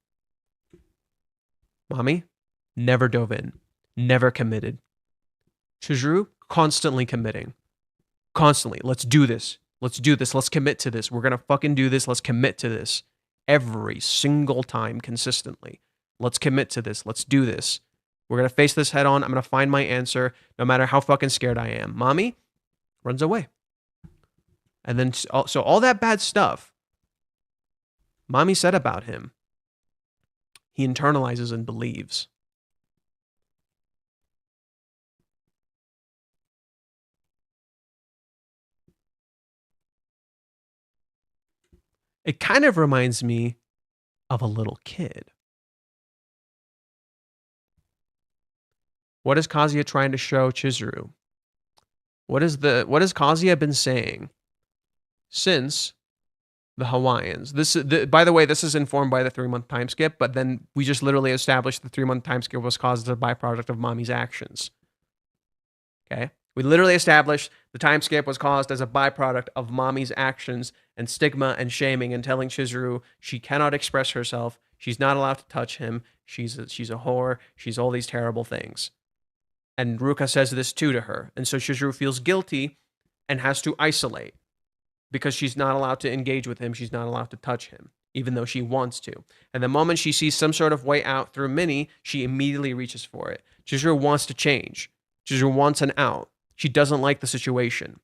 Mommy never dove in. Never committed. Chizuru constantly committing. Constantly. Let's do this. Let's do this. Let's commit to this. We're going to fucking do this. Let's commit to this. Every single time consistently. Let's commit to this. Let's do this. We're going to face this head on. I'm going to find my answer no matter how fucking scared I am. Mommy runs away. And then, so all that bad stuff mommy said about him, he internalizes and believes. It kind of reminds me of a little kid. What is Kazuya trying to show Chizuru? What has Kazuya been saying since the Hawaiians? By the way, this is informed by the 3-month time skip, but then we just literally established the 3-month time skip was caused as a byproduct of mommy's actions. Okay? We literally established the time skip was caused as a byproduct of mommy's actions and stigma and shaming and telling Chizuru she cannot express herself. She's not allowed to touch him. She's a whore. She's all these terrible things. And Ruka says this too to her. And so Chizuru feels guilty and has to isolate because she's not allowed to engage with him. She's not allowed to touch him, even though she wants to. And the moment she sees some sort of way out through Minnie, she immediately reaches for it. Chizuru wants to change. Chizuru wants an out. She doesn't like the situation.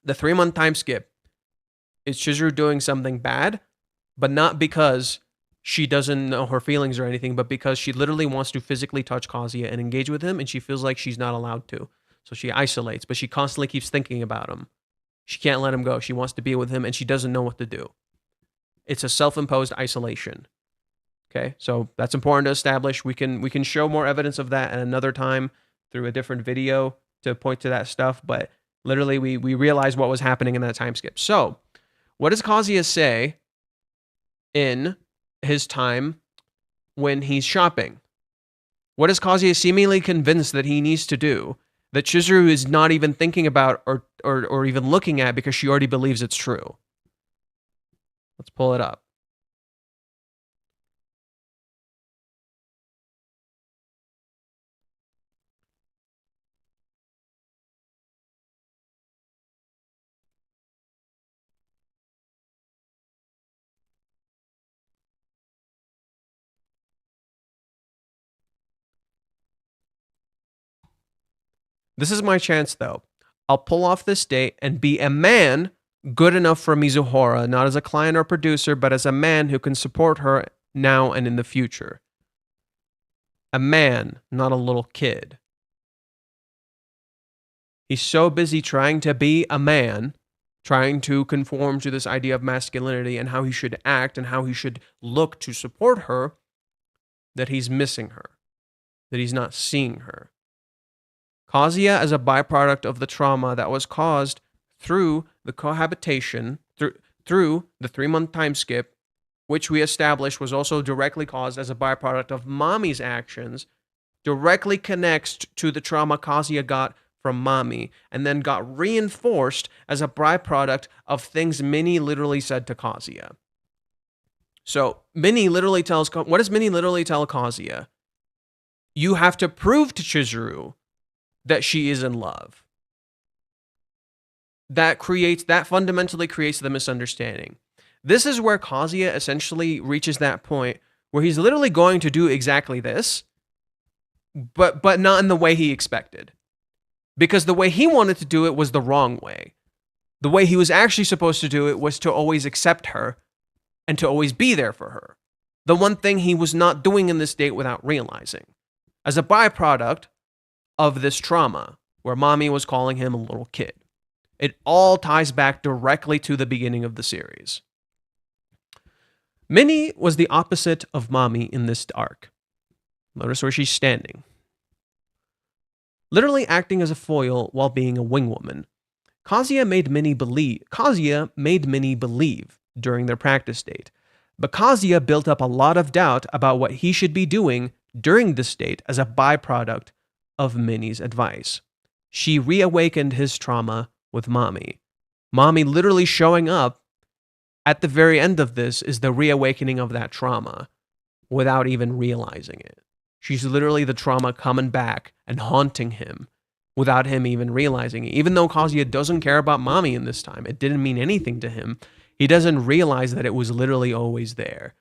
The 3-month time skip is Chizuru doing something bad, but not because she doesn't know her feelings or anything, but because she literally wants to physically touch Kazuya and engage with him, and she feels like she's not allowed to. So she isolates, but she constantly keeps thinking about him. She can't let him go. She wants to be with him, and she doesn't know what to do. It's a self-imposed isolation. Okay, so that's important to establish. We can show more evidence of that at another time through a different video to point to that stuff, but literally we realized what was happening in that time skip. So What does Kazuya say in his time when he's shopping? What is Kazuya seemingly convinced that he needs to do that Chizuru is not even thinking about or even looking at because she already believes it's true? Let's pull it up. This is my chance, though. I'll pull off this date and be a man good enough for Mizuhara, not as a client or producer, but as a man who can support her now and in the future. A man, not a little kid. He's so busy trying to be a man, trying to conform to this idea of masculinity and how he should act and how he should look to support her, that he's missing her, that he's not seeing her. Kazuya, as a byproduct of the trauma that was caused through the cohabitation, through the 3-month time skip, which we established was also directly caused as a byproduct of Mami's actions, directly connects to the trauma Kazuya got from Mami, and then got reinforced as a byproduct of things Minnie literally said to Kazuya. So Minnie literally tells, what does Minnie literally tell Kazuya? You have to prove to Chizuru that she is in love. That fundamentally creates the misunderstanding. This is where Kazuya essentially reaches that point where he's literally going to do exactly this, but not in the way he expected. Because the way he wanted to do it was the wrong way. The way he was actually supposed to do it was to always accept her and to always be there for her. The one thing he was not doing in this date without realizing. As a byproduct of this trauma, where Mami was calling him a little kid. It all ties back directly to the beginning of the series. Minnie was the opposite of Mami in this arc. Notice where she's standing. Literally acting as a foil while being a wingwoman. Kazuya made Minnie believe during their practice date, but Kazuya built up a lot of doubt about what he should be doing during this date as a byproduct of Minnie's advice. She reawakened his trauma with Mami. Mami literally showing up at the very end of this is the reawakening of that trauma without even realizing it. She's literally the trauma coming back and haunting him without him even realizing it. Even though Kazuya doesn't care about Mami in this time, it didn't mean anything to him. He doesn't realize that it was literally always there.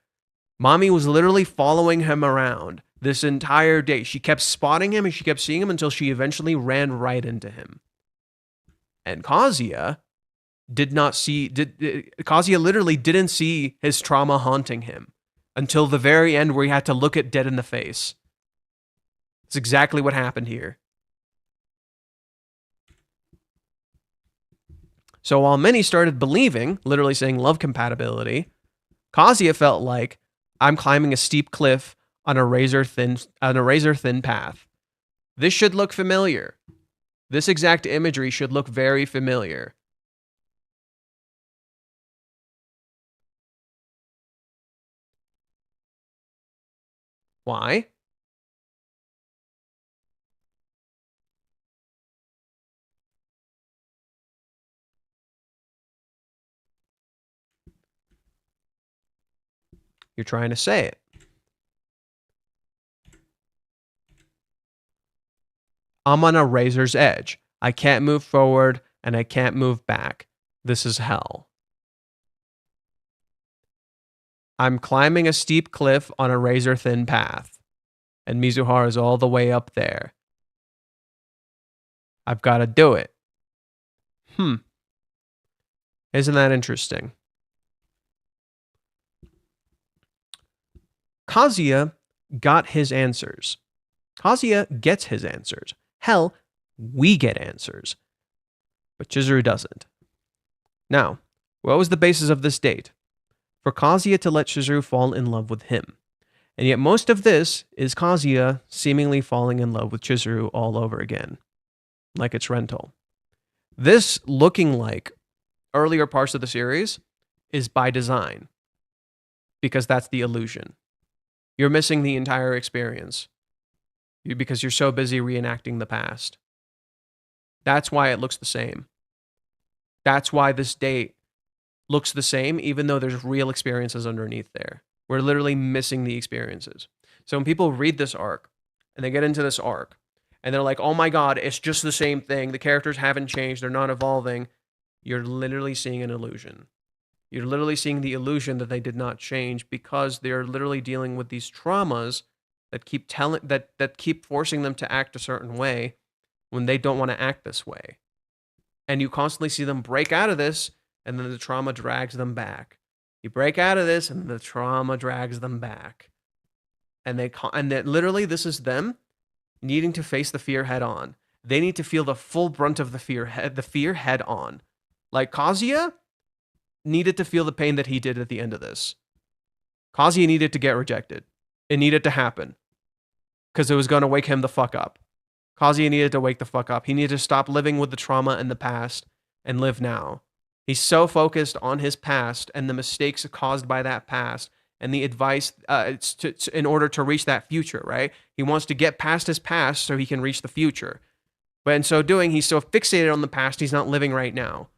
Mami was literally following him around this entire day. She kept spotting him and she kept seeing him until she eventually ran right into him. And Kazuya Kazuya literally didn't see his trauma haunting him until the very end where he had to look it dead in the face. It's exactly what happened here. So while many started believing, literally saying love compatibility, Kazuya felt like, I'm climbing a steep cliff on a razor thin path. This should look familiar. This exact imagery should look very familiar. Why? You're trying to say it. I'm on a razor's edge. I can't move forward and I can't move back. This is hell. I'm climbing a steep cliff on a razor-thin path, and Mizuhara is all the way up there. I've got to do it. Isn't that interesting? Kazuya got his answers. Kazuya gets his answers. Hell, we get answers. But Chizuru doesn't. Now, what was the basis of this date? For Kazuya to let Chizuru fall in love with him. And yet most of this is Kazuya seemingly falling in love with Chizuru all over again. Like it's rental. This looking like earlier parts of the series is by design, because that's the illusion. You're missing the entire experience because you're so busy reenacting the past. That's why it looks the same. That's why this date looks the same, even though there's real experiences underneath there. We're literally missing the experiences. So when people read this arc and they get into this arc and they're like, oh my God, it's just the same thing. The characters haven't changed. They're not evolving. You're literally seeing an illusion. You're literally seeing the illusion that they did not change because they're literally dealing with these traumas that keep forcing them to act a certain way when they don't want to act this way. And you constantly see them break out of this, and then the trauma drags them back. You break out of this, and the trauma drags them back. And literally, this is them needing to face the fear head on. They need to feel the full brunt of the fear head on. Like Kazuya needed to feel the pain that he did at the end of this. Kazuya needed to get rejected. It needed to happen. Because it was going to wake him the fuck up. Kazuya needed to wake the fuck up. He needed to stop living with the trauma in the past and live now. He's so focused on his past and the mistakes caused by that past and the advice in order to reach that future, right? He wants to get past his past so he can reach the future. But in so doing, he's so fixated on the past, he's not living right now,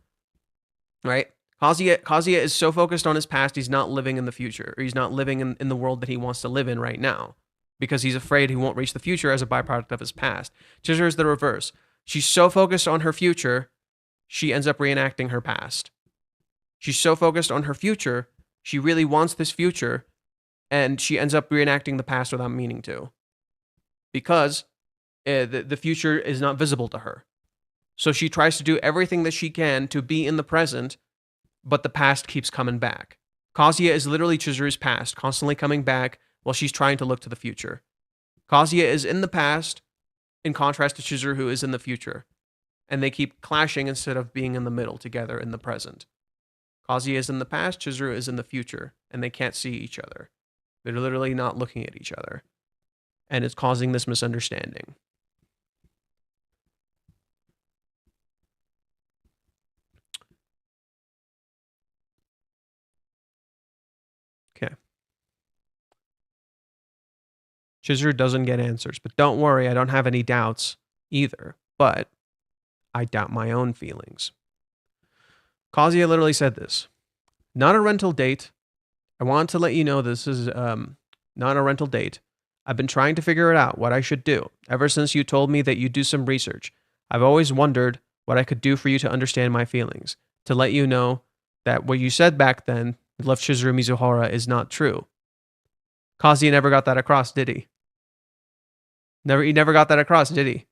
right? Kazuya is so focused on his past, he's not living in the future, or he's not living in the world that he wants to live in right now, because he's afraid he won't reach the future as a byproduct of his past. Chizuru is the reverse. She's so focused on her future, she ends up reenacting her past. She's so focused on her future, she really wants this future, and she ends up reenacting the past without meaning to. Because the future is not visible to her. So she tries to do everything that she can to be in the present, but the past keeps coming back. Kazuya is literally Chizuru's past, constantly coming back while she's trying to look to the future. Kazuya is in the past, in contrast to Chizuru, who is in the future. And they keep clashing instead of being in the middle together in the present. Kazuya is in the past, Chizuru is in the future, and they can't see each other. They're literally not looking at each other. And it's causing this misunderstanding. Okay. Chizuru doesn't get answers, but don't worry, I don't have any doubts either. But I doubt my own feelings. Kazuya literally said this. Not a rental date. I want to let you know this is not a rental date. I've been trying to figure it out, what I should do. Ever since you told me that you do some research, I've always wondered what I could do for you to understand my feelings. To let you know that what you said back then, love Chizuru Mizuhara, is not true. Kazuya never got that across, did he? He never got that across, did he?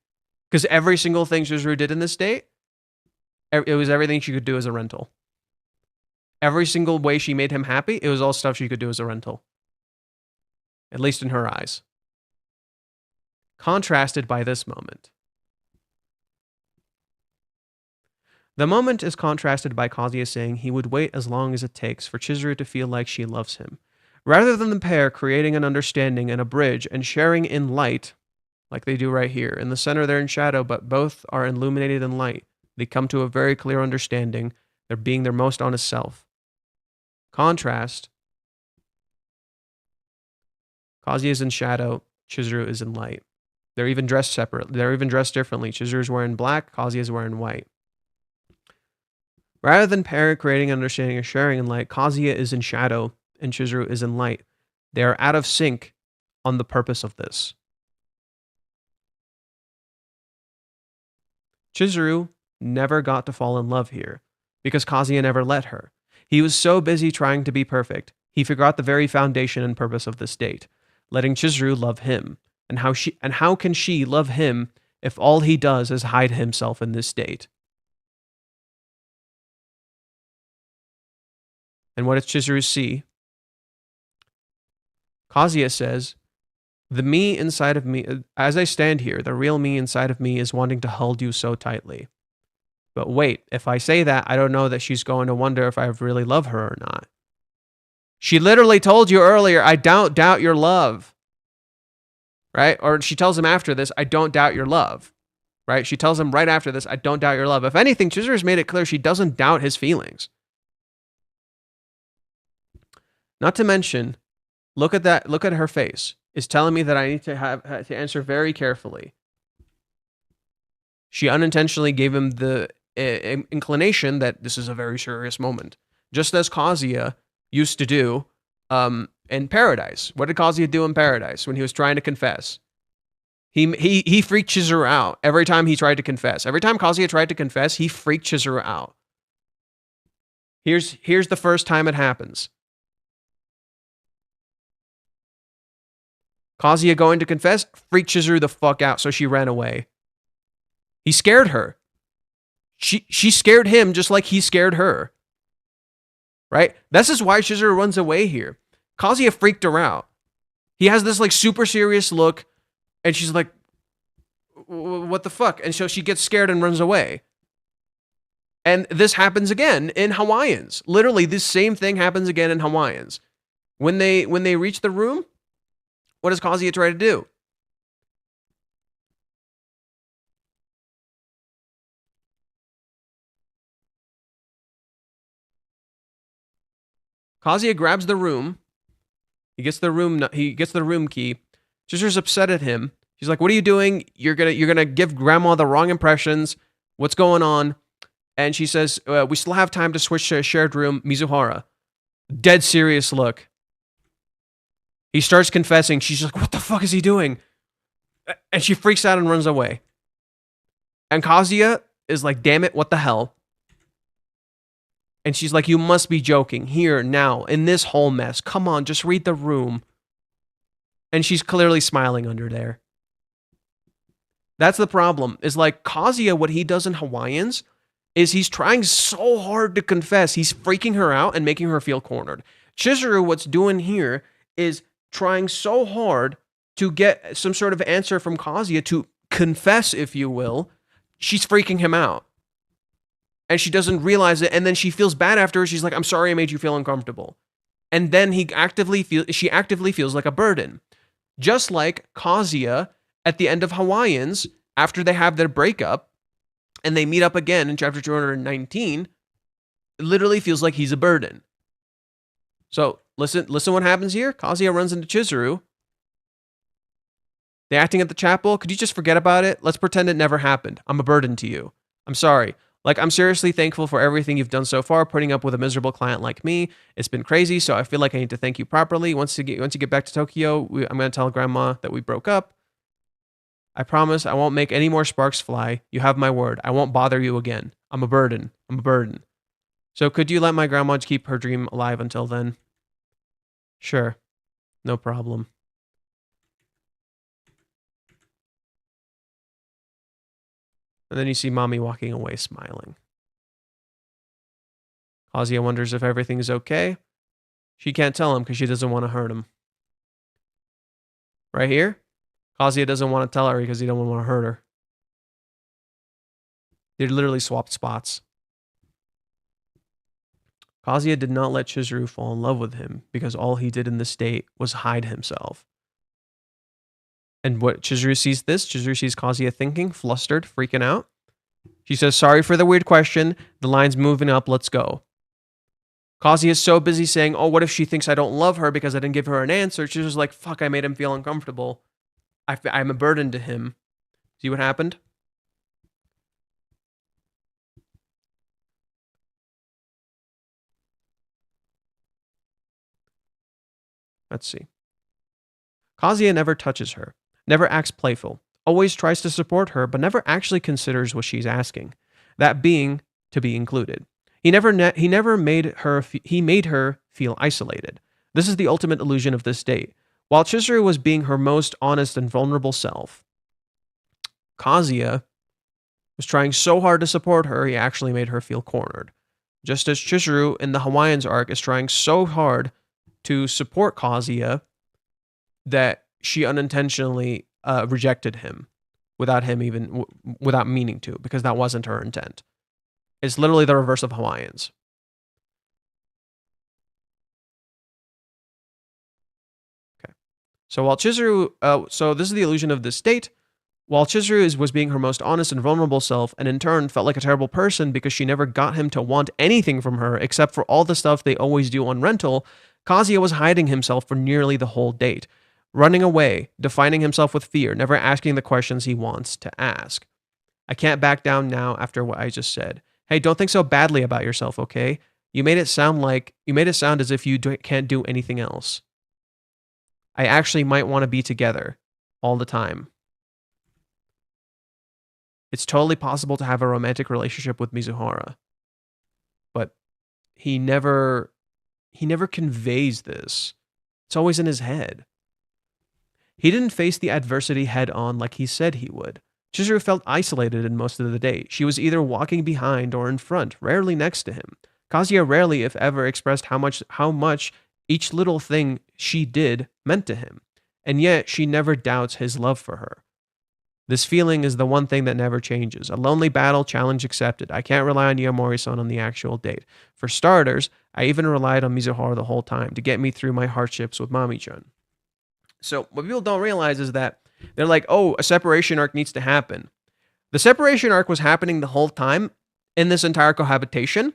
Because every single thing Chizuru did in this date, it was everything she could do as a rental. Every single way she made him happy, it was all stuff she could do as a rental. At least in her eyes. Contrasted by this moment. The moment is contrasted by Kazuya saying he would wait as long as it takes for Chizuru to feel like she loves him. Rather than the pair creating an understanding and a bridge and sharing in light, like they do right here. In the center, they're in shadow, but both are illuminated in light. They come to a very clear understanding. They're being their most honest self. Contrast. Kazuya is in shadow. Chizuru is in light. They're even dressed separately. They're even dressed differently. Chizuru is wearing black. Kazuya is wearing white. Rather than pair creating an understanding or sharing in light, Kazuya is in shadow and Chizuru is in light. They are out of sync on the purpose of this. Chizuru never got to fall in love here because Kazuya never let her. He was so busy trying to be perfect, he forgot the very foundation and purpose of this date, letting Chizuru love him. And how can she love him if all he does is hide himself in this state? And what does Chizuru see? Kazuya says, the me inside of me, as I stand here, the real me inside of me is wanting to hold you so tightly. But wait, if I say that, I don't know that she's going to wonder if I really love her or not. She literally told you earlier, I don't doubt your love. Right? Or she tells him after this, I don't doubt your love. Right? She tells him right after this, I don't doubt your love. If anything, Chizuru's made it clear she doesn't doubt his feelings. Not to mention, look at that. Look at her face. It's telling me that I need to answer very carefully. She unintentionally gave him the inclination that this is a very serious moment, just as Kazuya used to do in Paradise. What did Kazuya do in Paradise when he was trying to confess? He freaked Chizuru out every time he tried to confess. Every time Kazuya tried to confess, he freaked Chizuru out. Here's the first time it happens. Kazuya going to confess, freaked Chizuru the fuck out, so she ran away. He scared her. She scared him just like he scared her. Right? This is why Chizuru runs away here. Kazuya freaked her out. He has this like super serious look, and she's like, what the fuck? And so she gets scared and runs away. And this happens again in Hawaiians. Literally, this same thing happens again in Hawaiians. When they reach the room, what does Kazuya try to do? Kazuya grabs the room. He gets the room key. Chizuru's upset at him. She's like, "What are you doing? You're gonna give grandma the wrong impressions. What's going on?" And she says, "We still have time to switch to a shared room." Mizuhara, dead serious look. He starts confessing. She's like, "What the fuck is he doing?" And she freaks out and runs away. And Kazuya is like, "Damn it, what the hell?" And she's like, "You must be joking. Here, now, in this whole mess. Come on, just read the room." And she's clearly smiling under there. That's the problem. Is like Kazuya, what he does in Hawaiians is he's trying so hard to confess. He's freaking her out and making her feel cornered. Chizuru, what's doing here is trying so hard to get some sort of answer from Kazuya to confess, if you will. She's freaking him out. And she doesn't realize it, and then she feels bad after. She's like, "I'm sorry I made you feel uncomfortable." And then she actively feels like a burden. Just like Kazuya at the end of Hawaiians, after they have their breakup, and they meet up again in chapter 219, it literally feels like he's a burden. So listen what happens here. Kazuya runs into Chizuru. They're acting at the chapel. Could you just forget about it? Let's pretend it never happened. I'm a burden to you. I'm sorry. Like, I'm seriously thankful for everything you've done so far, putting up with a miserable client like me. It's been crazy, so I feel like I need to thank you properly. Once you get back to Tokyo, I'm going to tell grandma that we broke up. I promise I won't make any more sparks fly. You have my word. I won't bother you again. I'm a burden. I'm a burden. So could you let my grandma keep her dream alive until then? Sure. No problem. And then you see mommy walking away smiling. Kazuya wonders if everything is okay. She can't tell him because she doesn't want to hurt him. Right here, Kazuya doesn't want to tell her because he don't want to hurt her. They literally swapped spots. Kazuya did not let Chizuru fall in love with him because all he did in this state was hide himself. And what Chizuru sees Kazuya thinking, flustered, freaking out. She says, "Sorry for the weird question. The line's moving up. Let's go." Kazuya is so busy saying, "Oh, what if she thinks I don't love her because I didn't give her an answer?" She's just like, "Fuck, I made him feel uncomfortable. I'm a burden to him." See what happened? Let's see. Kazuya never touches her, never acts playful, always tries to support her, but never actually considers what she's asking, that being to be included. He made her feel isolated. This is the ultimate illusion of this state. While Chizuru was being her most honest and vulnerable self, Kazuya was trying so hard to support her, he actually made her feel cornered. Just as Chizuru in the Hawaiians arc is trying so hard to support Kazuya that she unintentionally rejected him without meaning to, because that wasn't her intent. It's literally the reverse of Hawaiians. Okay. So while Chizuru, so this is the illusion of this state. While Chizuru was being her most honest and vulnerable self, and in turn felt like a terrible person because she never got him to want anything from her except for all the stuff they always do on rental, Kazuya was hiding himself for nearly the whole date, running away, defining himself with fear, never asking the questions he wants to ask. I can't back down now after what I just said. Hey, don't think so badly about yourself, okay? You made it sound as if you can't do anything else. I actually might want to be together all the time. It's totally possible to have a romantic relationship with Mizuhara, but he never conveys this. It's always in his head. He didn't face the adversity head on like he said he would. Chizuru felt isolated in most of the day. She was either walking behind or in front, rarely next to him. Kazuya rarely, if ever, expressed how much each little thing she did meant to him, and yet she never doubts his love for her. This feeling is the one thing that never changes. A lonely battle, challenge accepted. I can't rely on Yamori-san on the actual date. For starters, I even relied on Mizuhara the whole time to get me through my hardships with Mami-chan. So what people don't realize is that they're like, oh, a separation arc needs to happen. The separation arc was happening the whole time in this entire cohabitation,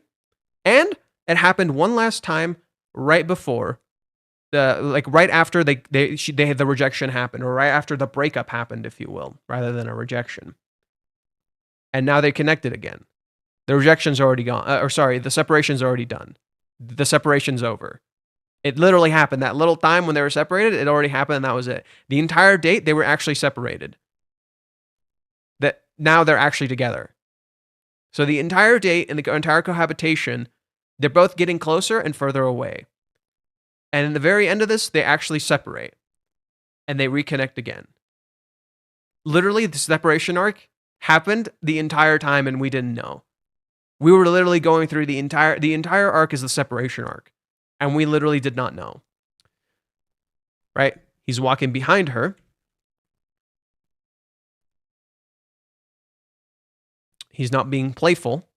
and it happened one last time right before, right after they had the rejection happen, or right after the breakup happened, if you will, rather than a rejection. And now they connected again. The rejection's already gone, the separation's already done. The separation's over. It literally happened. That little time when they were separated, it already happened, and that was it. The entire date, they were actually separated. That now they're actually together. So the entire date and the entire cohabitation, they're both getting closer and further away. And in the very end of this, they actually separate. And they reconnect again. Literally, the separation arc happened the entire time, and we didn't know. We were literally going through the entire arc is the separation arc. And we literally did not know. Right? He's walking behind her. He's not being playful.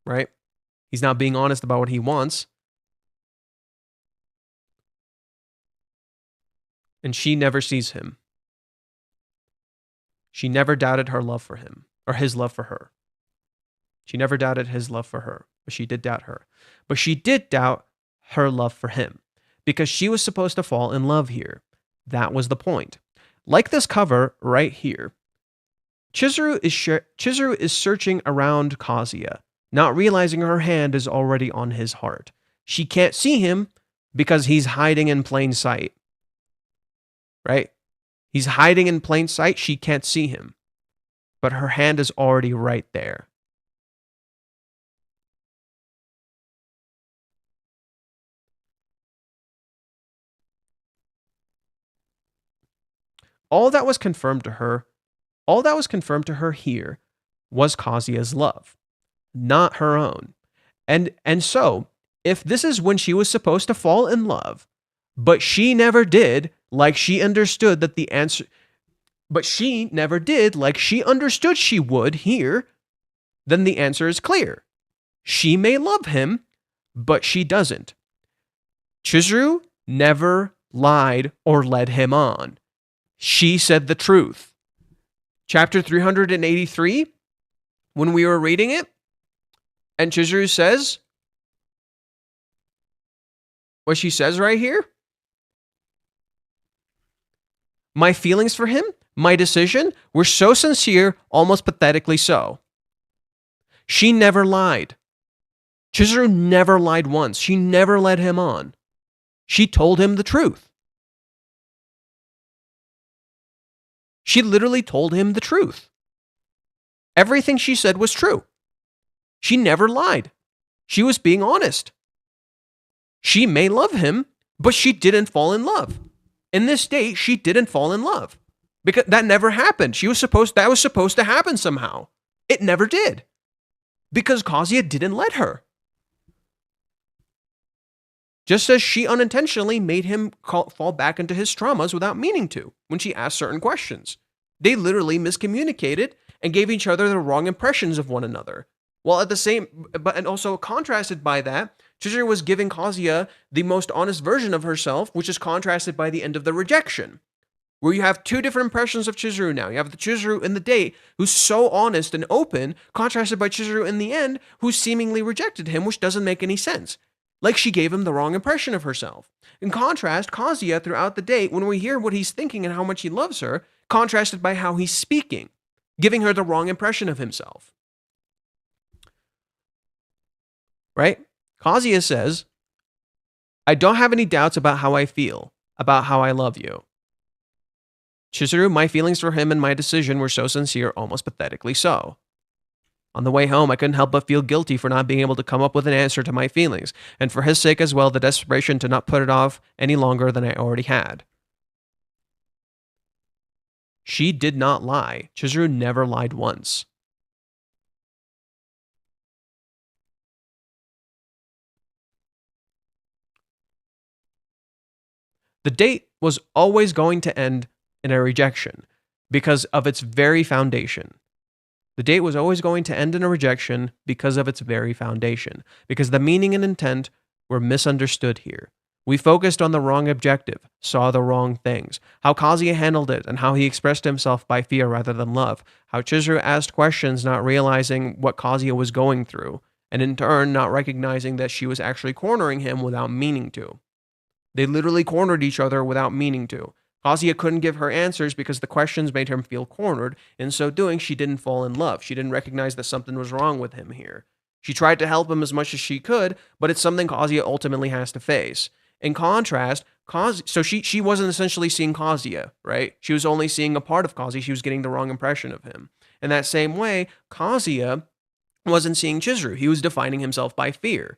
Right? He's not being honest about what he wants. And she never sees him. She never doubted her love for him, or his love for her. She never doubted his love for her, but she did doubt her. But she did doubt her love for him, because she was supposed to fall in love here. That was the point. Like this cover right here, Chizuru is searching around Kazuya, not realizing her hand is already on his heart. She can't see him because he's hiding in plain sight. Right? He's hiding in plain sight. She can't see him, but her hand is already right there. All that was confirmed to her here was Kazuya's love, not her own. And so, if this is when she was supposed to fall in love, but she never did, like she understood that the answer, but she never did like she understood she would here, then the answer is clear. She may love him, but she doesn't. Chizuru never lied or led him on. She said the truth. Chapter 383, when we were reading it, and Chizuru says what she says right here. My feelings for him, my decision, were so sincere, almost pathetically so. She never lied. Chizuru never lied once. She never led him on. She told him the truth. She literally told him the truth. Everything she said was true. She never lied. She was being honest. She may love him, but she didn't fall in love. In this date, she didn't fall in love. Because that never happened. That was supposed to happen somehow. It never did. Because Kazuya didn't let her. Just as she unintentionally made him fall back into his traumas without meaning to when she asked certain questions. They literally miscommunicated and gave each other the wrong impressions of one another. While and also contrasted by that, Chizuru was giving Kazuya the most honest version of herself, which is contrasted by the end of the rejection. Where you have two different impressions of Chizuru now. You have the Chizuru in the date, who's so honest and open, contrasted by Chizuru in the end, who seemingly rejected him, which doesn't make any sense. like she gave him the wrong impression of herself. In contrast, Kazuya, throughout the date, when we hear what he's thinking and how much he loves her, contrasted by how he's speaking, giving her the wrong impression of himself. Right? Kazuya says, I don't have any doubts about how I feel, about how I love you. Chizuru, my feelings for him and my decision were so sincere, almost pathetically so. On the way home, I couldn't help but feel guilty for not being able to come up with an answer to my feelings, and for his sake as well, the desperation to not put it off any longer than I already had. She did not lie. Chizuru never lied once. The date was always going to end in a rejection because of its very foundation. The date was always going to end in a rejection because of its very foundation, because the meaning and intent were misunderstood here. We focused on the wrong objective, saw the wrong things, how Kazuya handled it and how he expressed himself by fear rather than love, how Chizuru asked questions not realizing what Kazuya was going through, and in turn not recognizing that she was actually cornering him without meaning to. They literally cornered each other without meaning to. Kazuya couldn't give her answers because the questions made him feel cornered. In so doing, she didn't fall in love. She didn't recognize that something was wrong with him here. She tried to help him as much as she could, but it's something Kazuya ultimately has to face. In contrast, she wasn't essentially seeing Kazuya, right? She was only seeing a part of Kazuya. She was getting the wrong impression of him. In that same way, Kazuya wasn't seeing Chizuru. He was defining himself by fear.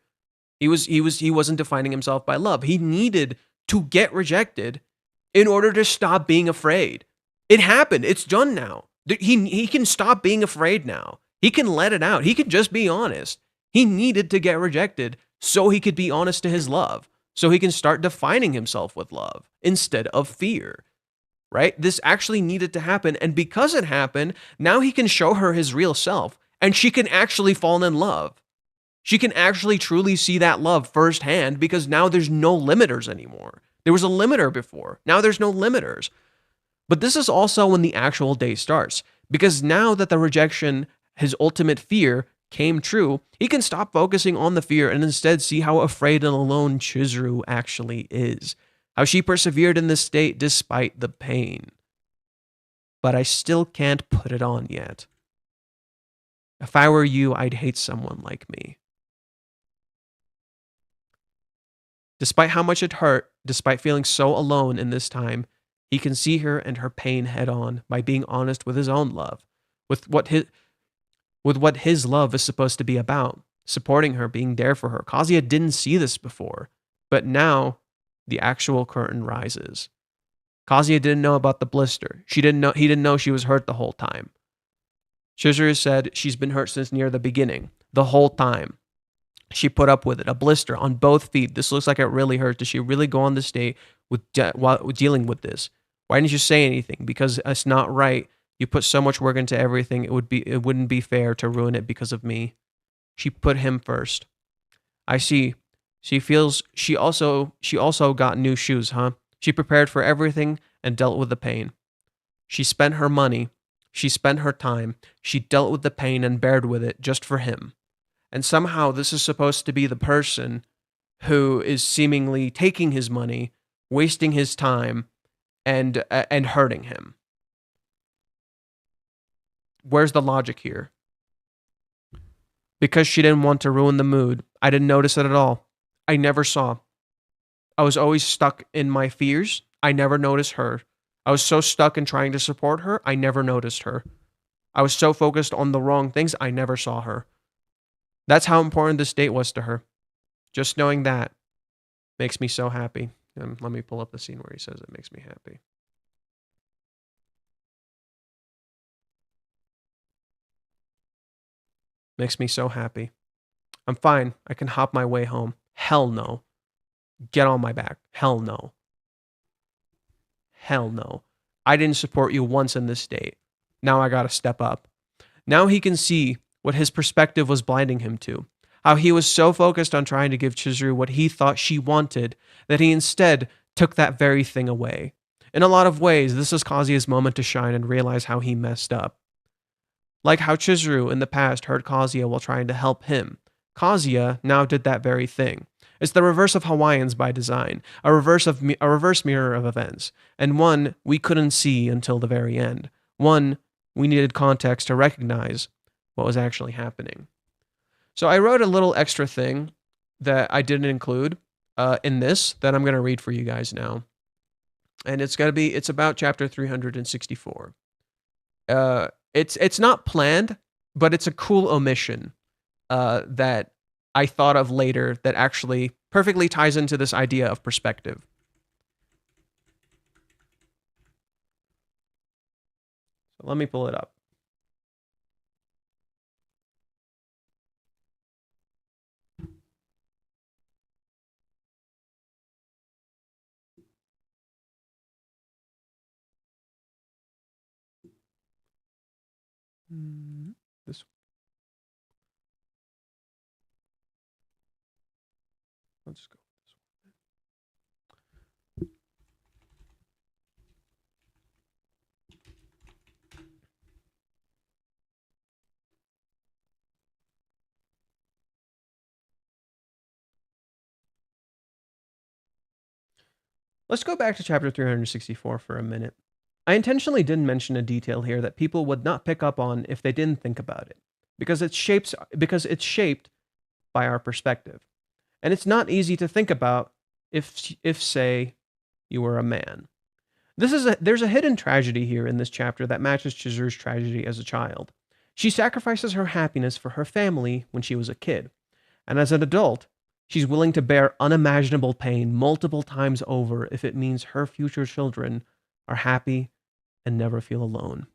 He wasn't defining himself by love. He needed to get rejected in order to stop being afraid. It happened. It's done now. He can stop being afraid now. He can let it out. He can just be honest. He needed to get rejected so he could be honest to his love, so he can start defining himself with love instead of fear, right? This actually needed to happen, and because it happened, now he can show her his real self, and she can actually fall in love. She can actually truly see that love firsthand because now there's no limiters anymore. There was a limiter before. Now there's no limiters. But this is also when the actual day starts, because now that the rejection, his ultimate fear, came true, he can stop focusing on the fear and instead see how afraid and alone Chizuru actually is. How she persevered in this state despite the pain. But I still can't put it on yet. If I were you, I'd hate someone like me. Despite how much it hurt, despite feeling so alone in this time, he can see her and her pain head on by being honest with his own love, with what his love is supposed to be about, supporting her, being there for her. Kazuya didn't see this before, but now the actual curtain rises. Kazuya didn't know about the blister. He didn't know she was hurt the whole time. Chizuru said she's been hurt since near the beginning, the whole time. She put up with it, a blister on both feet. This looks like it really hurt. Did she really go on this date while dealing with this? Why didn't you say anything? Because it's not right. You put so much work into everything. It wouldn't be fair to ruin it because of me. She put him first. I see. She also got new shoes, huh? She prepared for everything and dealt with the pain. She spent her money. She spent her time. She dealt with the pain and bared with it just for him. And somehow this is supposed to be the person who is seemingly taking his money, wasting his time, and hurting him. Where's the logic here? Because she didn't want to ruin the mood. I didn't notice it at all. I never saw. I was always stuck in my fears. I never noticed her. I was so stuck in trying to support her, I never noticed her. I was so focused on the wrong things, I never saw her. That's how important this date was to her. Just knowing that makes me so happy. Let me pull up the scene where he says it makes me happy. Makes me so happy. I'm fine. I can hop my way home. Hell no. Get on my back. Hell no. Hell no. I didn't support you once in this date. Now I gotta step up. Now he can see what his perspective was blinding him to. How he was so focused on trying to give Chizuru what he thought she wanted that he instead took that very thing away. In a lot of ways, this is Kazuya's moment to shine and realize how he messed up. Like how Chizuru in the past hurt Kazuya while trying to help him, Kazuya now did that very thing. It's the reverse of Hawaiians by design, a reverse mirror of events, and one we couldn't see until the very end. One we needed context to recognize what was actually happening. So I wrote a little extra thing that I didn't include in this that I'm going to read for you guys now. And it's about chapter 364. It's not planned, but it's a cool omission that I thought of later that actually perfectly ties into this idea of perspective. So let me pull it up. This. Let's go. Let's go back to chapter 364 for a minute. I intentionally didn't mention a detail here that people would not pick up on if they didn't think about it, because it's shaped by our perspective. And it's not easy to think about if say you were a man. There's a hidden tragedy here in this chapter that matches Chizuru's tragedy as a child. She sacrifices her happiness for her family when she was a kid, and as an adult, she's willing to bear unimaginable pain multiple times over if it means her future children are happy and never feel alone.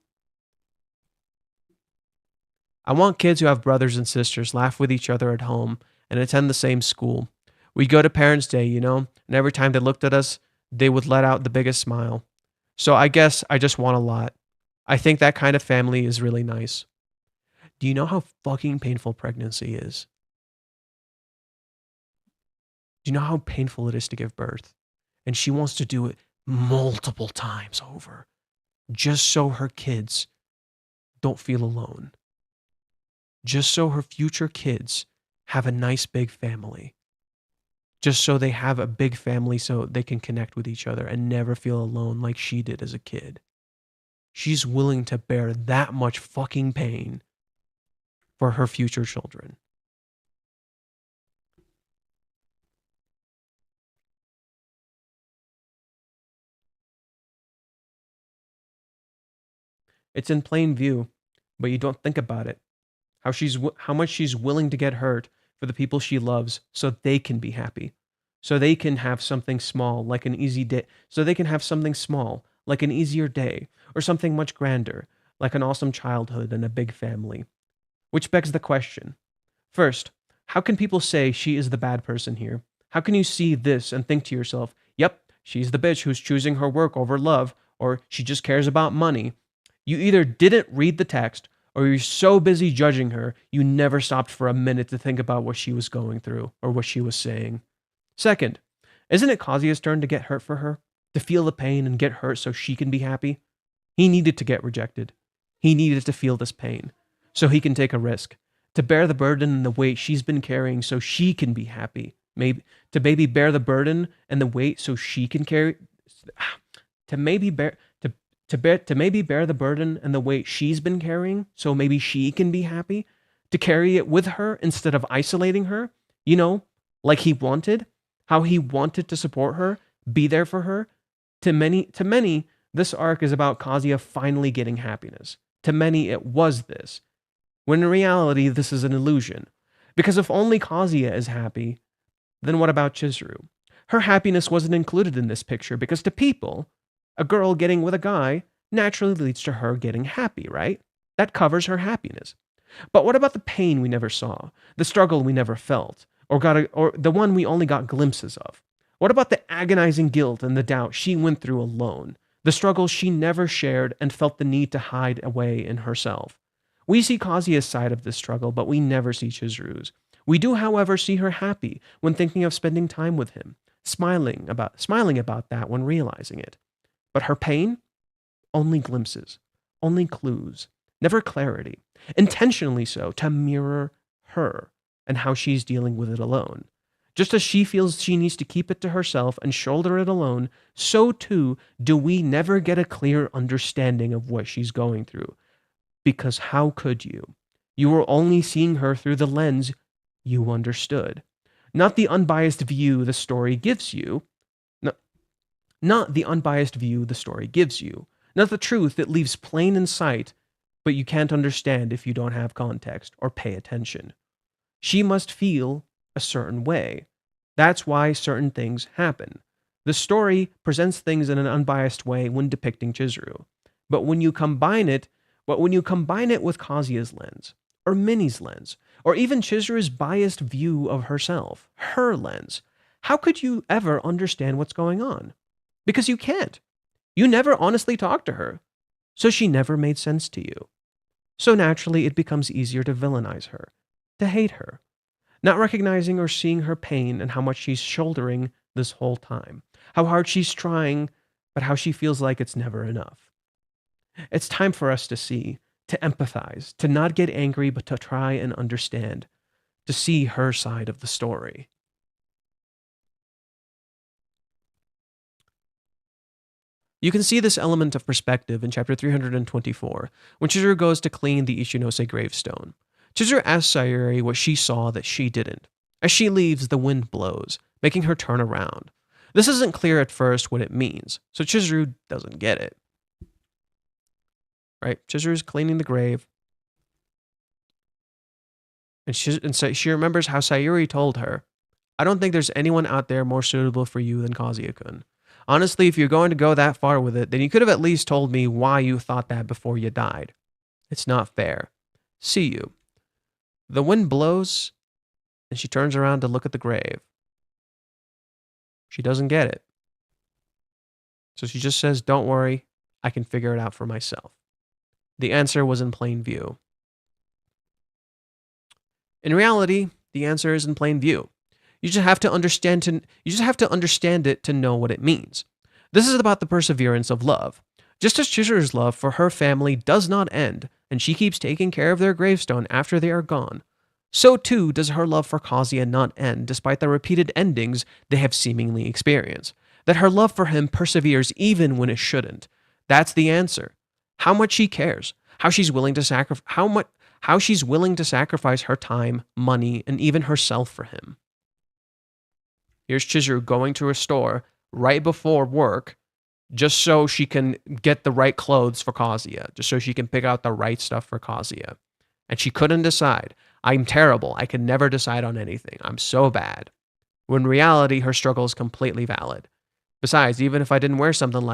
I want kids who have brothers and sisters laugh with each other at home and attend the same school. We'd go to Parents' Day, and every time they looked at us, they would let out the biggest smile. So I guess I just want a lot. I think that kind of family is really nice. Do you know how fucking painful pregnancy is? Do you know how painful it is to give birth? And she wants to do it multiple times over, just so her kids don't feel alone. Just so her future kids have a nice big family. Just so they have a big family so they can connect with each other and never feel alone like she did as a kid. She's willing to bear that much fucking pain for her future children. It's in plain view, but you don't think about it. How much she's willing to get hurt for the people she loves so they can be happy. So they can have something small like an easy day. So they can have something small like an easier day, or something much grander like an awesome childhood and a big family. Which begs the question. First, how can people say she is the bad person here? How can you see this and think to yourself, yep, she's the bitch who's choosing her work over love, or she just cares about money? You either didn't read the text, or you're so busy judging her, you never stopped for a minute to think about what she was going through or what she was saying. Second, isn't it Kazuya's turn to get hurt for her? To feel the pain and get hurt so she can be happy? He needed to get rejected. He needed to feel this pain so he can take a risk, to bear the burden and the weight she's been carrying so she can be happy. Maybe to maybe bear the burden and the weight so she can carry to maybe bear to maybe bear the burden and the weight she's been carrying so maybe she can be happy, to carry it with her instead of isolating her, like he wanted, how he wanted to support her, be there for her. To many, this arc is about Kazuya finally getting happiness. To many, it was this. When in reality, this is an illusion. Because if only Kazuya is happy, then what about Chizuru? Her happiness wasn't included in this picture because to people, a girl getting with a guy naturally leads to her getting happy, right? That covers her happiness. But what about the pain we never saw, the struggle we never felt, or the one we only got glimpses of? What about the agonizing guilt and the doubt she went through alone, the struggle she never shared and felt the need to hide away in herself? We see Kazuya's side of this struggle, but we never see Chizuru's. We do, however, see her happy when thinking of spending time with him, smiling about that when realizing it. But her pain? Only glimpses, only clues, never clarity, intentionally so to mirror her and how she's dealing with it alone. Just as she feels she needs to keep it to herself and shoulder it alone, so too do we never get a clear understanding of what she's going through. Because how could you? You were only seeing her through the lens you understood. Not the unbiased view the story gives you. No, not the unbiased view the story gives you. Not the truth it leaves plain in sight, but you can't understand if you don't have context or pay attention. She must feel a certain way. That's why certain things happen. The story presents things in an unbiased way when depicting Chizuru. But when you combine it with Kazuya's lens, or Minnie's lens, or even Chizuru's biased view of herself, her lens, how could you ever understand what's going on? Because you can't. You never honestly talked to her, so she never made sense to you. So naturally, it becomes easier to villainize her, to hate her, not recognizing or seeing her pain and how much she's shouldering this whole time, how hard she's trying, but how she feels like it's never enough. It's time for us to see, to empathize, to not get angry, but to try and understand, to see her side of the story. You can see this element of perspective in chapter 324, when Chizuru goes to clean the Ichinose gravestone. Chizuru asks Sayuri what she saw that she didn't. As she leaves, the wind blows, making her turn around. This isn't clear at first what it means, so Chizuru doesn't get it. Right? Chizuru's cleaning the grave, and she remembers how Sayuri told her, "I don't think there's anyone out there more suitable for you than Kazuya-kun. Honestly, if you're going to go that far with it, then you could have at least told me why you thought that before you died. It's not fair. See you." The wind blows, and she turns around to look at the grave. She doesn't get it. So she just says, "Don't worry, I can figure it out for myself." The answer was in plain view. In reality, the answer is in plain view. You just have to understand it to know what it means. This is about the perseverance of love. Just as Chizuru's love for her family does not end, and she keeps taking care of their gravestone after they are gone, so too does her love for Kazuya not end despite the repeated endings they have seemingly experienced. That her love for him perseveres even when it shouldn't. That's the answer. How much she cares, how she's willing to sacrifice her time, money, and even herself for him. Here's Chizuru going to a store right before work just so she can get the right clothes for Kazuya, just so she can pick out the right stuff for Kazuya. And she couldn't decide. "I'm terrible. I can never decide on anything. I'm so bad." When in reality, her struggle is completely valid. Besides, even if Kazuya wore something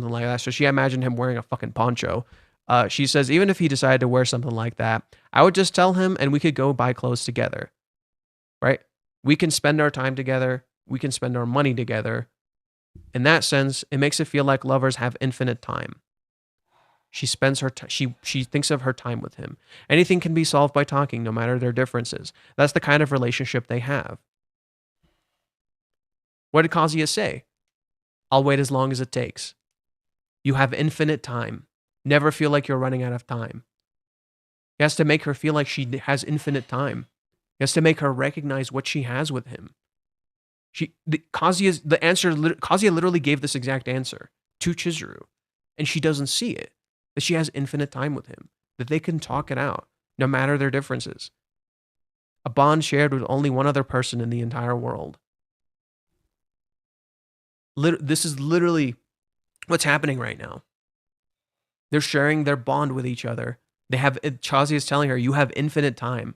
like that, so she imagined him wearing a fucking poncho. She says, even if he decided to wear something like that, I would just tell him and we could go buy clothes together. Right? We can spend our time together. We can spend our money together. In that sense, it makes it feel like lovers have infinite time. She thinks of her time with him. Anything can be solved by talking, no matter their differences. That's the kind of relationship they have. What did Kazuya say? "I'll wait as long as it takes." You have infinite time. Never feel like you're running out of time. He has to make her feel like she has infinite time. He has to make her recognize what she has with him. Kazuya literally gave this exact answer to Chizuru, and she doesn't see it. That she has infinite time with him. That they can talk it out, no matter their differences. A bond shared with only one other person in the entire world. This is literally what's happening right now. They're sharing their bond with each other. Kazuya is telling her, "You have infinite time."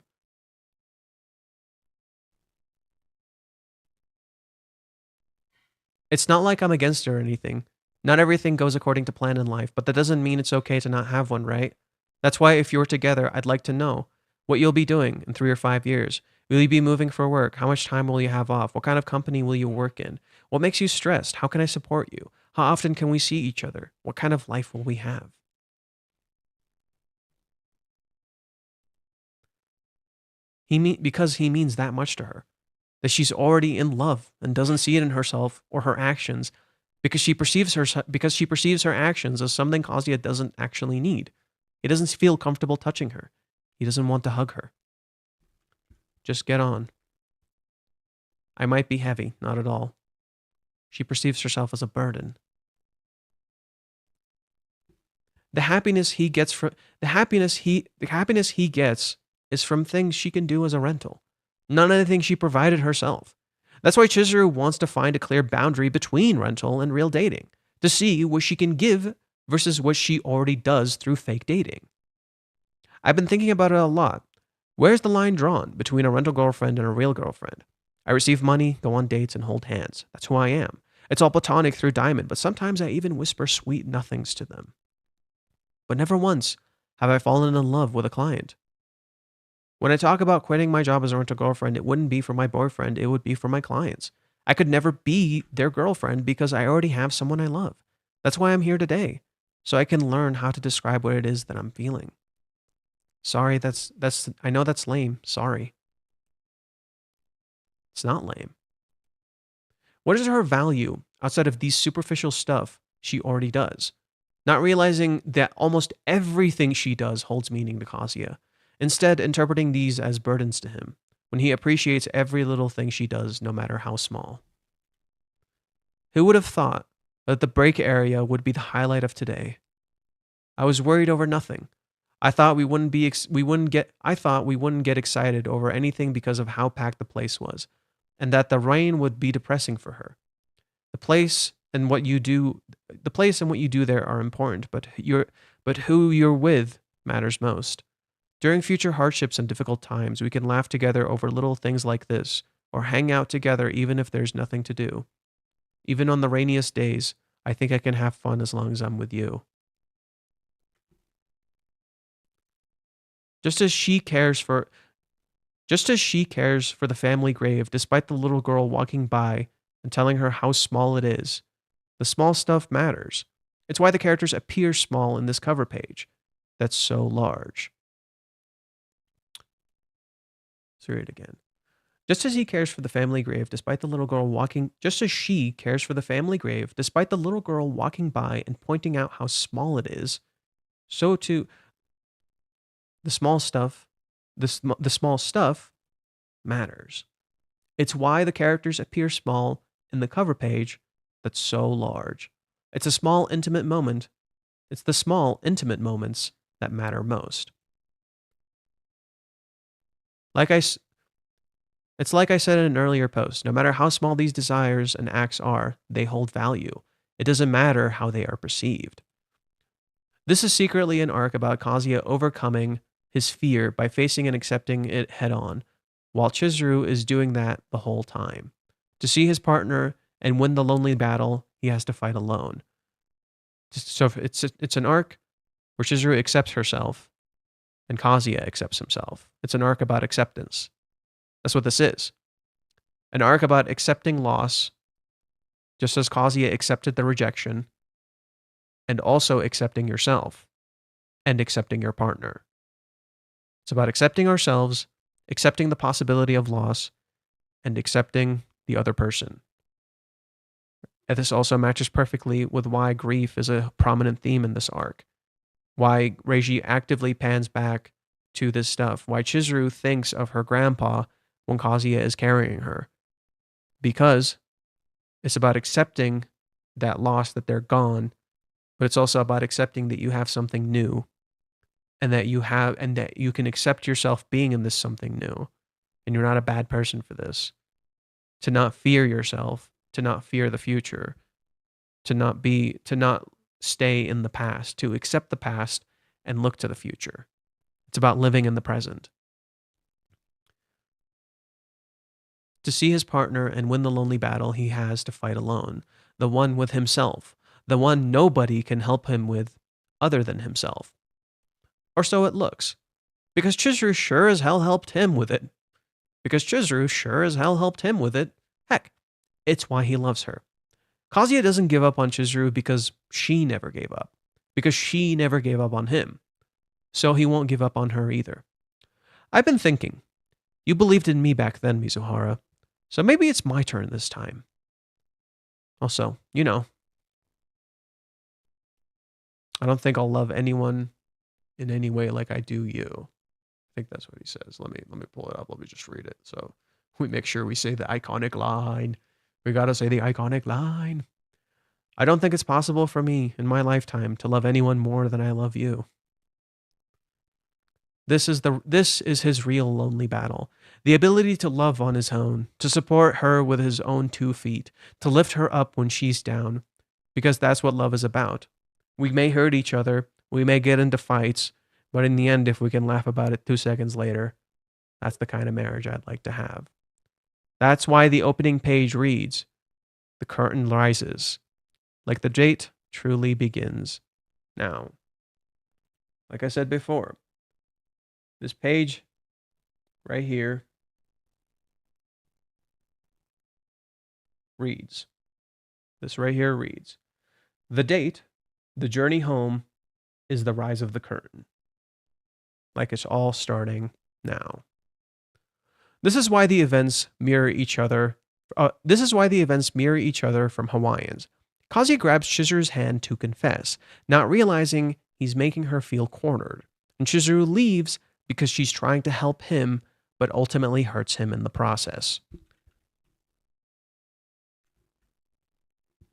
It's not like I'm against her or anything. Not everything goes according to plan in life, but that doesn't mean it's okay to not have one, right? That's why if you're together, I'd like to know what you'll be doing in 3 or 5 years. Will you be moving for work? How much time will you have off? What kind of company will you work in? What makes you stressed? How can I support you? How often can we see each other? What kind of life will we have? Because he means that much to her. That she's already in love and doesn't see it in herself or her actions because she perceives her actions as something Kazuya doesn't actually need. He doesn't feel comfortable touching her. He doesn't want to hug her. Just get on. I might be heavy, not at all. She perceives herself as a burden. The happiness he gets from the happiness he gets is from things she can do as a rental, none of the things she provided herself. That's why Chizuru wants to find a clear boundary between rental and real dating, to see what she can give versus what she already does through fake dating. I've been thinking about it a lot. Where's the line drawn between a rental girlfriend and a real girlfriend? I receive money, go on dates, and hold hands. That's who I am. It's all platonic through Diamond, but sometimes I even whisper sweet nothings to them. But never once have I fallen in love with a client. When I talk about quitting my job as a rental girlfriend, it wouldn't be for my boyfriend, it would be for my clients. I could never be their girlfriend because I already have someone I love. That's why I'm here today, so I can learn how to describe what it is that I'm feeling. Sorry, I know that's lame. Sorry. It's not lame. What is her value outside of these superficial stuff she already does? Not realizing that almost everything she does holds meaning to Kazuya, instead interpreting these as burdens to him, when he appreciates every little thing she does, no matter how small. Who would have thought that the break area would be the highlight of today? I was worried over nothing. I thought we wouldn't get excited over anything because of how packed the place was, and that the rain would be depressing for her. The place and what you do there are important, but who you're with matters most. During future hardships and difficult times, we can laugh together over little things like this, or hang out together even if there's nothing to do. Even on the rainiest days, I think I can have fun as long as I'm with you. Just as she cares for the family grave, despite the little girl walking by and telling her how small it is, the small stuff matters. It's why the characters appear small in this cover page. That's so large. Let's read it again. Just as she cares for the family grave, despite the little girl walking by and pointing out how small it is, so too the small stuff matters. It's why the characters appear small in the cover page that's so large. It's the small intimate moments that matter most. It's like I said in an earlier post, no matter how small these desires and acts are, they hold value. It doesn't matter how they are perceived. This is secretly an arc about Kazuya overcoming his fear by facing and accepting it head on, while Chizuru is doing that the whole time. To see his partner and win the lonely battle he has to fight alone. So it's an arc where Chizuru accepts herself and Kazuya accepts himself. It's an arc about acceptance. That's what this is. An arc about accepting loss, just as Kazuya accepted the rejection, and also accepting yourself and accepting your partner. It's about accepting ourselves, accepting the possibility of loss, and accepting the other person. And this also matches perfectly with why grief is a prominent theme in this arc. Why Reiji actively pans back to this stuff. Why Chizuru thinks of her grandpa when Kazuya is carrying her. Because it's about accepting that loss, that they're gone, but it's also about accepting that you have something new and that you can accept yourself being in this something new. And you're not a bad person for this. To not fear yourself, to not fear the future, to not stay in the past, to accept the past and look to the future. It's about living in the present. To see his partner and win the lonely battle he has to fight alone, the one with himself, the one nobody can help him with other than himself. Or so it looks. Because Chizuru sure as hell helped him with it. Heck, it's why he loves her. Kazuya doesn't give up on Chizuru because she never gave up. Because she never gave up on him. So he won't give up on her either. I've been thinking. You believed in me back then, Mizuhara. So maybe it's my turn this time. Also, I don't think I'll love anyone in any way like I do you. I think that's what he says. Let me pull it up. Let me just read it. So, We make sure we say the iconic line. We gotta say the iconic line. I don't think it's possible for me in my lifetime to love anyone more than I love you. This is his real lonely battle. The ability to love on his own, to support her with his own 2 feet, to lift her up when she's down, because that's what love is about. We may hurt each other, we may get into fights, but in the end, if we can laugh about it 2 seconds later, that's the kind of marriage I'd like to have. That's why the opening page reads, "The curtain rises, like the date truly begins now." Like I said before, this page right here reads, this right here reads, "The date, the journey home, is the rise of the curtain." Like it's all starting now. This is why the events mirror each other. This is why the events mirror each other from Hawaiians. Kazuya grabs Chizuru's hand to confess, not realizing he's making her feel cornered. And Chizuru leaves because she's trying to help him, but ultimately hurts him in the process.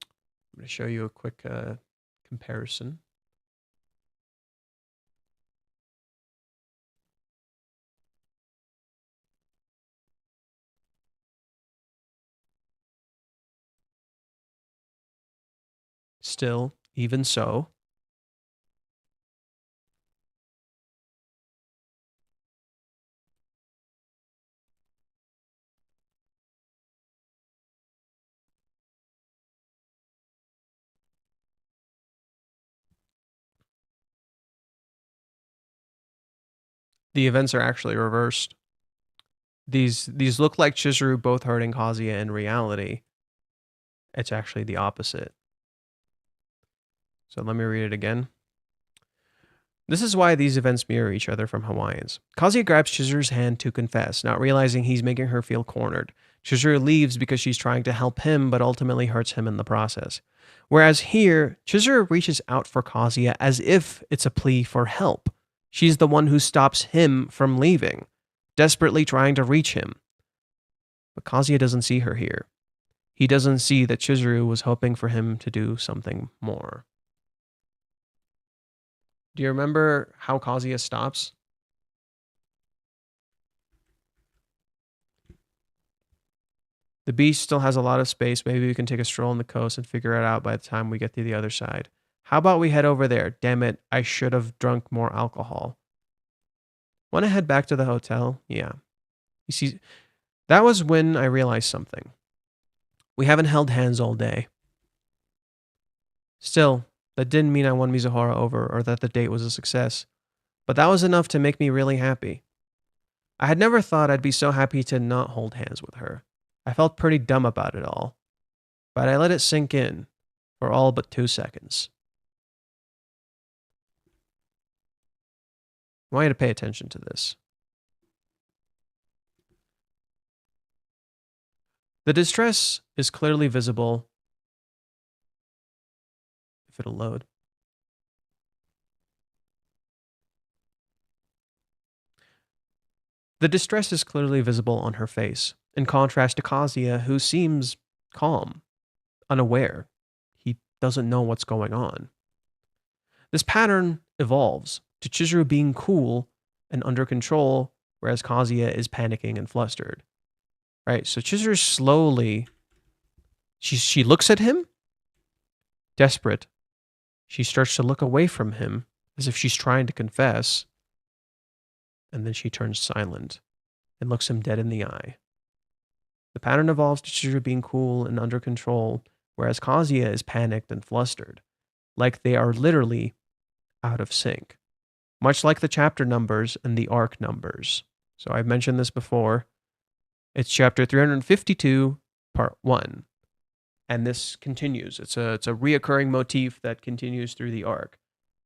I'm going to show you a quick comparison. Still, even so, the events are actually reversed. These look like Chizuru both hurting Kazuya in reality. It's actually the opposite. So let me read it again. This is why these events mirror each other from Hawaiians. Kazuya grabs Chizuru's hand to confess, not realizing he's making her feel cornered. Chizuru leaves because she's trying to help him, but ultimately hurts him in the process. Whereas here, Chizuru reaches out for Kazuya as if it's a plea for help. She's the one who stops him from leaving, desperately trying to reach him. But Kazuya doesn't see her here. He doesn't see that Chizuru was hoping for him to do something more. Do you remember how Kazuya stops? The beach still has a lot of space. Maybe we can take a stroll on the coast and figure it out by the time we get to the other side. How about we head over there? Damn it, I should have drunk more alcohol. Want to head back to the hotel? Yeah. You see, that was when I realized something. We haven't held hands all day. Still, that didn't mean I won Mizuhara over or that the date was a success. But that was enough to make me really happy. I had never thought I'd be so happy to not hold hands with her. I felt pretty dumb about it all. But I let it sink in for all but 2 seconds. I want you to pay attention to this. The distress is clearly visible. If it'll load. The distress is clearly visible on her face, in contrast to Kazuya, who seems calm, unaware. He doesn't know what's going on. This pattern evolves to Chizuru being cool and under control, whereas Kazuya is panicking and flustered. Right? So Chizuru slowly, she looks at him, desperate. She starts to look away from him as if she's trying to confess. And then she turns silent and looks him dead in the eye. The pattern evolves to Chizuru being cool and under control, whereas Kazuya is panicked and flustered, like they are literally out of sync, much like the chapter numbers and the arc numbers. So I've mentioned this before. It's chapter 352, part 1. And this continues. It's a reoccurring motif that continues through the arc,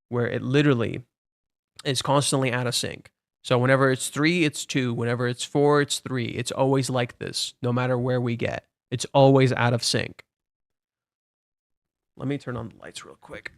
where it literally is constantly out of sync. So whenever it's 3, it's 2. Whenever it's 4, it's 3. It's always like this, no matter where we get. It's always out of sync. Let me turn on the lights real quick.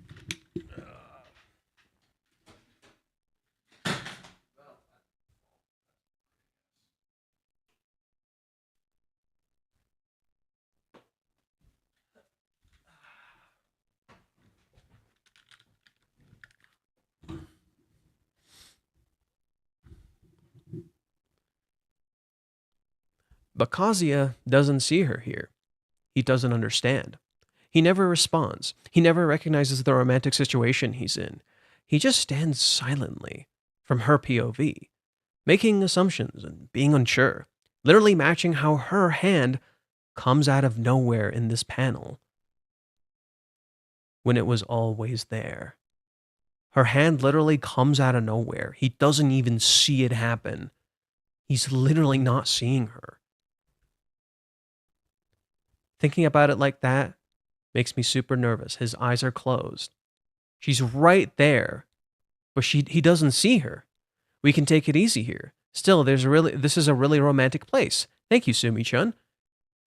But Kazuya doesn't see her here. He doesn't understand. He never responds. He never recognizes the romantic situation he's in. He just stands silently from her POV, making assumptions and being unsure, literally matching how her hand comes out of nowhere in this panel when it was always there. Her hand literally comes out of nowhere. He doesn't even see it happen. He's literally not seeing her. Thinking about it like that makes me super nervous. His eyes are closed. She's right there, but he doesn't see her. We can take it easy here. Still, this is a really romantic place. Thank you, Sumi-chan.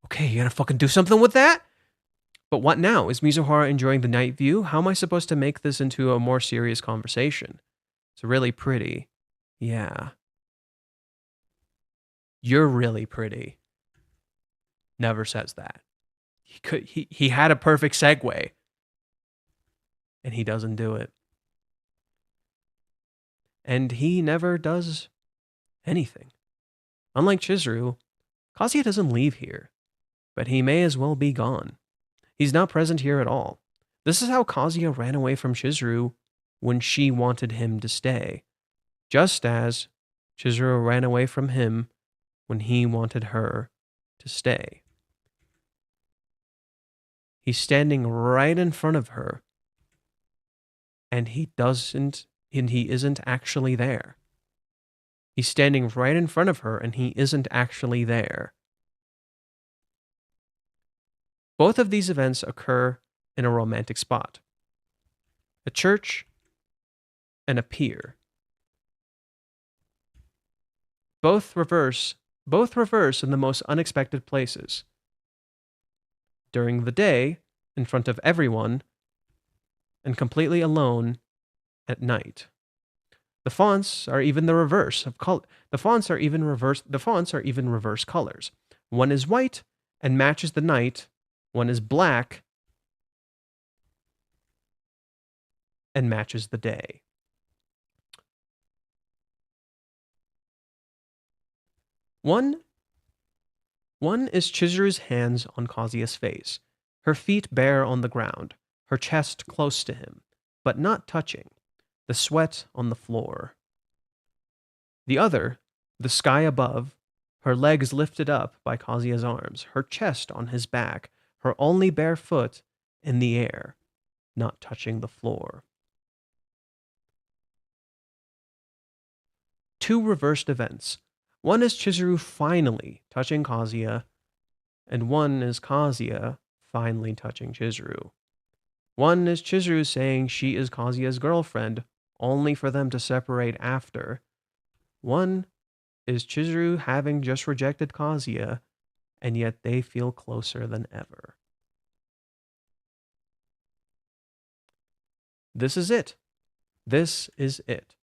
Okay, you gonna fucking do something with that? But what now? Is Mizuhara enjoying the night view? How am I supposed to make this into a more serious conversation? It's really pretty. Yeah. You're really pretty. Never says that. He had a perfect segue. And he doesn't do it. And he never does anything. Unlike Chizuru, Kazuya doesn't leave here. But he may as well be gone. He's not present here at all. This is how Kazuya ran away from Chizuru when she wanted him to stay. Just as Chizuru ran away from him when he wanted her to stay. He's standing right in front of her, and he isn't actually there. He's standing right in front of her, and he isn't actually there. Both of these events occur in a romantic spot. A church and a pier. Both reverse in the most unexpected places. During the day, in front of everyone, and completely alone at night. The fonts are even the reverse of color. The fonts are even reverse colors. One is white and matches the night. One is black and matches the day. One is Chizuru's hands on Kazuya's face, her feet bare on the ground, her chest close to him, but not touching, the sweat on the floor. The other, the sky above, her legs lifted up by Kazuya's arms, her chest on his back, her only bare foot in the air, not touching the floor. Two reversed events. One is Chizuru finally touching Kazuya, and one is Kazuya finally touching Chizuru. One is Chizuru saying she is Kazuya's girlfriend, only for them to separate after. One is Chizuru having just rejected Kazuya, and yet they feel closer than ever. This is it. This is it.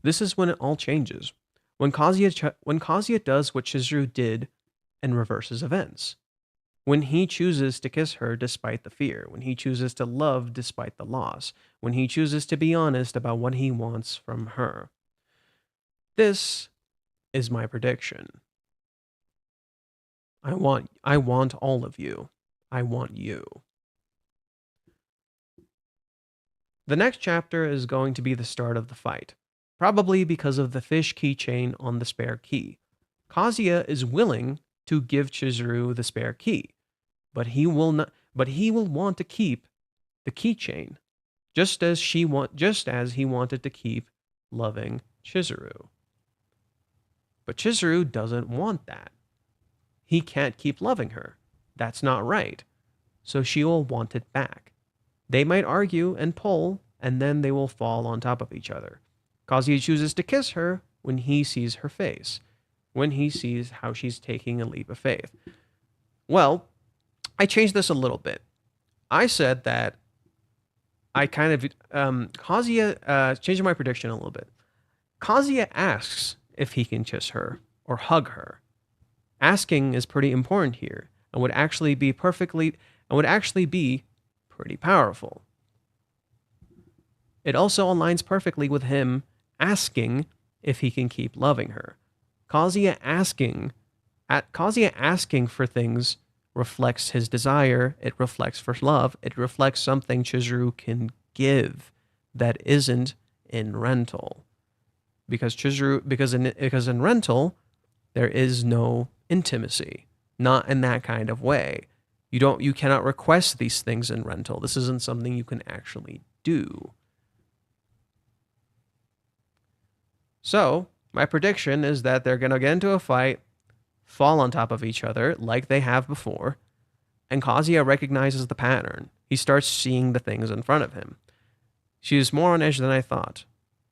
This is when it all changes. When Kazuya does what Chizuru did and reverses events. When he chooses to kiss her despite the fear. When he chooses to love despite the loss. When he chooses to be honest about what he wants from her. This is my prediction. I want all of you. I want you. The next chapter is going to be the start of the fight. Probably because of the fish keychain on the spare key. Kazuya is willing to give Chizuru the spare key, but he will want to keep the keychain, just as he wanted to keep loving Chizuru. But Chizuru doesn't want that. He can't keep loving her. That's not right. So she will want it back. They might argue and pull, and then they will fall on top of each other. Kazuya chooses to kiss her when he sees her face, when he sees how she's taking a leap of faith. Well, I changed this a little bit. I said that I kind of, Kazuya, changing my prediction a little bit. Kazuya asks if he can kiss her or hug her. Asking is pretty important here and would actually be pretty powerful. It also aligns perfectly with him asking if he can keep loving her. Kazuya asking for things reflects his desire. It reflects for love. It reflects something Chizuru can give that isn't in rental. Because in rental, there is no intimacy, not in that kind of way. You cannot request these things in rental. This isn't something you can actually do. So, my prediction is that they're going to get into a fight, fall on top of each other like they have before, and Kazuya recognizes the pattern. He starts seeing the things in front of him. She is more on edge than I thought.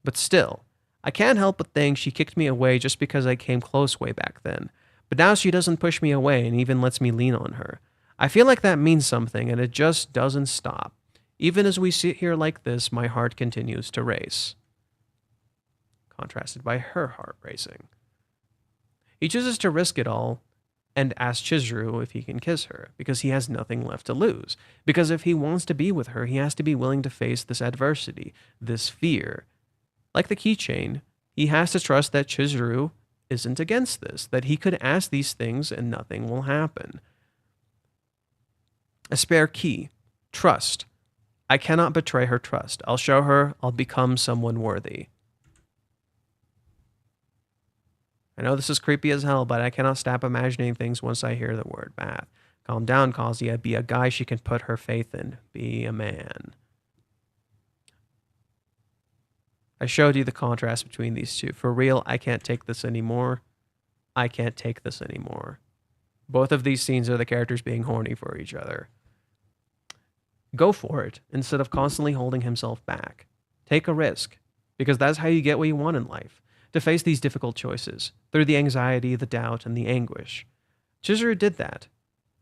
But still, I can't help but think she kicked me away just because I came close way back then. But now she doesn't push me away and even lets me lean on her. I feel like that means something, and it just doesn't stop. Even as we sit here like this, my heart continues to race. Contrasted by her heart racing. He chooses to risk it all and asks Chizuru if he can kiss her, because he has nothing left to lose. Because if he wants to be with her, he has to be willing to face this adversity, this fear. Like the keychain, he has to trust that Chizuru isn't against this, that he could ask these things and nothing will happen. A spare key. Trust. I cannot betray her trust. I'll show her I'll become someone worthy. I know this is creepy as hell, but I cannot stop imagining things once I hear the word bath. Calm down, Kazuya. Be a guy she can put her faith in. Be a man. I showed you the contrast between these two. For real, I can't take this anymore. I can't take this anymore. Both of these scenes are the characters being horny for each other. Go for it, instead of constantly holding himself back. Take a risk, because that's how you get what you want in life. To face these difficult choices, through the anxiety, the doubt, and the anguish. Chizuru did that.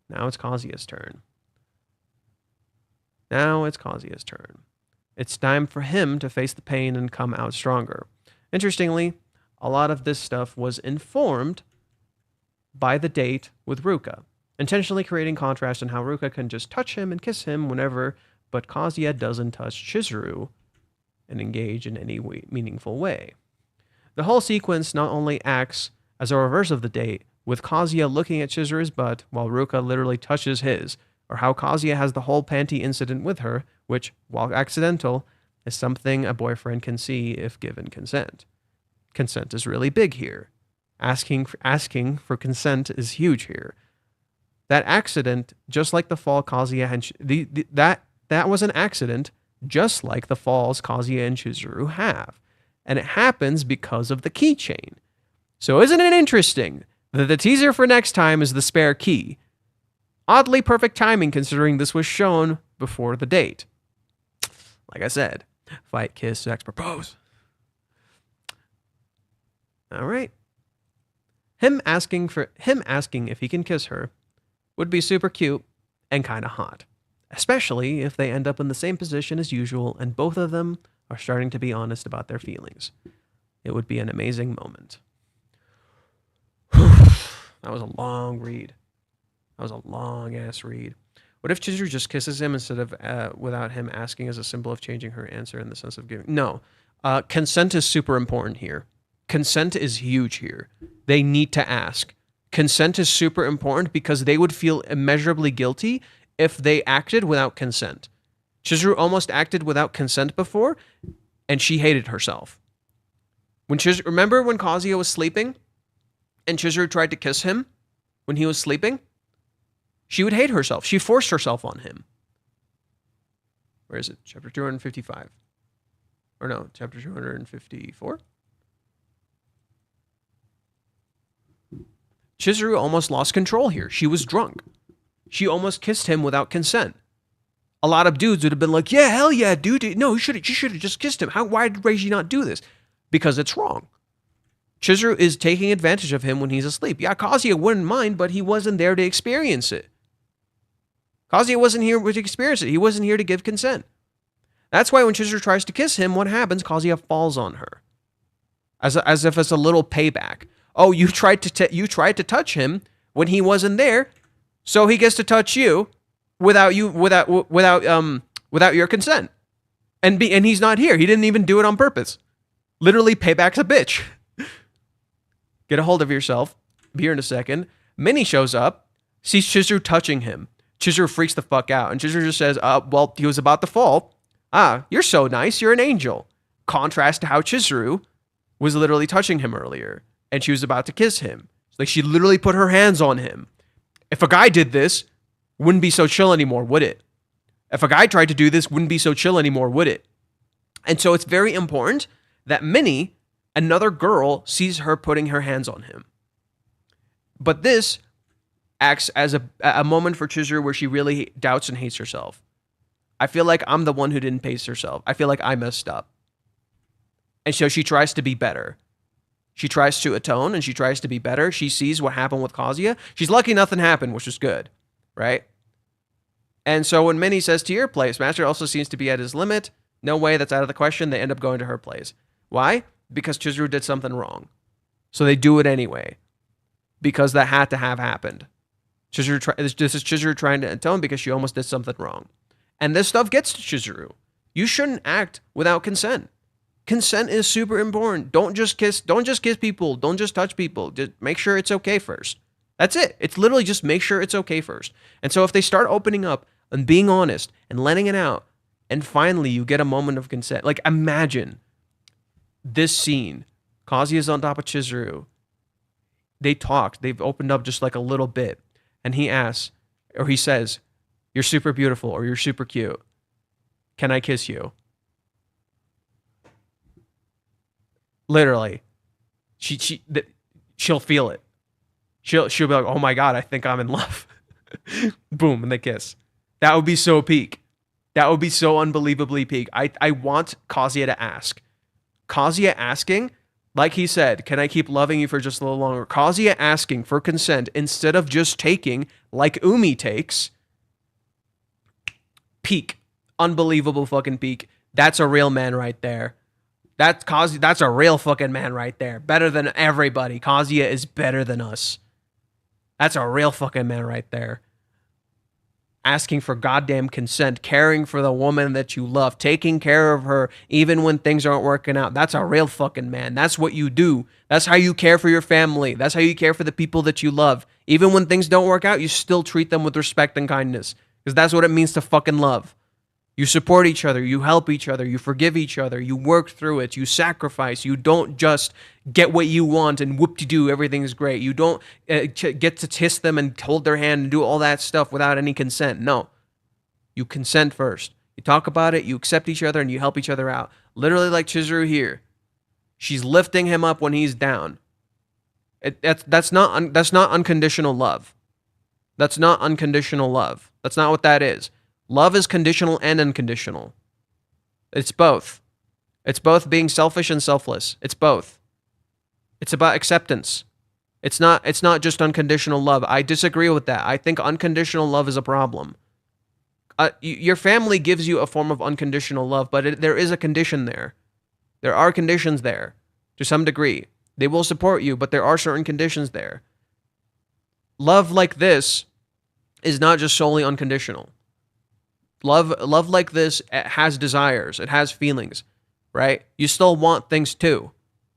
Now it's Kazuya's turn. It's time for him to face the pain and come out stronger. Interestingly, a lot of this stuff was informed by the date with Ruka, intentionally creating contrast in how Ruka can just touch him and kiss him whenever, but Kazuya doesn't touch Chizuru and engage in any meaningful way. The whole sequence not only acts as a reverse of the date, with Kazuya looking at Chizuru's butt while Ruka literally touches his, or how Kazuya has the whole panty incident with her, which, while accidental, is something a boyfriend can see if given consent. Consent is really big here. Asking for consent is huge here. That accident, just like the fall Kazuya and that was an accident, just like the falls Kazuya and Chizuru have. And it happens because of the keychain. So isn't it interesting that the teaser for next time is the spare key? Oddly perfect timing considering this was shown before the date. Like I said, fight, kiss, sex, propose. All right. Him asking if he can kiss her would be super cute and kind of hot, especially if they end up in the same position as usual and both of them are starting to be honest about their feelings. It would be an amazing moment. That was a long read. That was a long-ass read. What if Chizuru just kisses him instead of without him asking as a symbol of changing her answer in the sense of giving? No. Consent is super important here. Consent is huge here. They need to ask. Consent is super important because they would feel immeasurably guilty if they acted without consent. Chizuru almost acted without consent before, and she hated herself. Remember when Kazuya was sleeping, and Chizuru tried to kiss him when he was sleeping? She would hate herself. She forced herself on him. Where is it? Chapter 255. Or no, chapter 254? Chizuru almost lost control here. She was drunk. She almost kissed him without consent. A lot of dudes would have been like, yeah, hell yeah, dude. No, you should have just kissed him. Why did Reiji not do this? Because it's wrong. Chizuru is taking advantage of him when he's asleep. Yeah, Kazuya wouldn't mind, but he wasn't there to experience it. Kazuya wasn't here to experience it. He wasn't here to give consent. That's why when Chizuru tries to kiss him, what happens? Kazuya falls on her. As if it's a little payback. Oh, you tried to touch him when he wasn't there, so he gets to touch you without your consent. And he's not here. He didn't even do it on purpose. Literally, payback's a bitch. Get a hold of yourself. Be here in a second. Minnie shows up, sees Chizuru touching him. Chizuru freaks the fuck out, and Chizuru just says, well, he was about to fall. Ah, you're so nice. You're an angel. Contrast to how Chizuru was literally touching him earlier, and she was about to kiss him. Like, she literally put her hands on him. If a guy did this, wouldn't be so chill anymore, would it? If a guy tried to do this, wouldn't be so chill anymore, would it? And so it's very important that Minnie, another girl, sees her putting her hands on him. But this acts as a moment for Chizuru where she really doubts and hates herself. I feel like I'm the one who didn't pace herself. I feel like I messed up. And so she tries to be better. She tries to atone and she tries to be better. She sees what happened with Kazuya. She's lucky nothing happened, which is good, right? And so when Minnie says to your place, Master also seems to be at his limit. No way, that's out of the question. They end up going to her place. Why? Because Chizuru did something wrong. So they do it anyway. Because that had to have happened. This is Chizuru trying to atone because she almost did something wrong. And this stuff gets to Chizuru. You shouldn't act without consent. Consent is super important. Don't just kiss people. Don't just touch people. Just make sure it's okay first. That's it. It's literally just make sure it's okay first. And so if they start opening up and being honest and letting it out, and finally you get a moment of consent. Like, imagine this scene. Kazuya's on top of Chizuru. They talked. They've opened up just like a little bit. And he asks, or he says, you're super beautiful or you're super cute. Can I kiss you? Literally. She'll feel it. She'll be like, oh my God, I think I'm in love. Boom, and they kiss. That would be so peak. That would be so unbelievably peak. I want Kazuya to ask. Kazuya asking, like he said, can I keep loving you for just a little longer? Kazuya asking for consent instead of just taking, like Umi takes. Peak. Unbelievable fucking peak. That's a real man right there. That's a real fucking man right there. Better than everybody. Kazuya is better than us. That's a real fucking man right there. Asking for goddamn consent, caring for the woman that you love, taking care of her even when things aren't working out. That's a real fucking man. That's what you do. That's how you care for your family. That's how you care for the people that you love. Even when things don't work out, you still treat them with respect and kindness. Because that's what it means to fucking love. You support each other, you help each other, you forgive each other, you work through it, you sacrifice, you don't just get what you want and whoop-de-doo, everything's great. You don't get to kiss them and hold their hand and do all that stuff without any consent. No. You consent first. You talk about it, you accept each other, and you help each other out. Literally like Chizuru here. She's lifting him up when he's down. That's not unconditional love. That's not unconditional love. That's not what that is. Love is conditional and unconditional. It's both. It's both being selfish and selfless. It's both. It's about acceptance. It's not just unconditional love. I disagree with that. I think unconditional love is a problem. Your family gives you a form of unconditional love, but there is a condition there. There are conditions there to some degree. They will support you, but there are certain conditions there. Love like this is not just solely unconditional. Love like this has desires. It has feelings, right? You still want things too.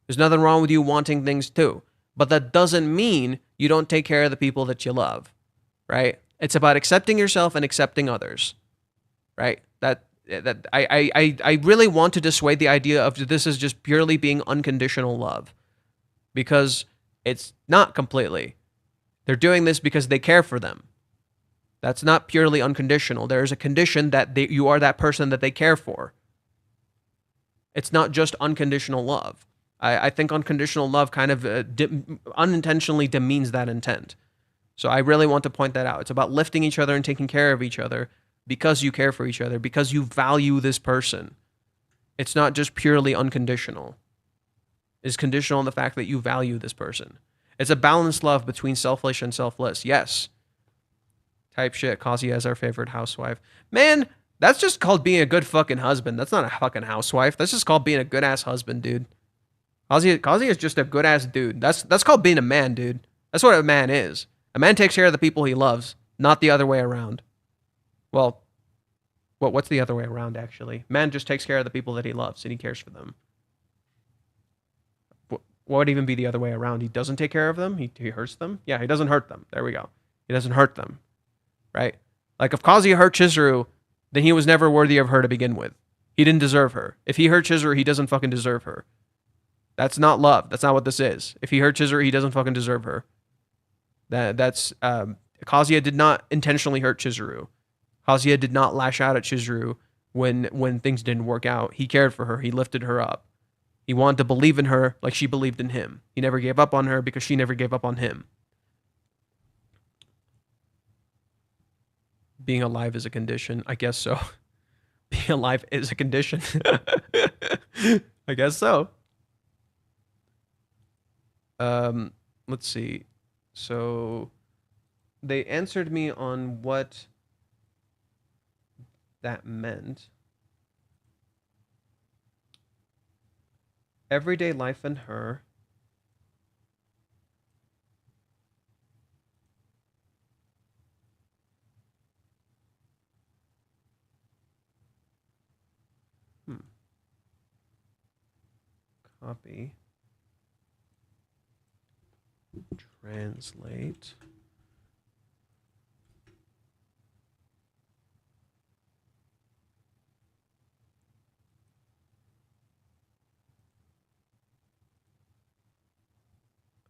There's nothing wrong with you wanting things too. But that doesn't mean you don't take care of the people that you love, right? It's about accepting yourself and accepting others, right? I really want to dissuade the idea of this is just purely being unconditional love, because it's not completely. They're doing this because they care for them. That's not purely unconditional. There is a condition that you are that person that they care for. It's not just unconditional love. I think unconditional love kind of unintentionally demeans that intent. So I really want to point that out. It's about lifting each other and taking care of each other because you care for each other, because you value this person. It's not just purely unconditional. It's conditional on the fact that you value this person. It's a balanced love between selfish and selfless. Yes. Type shit. Kazuya is our favorite housewife. Man, that's just called being a good fucking husband. That's not a fucking housewife. That's just called being a good ass husband, dude. Kazuya is just a good ass dude. That's called being a man, dude. That's what a man is. A man takes care of the people he loves, not the other way around. Well, what's the other way around, actually? Man just takes care of the people that he loves, and he cares for them. What would even be the other way around? He doesn't take care of them? He hurts them? Yeah, he doesn't hurt them. There we go. He doesn't hurt them. Right? Like, if Kazuya hurt Chizuru, then he was never worthy of her to begin with. He didn't deserve her. If he hurt Chizuru, he doesn't fucking deserve her. That's not love. That's not what this is. If he hurt Chizuru, he doesn't fucking deserve her. Kazuya did not intentionally hurt Chizuru. Kazuya did not lash out at Chizuru when things didn't work out. He cared for her. He lifted her up. He wanted to believe in her like she believed in him. He never gave up on her because she never gave up on him. Being alive is a condition. I guess so. Being alive is a condition. I guess so. Let's see. So they answered me on what that meant. Everyday life and her. Copy. Translate.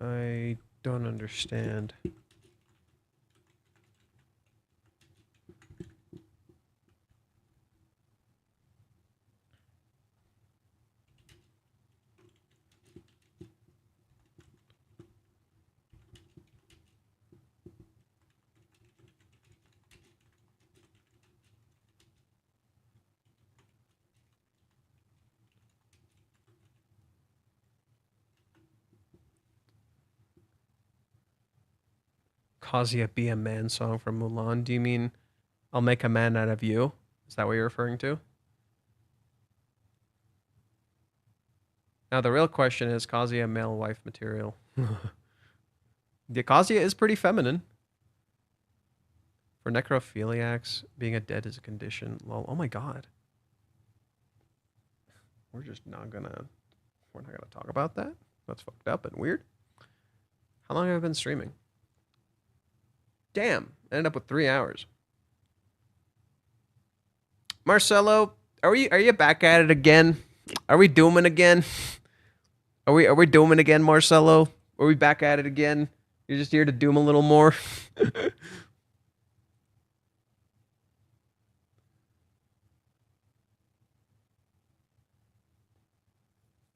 I don't understand. Kazuya Be a Man song from Mulan. Do you mean I'll make a man out of you? Is that what you're referring to? Now the real question is Kazuya male wife material. The Kazuya is pretty feminine. For necrophiliacs, being a dead is a condition. Lol. Oh my god. We're not gonna talk about that? That's fucked up and weird. How long have I been streaming? Damn, I ended up with 3 hours. Marcelo, are you back at it again? Are we dooming again? Are we dooming again, Marcelo? Are we back at it again? You're just here to doom a little more?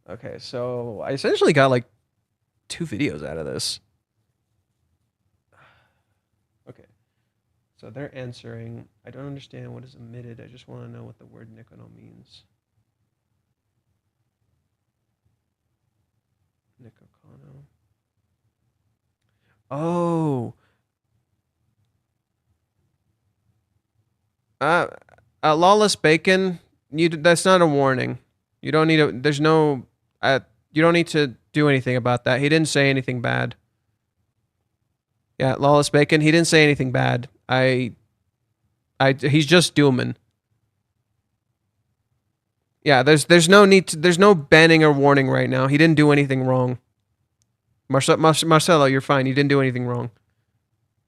Okay, so I essentially got like 2 videos out of this. Okay. So they're answering. I don't understand what is omitted. I just want to know what the word Nikono means. Nikokano. Oh. Lawless bacon. That's not a warning. You don't need a. There's no. You don't need to do anything about that. He didn't say anything bad. Yeah, Lawless Bacon. He didn't say anything bad. He's just dooming. Yeah, there's no need to, there's no banning or warning right now. He didn't do anything wrong. Marcelo, you're fine. You didn't do anything wrong.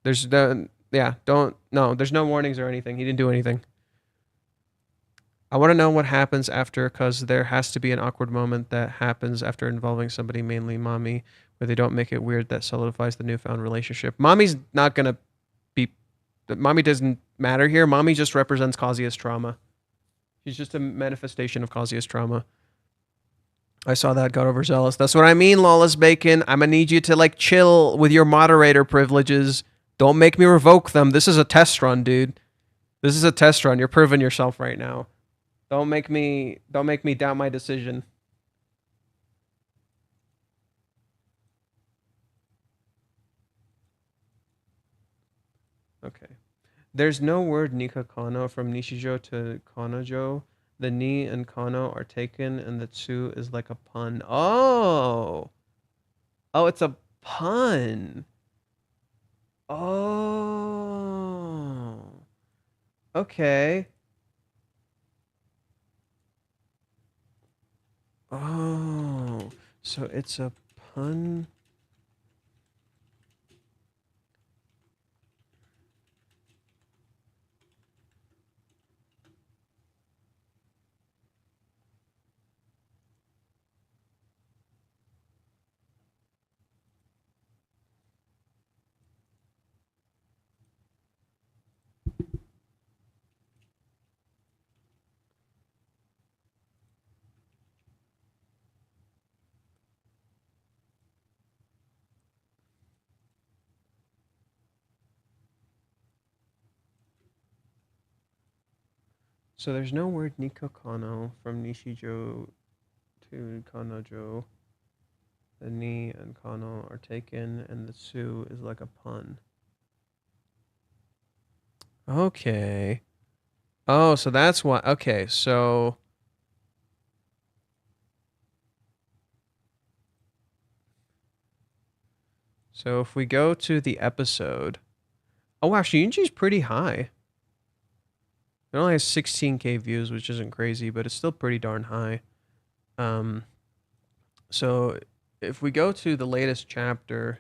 There's no warnings or anything. He didn't do anything. I want to know what happens after, because there has to be an awkward moment that happens after involving somebody, mainly mommy, where they don't make it weird that solidifies the newfound relationship. Mommy's not going to be... Mommy doesn't matter here. Mommy just represents Kazuya's trauma. She's just a manifestation of Kazuya's trauma. I saw that, got overzealous. That's what I mean, Lawless Bacon. I'm going to need you to, like, chill with your moderator privileges. Don't make me revoke them. This is a test run, dude. This is a test run. You're proving yourself right now. Don't make me doubt my decision. Okay. There's no word Nika Kano from Nishijo to Kanojo. The ni and Kano are taken and the tsu is like a pun. Oh. Oh, it's a pun. Oh. Okay. Oh, so it's a pun. So there's no word Nikokano from Nishijo to Kanojo. The ni and kano are taken, and the su is like a pun. Okay. Oh, so that's why. Okay, so if we go to the episode, oh wow, Shinji's pretty high. It only has 16K views, which isn't crazy, but it's still pretty darn high. So if we go to the latest chapter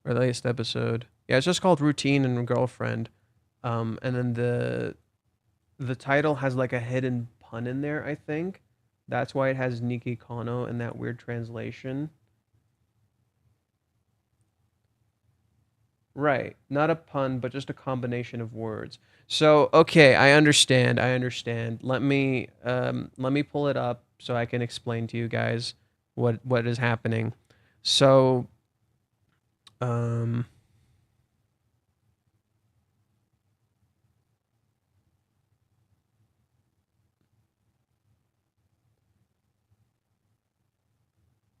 or the latest episode, yeah, it's just called Routine and Girlfriend. And then the title has like a hidden pun in there, I think. That's why it has Nikki Kano in that weird translation. Right. Not a pun, but just a combination of words. So, okay, I understand. I understand. Let me pull it up so I can explain to you guys what is happening. So, um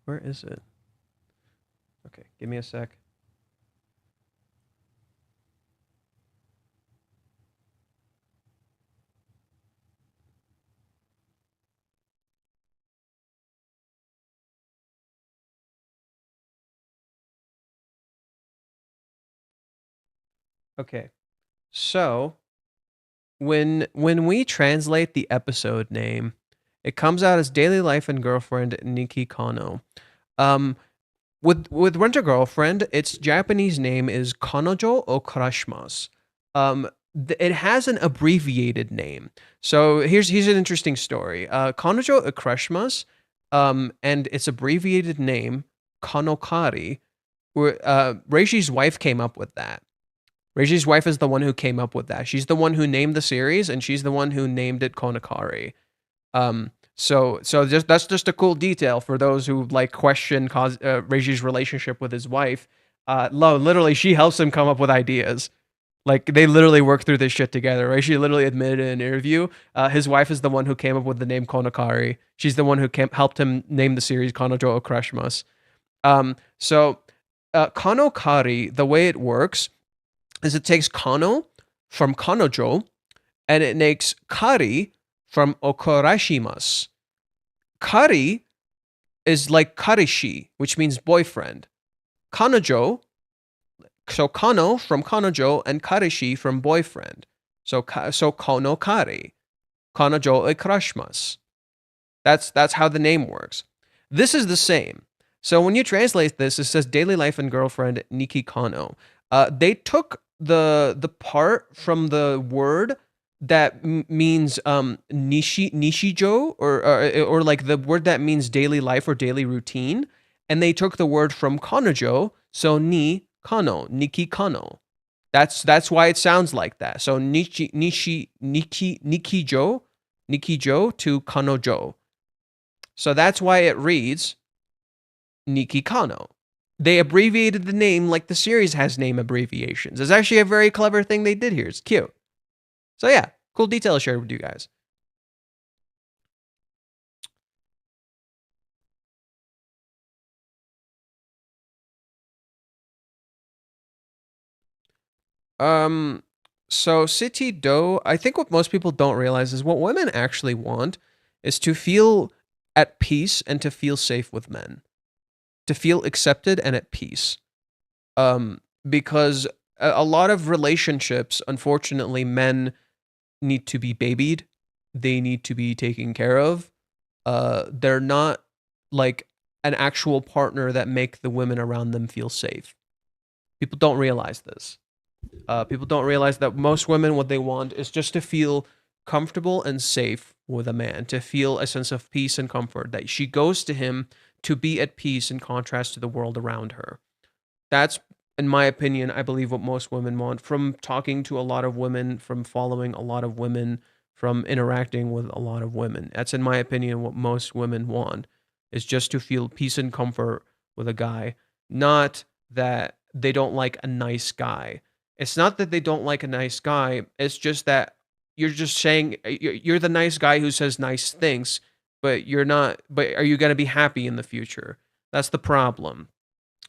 where is it? Okay, give me a sec. Okay. So, when we translate the episode name, it comes out as Daily Life and Girlfriend Nikki Kano. Um with Rent a Girlfriend, its Japanese name is Kanojo Okarishimasu. It has an abbreviated name. So here's an interesting story. Kanojo Okarishimasu, and its abbreviated name Kanokari. Reishi's wife came up with that. Reishi's wife is the one who came up with that. She's the one who named the series, and she's the one who named it Kanokari. So just that's just a cool detail for those who like question Reishi's relationship with his wife. Literally, she helps him come up with ideas. Like they literally work through this shit together. Reishi literally admitted in an interview, his wife is the one who came up with the name Konokari. She's the one who helped him name the series Kanojo Okarishimasu. Kanokari, the way it works is it takes Kano from Kanojo and it makes Kari from Okarishimasu. Kari is like Karishi, which means boyfriend. Kanojo, so Kano from Kanojo and Karishi from boyfriend. So Kanokari, Kanojo Okarishimasu. That's how the name works. This is the same. So when you translate this, it says daily life and girlfriend Nikki Kano. They took the part from the word that means nishijo or like the word that means daily life or daily routine, and they took the word from Kanojo, so ni kano, Nikki Kano. That's why it sounds like that. So nikijo to Kanojo. So that's why it reads Nikki Kano. They abbreviated the name like the series has name abbreviations. It's actually a very clever thing they did here. It's cute. So yeah, cool detail shared with you guys. Um, so City Do, I think what most people don't realize is what women actually want is to feel at peace and to feel safe with men, to feel accepted and at peace. Because a lot of relationships, unfortunately, men need to be babied, they need to be taken care of. They're not like an actual partner that make the women around them feel safe. People don't realize this. People don't realize that most women, what they want is just to feel comfortable and safe with a man, to feel a sense of peace and comfort, that she goes to him to be at peace in contrast to the world around her. That's, in my opinion, I believe what most women want. From talking to a lot of women, from following a lot of women, from interacting with a lot of women. That's, in my opinion, what most women want, is just to feel peace and comfort with a guy. Not that they don't like a nice guy. It's not that they don't like a nice guy. It's just that you're just saying you're the nice guy who says nice things, but you're not. But are you going to be happy in the future? That's the problem.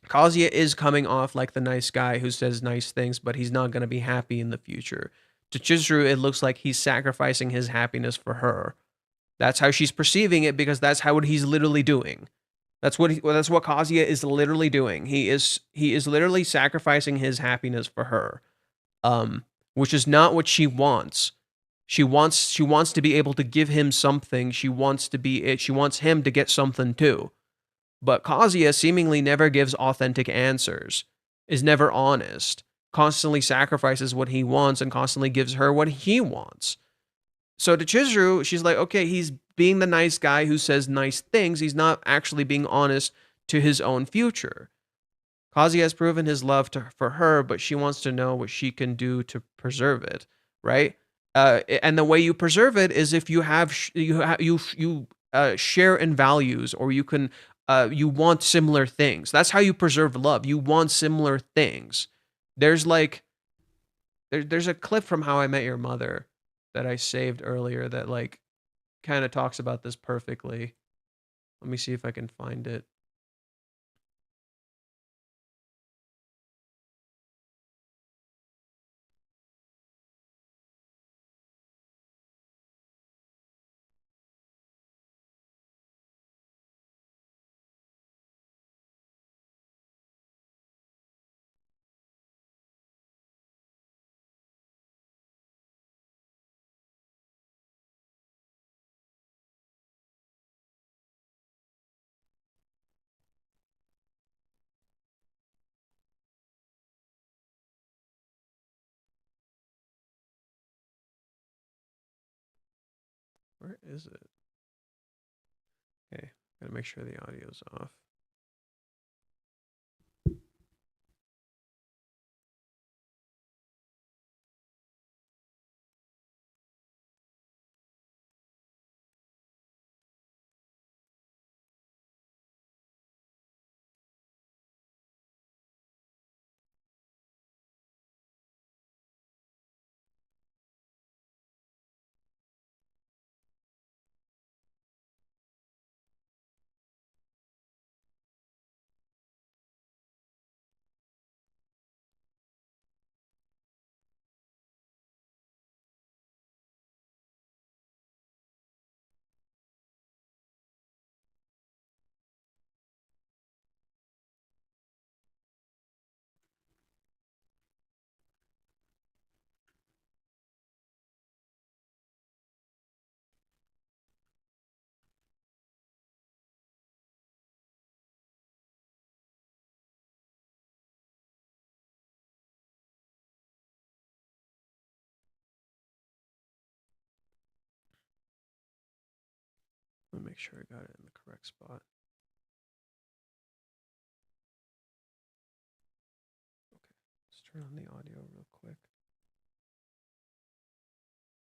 Kazuya is coming off like the nice guy who says nice things, but he's not going to be happy in the future. To Chizuru, it looks like he's sacrificing his happiness for her. That's how she's perceiving it, because that's how what he's literally doing. That's what Kazuya is literally doing. He is literally sacrificing his happiness for her, which is not what she wants. She wants to be able to give him something. She wants him to get something too. But Kazuya seemingly never gives authentic answers, is never honest, constantly sacrifices what he wants and constantly gives her what he wants. So to Chizuru, she's like, okay, he's being the nice guy who says nice things. He's not actually being honest to his own future. Kazuya has proven his love for her, but she wants to know what she can do to preserve it, right? And the way you preserve it is if you share in values, or you want similar things. That's how you preserve love. You want similar things. There's a clip from How I Met Your Mother that I saved earlier that like kind of talks about this perfectly. Let me see if I can find it. Where is it? Okay, gotta make sure the audio's off. Let me make sure I got it in the correct spot. Okay, let's turn on the audio real quick.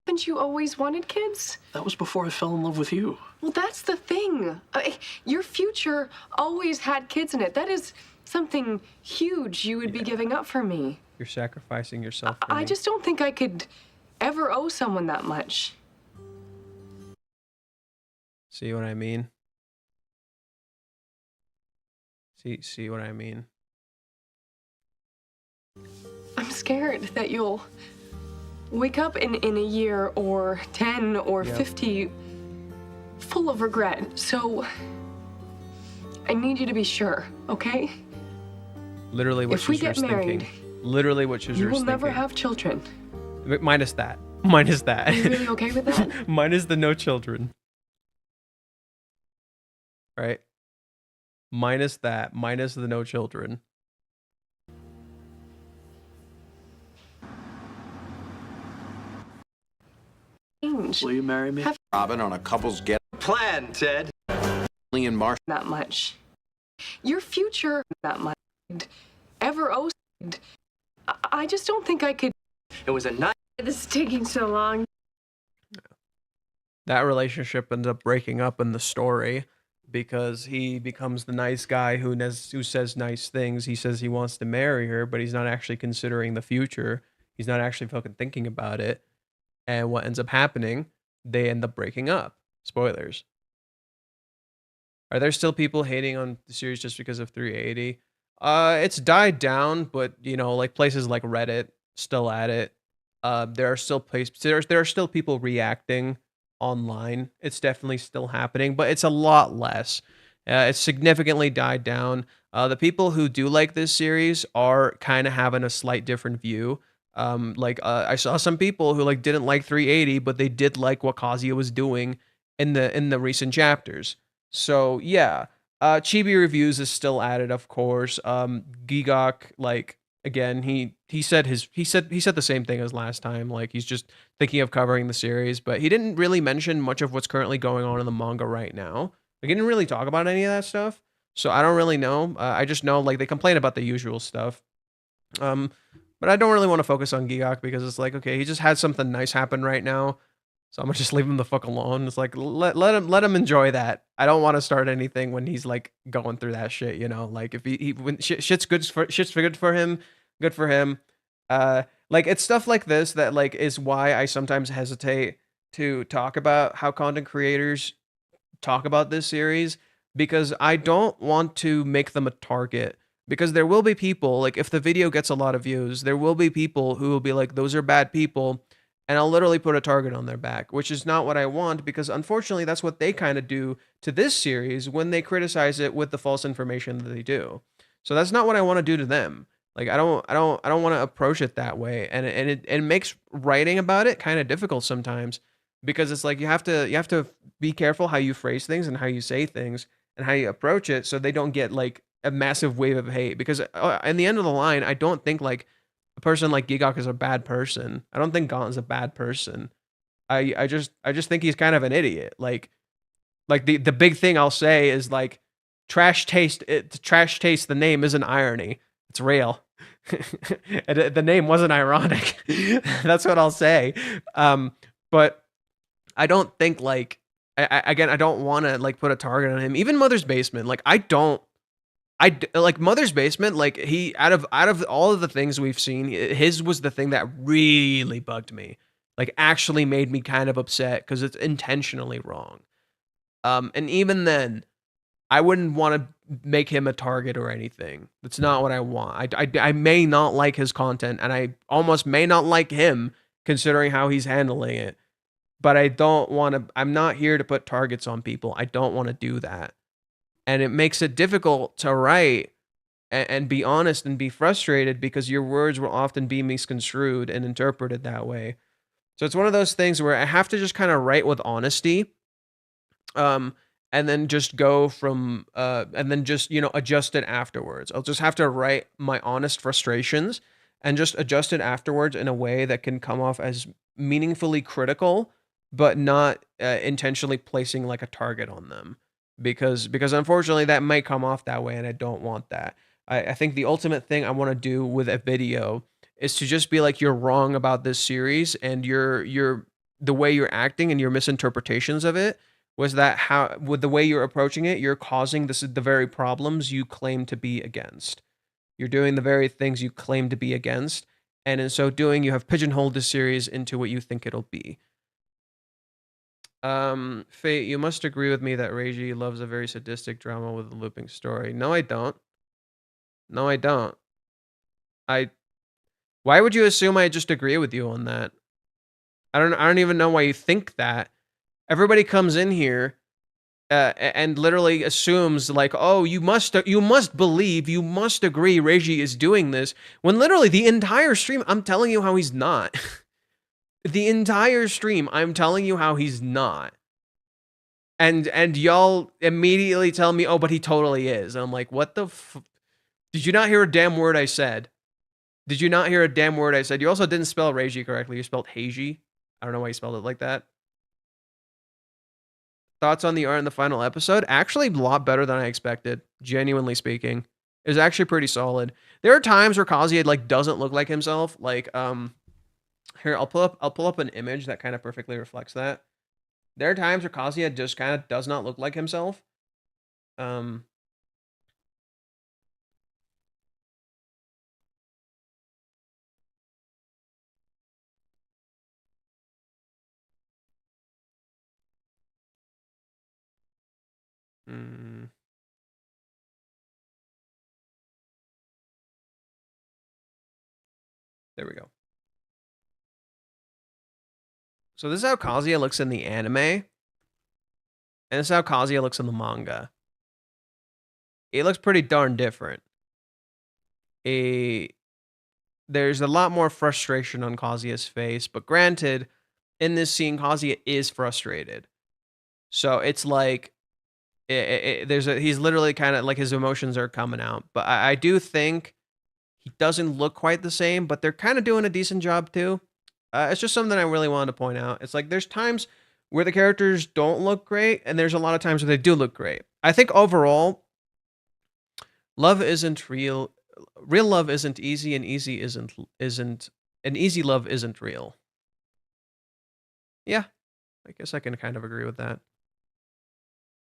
Haven't you always wanted kids? That was before I fell in love with you. Well, that's the thing. Your future always had kids in it. That is something huge you would be giving up for me. You're sacrificing yourself for me. I just don't think I could ever owe someone that much. See what I mean? See what I mean? I'm scared that you'll wake up in a year or 10 or 50 full of regret. So I need you to be sure, okay? Literally what if we Chizuru's get married, thinking. Literally what Chizuru's thinking. you will never have children. Minus that. Minus that. Are you really okay with that? Minus the no children. Right? Minus that, minus the no children. Will you marry me? Robin on a couple's get Plan, Ted. and Marsh. Not much. Your future, not much. Ever oh, I just don't think I could. It was a night. This is taking so long. That relationship ends up breaking up in the story because he becomes the nice guy who says nice things. He says he wants to marry her, but he's not actually considering the future. He's not actually fucking thinking about it. And what ends up happening, they end up breaking up. Spoilers. Are there still people hating on the series just because of 380? It's died down, but you know, like places like Reddit still at it. There are still there are still people reacting online. It's definitely still happening, but it's a lot less. It's significantly died down. The people who do like this series are kind of having a slight different view. I saw some people who like didn't like 380, but they did like what Kazuya was doing in the recent chapters. So yeah, Chibi Reviews is still at it, of course. Gigok, like again, he said the same thing as last time. Like he's just thinking of covering the series, but he didn't really mention much of what's currently going on in the manga right now. Like he didn't really talk about any of that stuff, so I don't really know. I just know like they complain about the usual stuff. But I don't really want to focus on Gigok because it's like, okay, he just had something nice happen right now. So I'm gonna just leave him the fuck alone. It's like let him enjoy that. I don't want to start anything when he's like going through that shit, you know. Like if he when shit's good for him, good for him. Like it's stuff like this that like is why I sometimes hesitate to talk about how content creators talk about this series, because I don't want to make them a target. Because there will be people, like if the video gets a lot of views, there will be people who will be like, those are bad people, and I'll literally put a target on their back, which is not what I want, because unfortunately that's what they kind of do to this series when they criticize it with the false information that they do. So that's not what I want to do to them. Like I don't want to approach it that way, and it makes writing about it kind of difficult sometimes, because it's like you have to be careful how you phrase things and how you say things and how you approach it, so they don't get like a massive wave of hate. Because in the end of the line, I don't think like a person like Gigok is a bad person. I don't think Gaunt is a bad person. I just think he's kind of an idiot. Like the big thing I'll say is like trash taste. The name isn't irony. It's real. The name wasn't ironic. That's what I'll say. But I don't think like I don't want to like put a target on him. Even Mother's Basement, like I like Mother's Basement, like he out of all of the things we've seen, his was the thing that really bugged me. Like actually made me kind of upset because it's intentionally wrong. And even then, I wouldn't want to make him a target or anything. That's not what I want. I may not like his content, and I almost may not like him considering how he's handling it. But I don't want to. I'm not here to put targets on people. I don't want to do that. And it makes it difficult to write and be honest and be frustrated because your words will often be misconstrued and interpreted that way. So it's one of those things where I have to just kind of write with honesty, and then just go from, and then just, you know, adjust it afterwards. I'll just have to write my honest frustrations and just adjust it afterwards in a way that can come off as meaningfully critical, but not intentionally placing like a target on them. Because unfortunately that might come off that way, and I don't want that. I think the ultimate thing I want to do with a video is to just be like, you're wrong about this series, and you're the way you're acting and your misinterpretations of it was that how with the way you're approaching it, you're causing the very problems you claim to be against. You're doing the very things you claim to be against, and in so doing, you have pigeonholed the series into what you think it'll be. Fate, you must agree with me that Reiji loves a very sadistic drama with a looping story. No, I don't. No, I don't. Why would you assume I just agree with you on that? I don't even know why you think that. Everybody comes in here and literally assumes like, oh, you must believe, you must agree Reiji is doing this, when literally the entire stream I'm telling you how he's not. The entire stream, I'm telling you how he's not. And y'all immediately tell me, oh, but he totally is. And I'm like, what the did you not hear a damn word I said? Did you not hear a damn word I said? You also didn't spell Reiji correctly. You spelled Heiji. I don't know why you spelled it like that. Thoughts on the art in the final episode? Actually, a lot better than I expected, genuinely speaking. It was actually pretty solid. There are times where Kazuya like doesn't look like himself. Like, here, I'll pull up an image that kind of perfectly reflects that. There are times where Kazuya just kind of does not look like himself. There we go. So this is how Kazuya looks in the anime. And this is how Kazuya looks in the manga. It looks pretty darn different. There's a lot more frustration on Kazuya's face, but granted, in this scene, Kazuya is frustrated. So it's like he's literally kind of like his emotions are coming out. But I do think he doesn't look quite the same, but they're kind of doing a decent job too. It's just something I really wanted to point out. It's like there's times where the characters don't look great, and there's a lot of times where they do look great. I think overall, love isn't real. Real love isn't easy, and easy and easy love isn't real. Yeah, I guess I can kind of agree with that.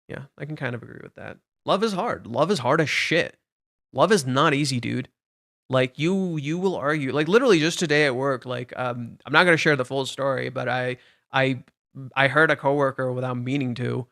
Yeah, I can kind of agree with that. Love is hard. Love is hard as shit. Love is not easy, dude. Like you will argue. Like literally just today at work, like I'm not gonna share the full story, but I heard a coworker without meaning to.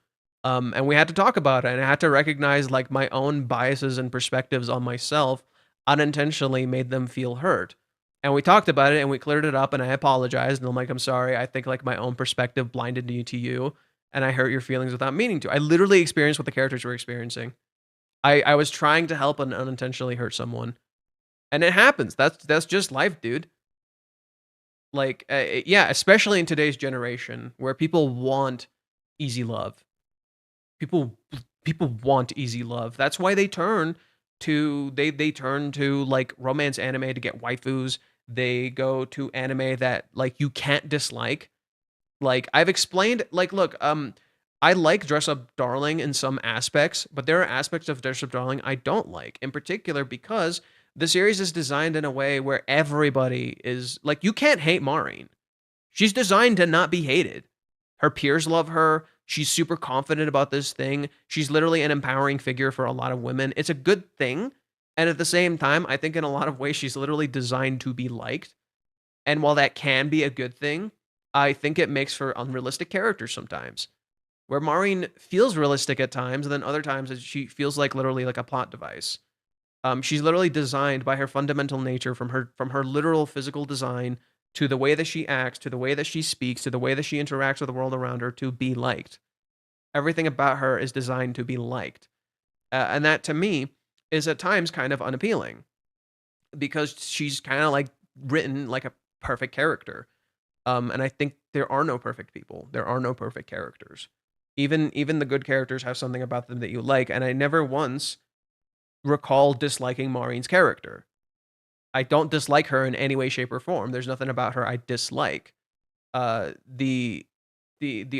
And we had to talk about it, and I had to recognize like my own biases and perspectives on myself unintentionally made them feel hurt. And we talked about it and we cleared it up, and I apologized, and I'm like, I'm sorry. I think like my own perspective blinded you to you, and I hurt your feelings without meaning to. I literally experienced what the characters were experiencing. I was trying to help and unintentionally hurt someone. And it happens. That's just life, dude. Like, yeah, especially in today's generation where people want easy love. People want easy love. That's why they turn to turn to like romance anime to get waifus. They go to anime that like you can't dislike. Like I've explained, like look, I like Dress Up Darling in some aspects, but there are aspects of Dress Up Darling I don't like, in particular because the series is designed in a way where everybody is like, you can't hate Maureen. She's designed to not be hated. Her peers love her. She's super confident about this thing. She's literally an empowering figure for a lot of women. It's a good thing. And at the same time, I think in a lot of ways, she's literally designed to be liked. And while that can be a good thing, I think it makes for unrealistic characters sometimes. Where Maureen feels realistic at times, and then other times she feels like literally like a plot device. She's literally designed by her fundamental nature, from her literal physical design to the way that she acts, to the way that she speaks, to the way that she interacts with the world around her, to be liked. Everything about her is designed to be liked. And that, to me, is at times kind of unappealing. Because she's kind of like written like a perfect character. And I think there are no perfect people. There are no perfect characters. Even the good characters have something about them that you like. And I never once recall disliking Maureen's character. I don't dislike her in any way, shape, or form. There's nothing about her I dislike. The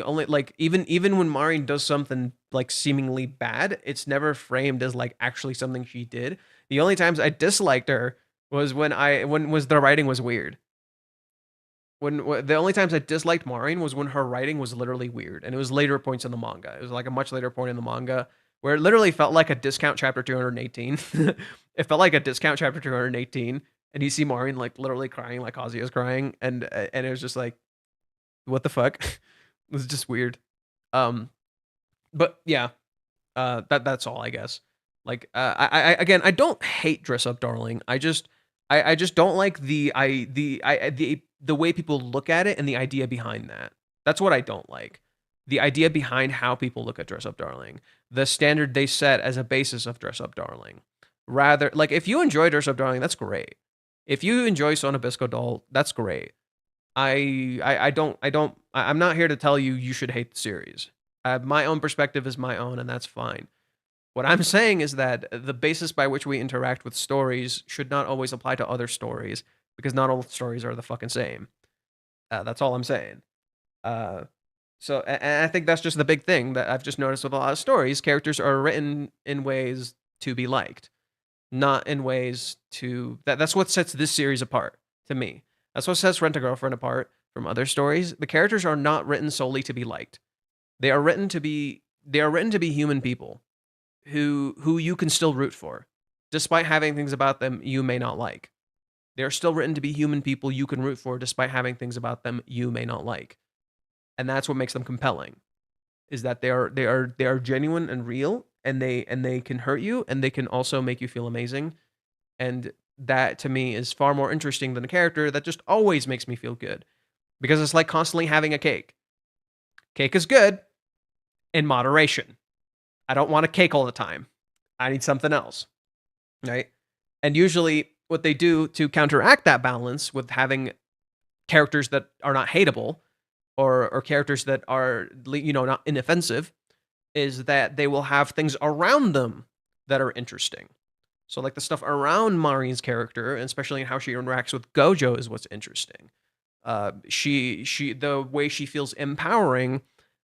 only like even when Maureen does something like seemingly bad, it's never framed as like actually something she did. The only times I disliked her was when the writing was weird. When the only times I disliked Maureen was when her writing was literally weird, and it was later points in the manga. It was like a much later point in the manga where it literally felt like a discount chapter 218. It felt like a discount chapter 218, and you see Maureen like literally crying like Kazuya's crying, and it was just like, what the fuck? It was just weird. But yeah, that's all, I guess. Like, I again, I don't hate Dress Up Darling. I just don't like the way people look at it and the idea behind that. That's what I don't like. The idea behind how people look at Dress Up Darling, the standard they set as a basis of Dress Up Darling. Rather, like, if you enjoy Dress Up Darling, that's great. If you enjoy Sonobisco Doll, that's great. I'm not here to tell you you should hate the series. My own perspective is my own, and that's fine. What I'm saying is that the basis by which we interact with stories should not always apply to other stories, because not all stories are the fucking same. That's all I'm saying. Uh, and I think that's just the big thing that I've just noticed with a lot of stories. Characters are written in ways to be liked, not in ways to that's what sets this series apart to me. That's what sets Rent a Girlfriend apart from other stories. The characters are not written solely to be liked. They are written to be human people who you can still root for, despite having things about them you may not like. They're still written to be human people you can root for, despite having things about them you may not like. And that's what makes them compelling, is that they are genuine and real, and they can hurt you, and they can also make you feel amazing. And that to me is far more interesting than a character that just always makes me feel good, because it's like constantly having a cake. Cake is good in moderation. I don't want a cake all the time. I need something else, right? And usually what they do to counteract that balance with having characters that are not hateable, or characters that are, not inoffensive, is that they will have things around them that are interesting. So like the stuff around Mari's character, and especially in how she interacts with Gojo, is what's interesting. The way she feels empowering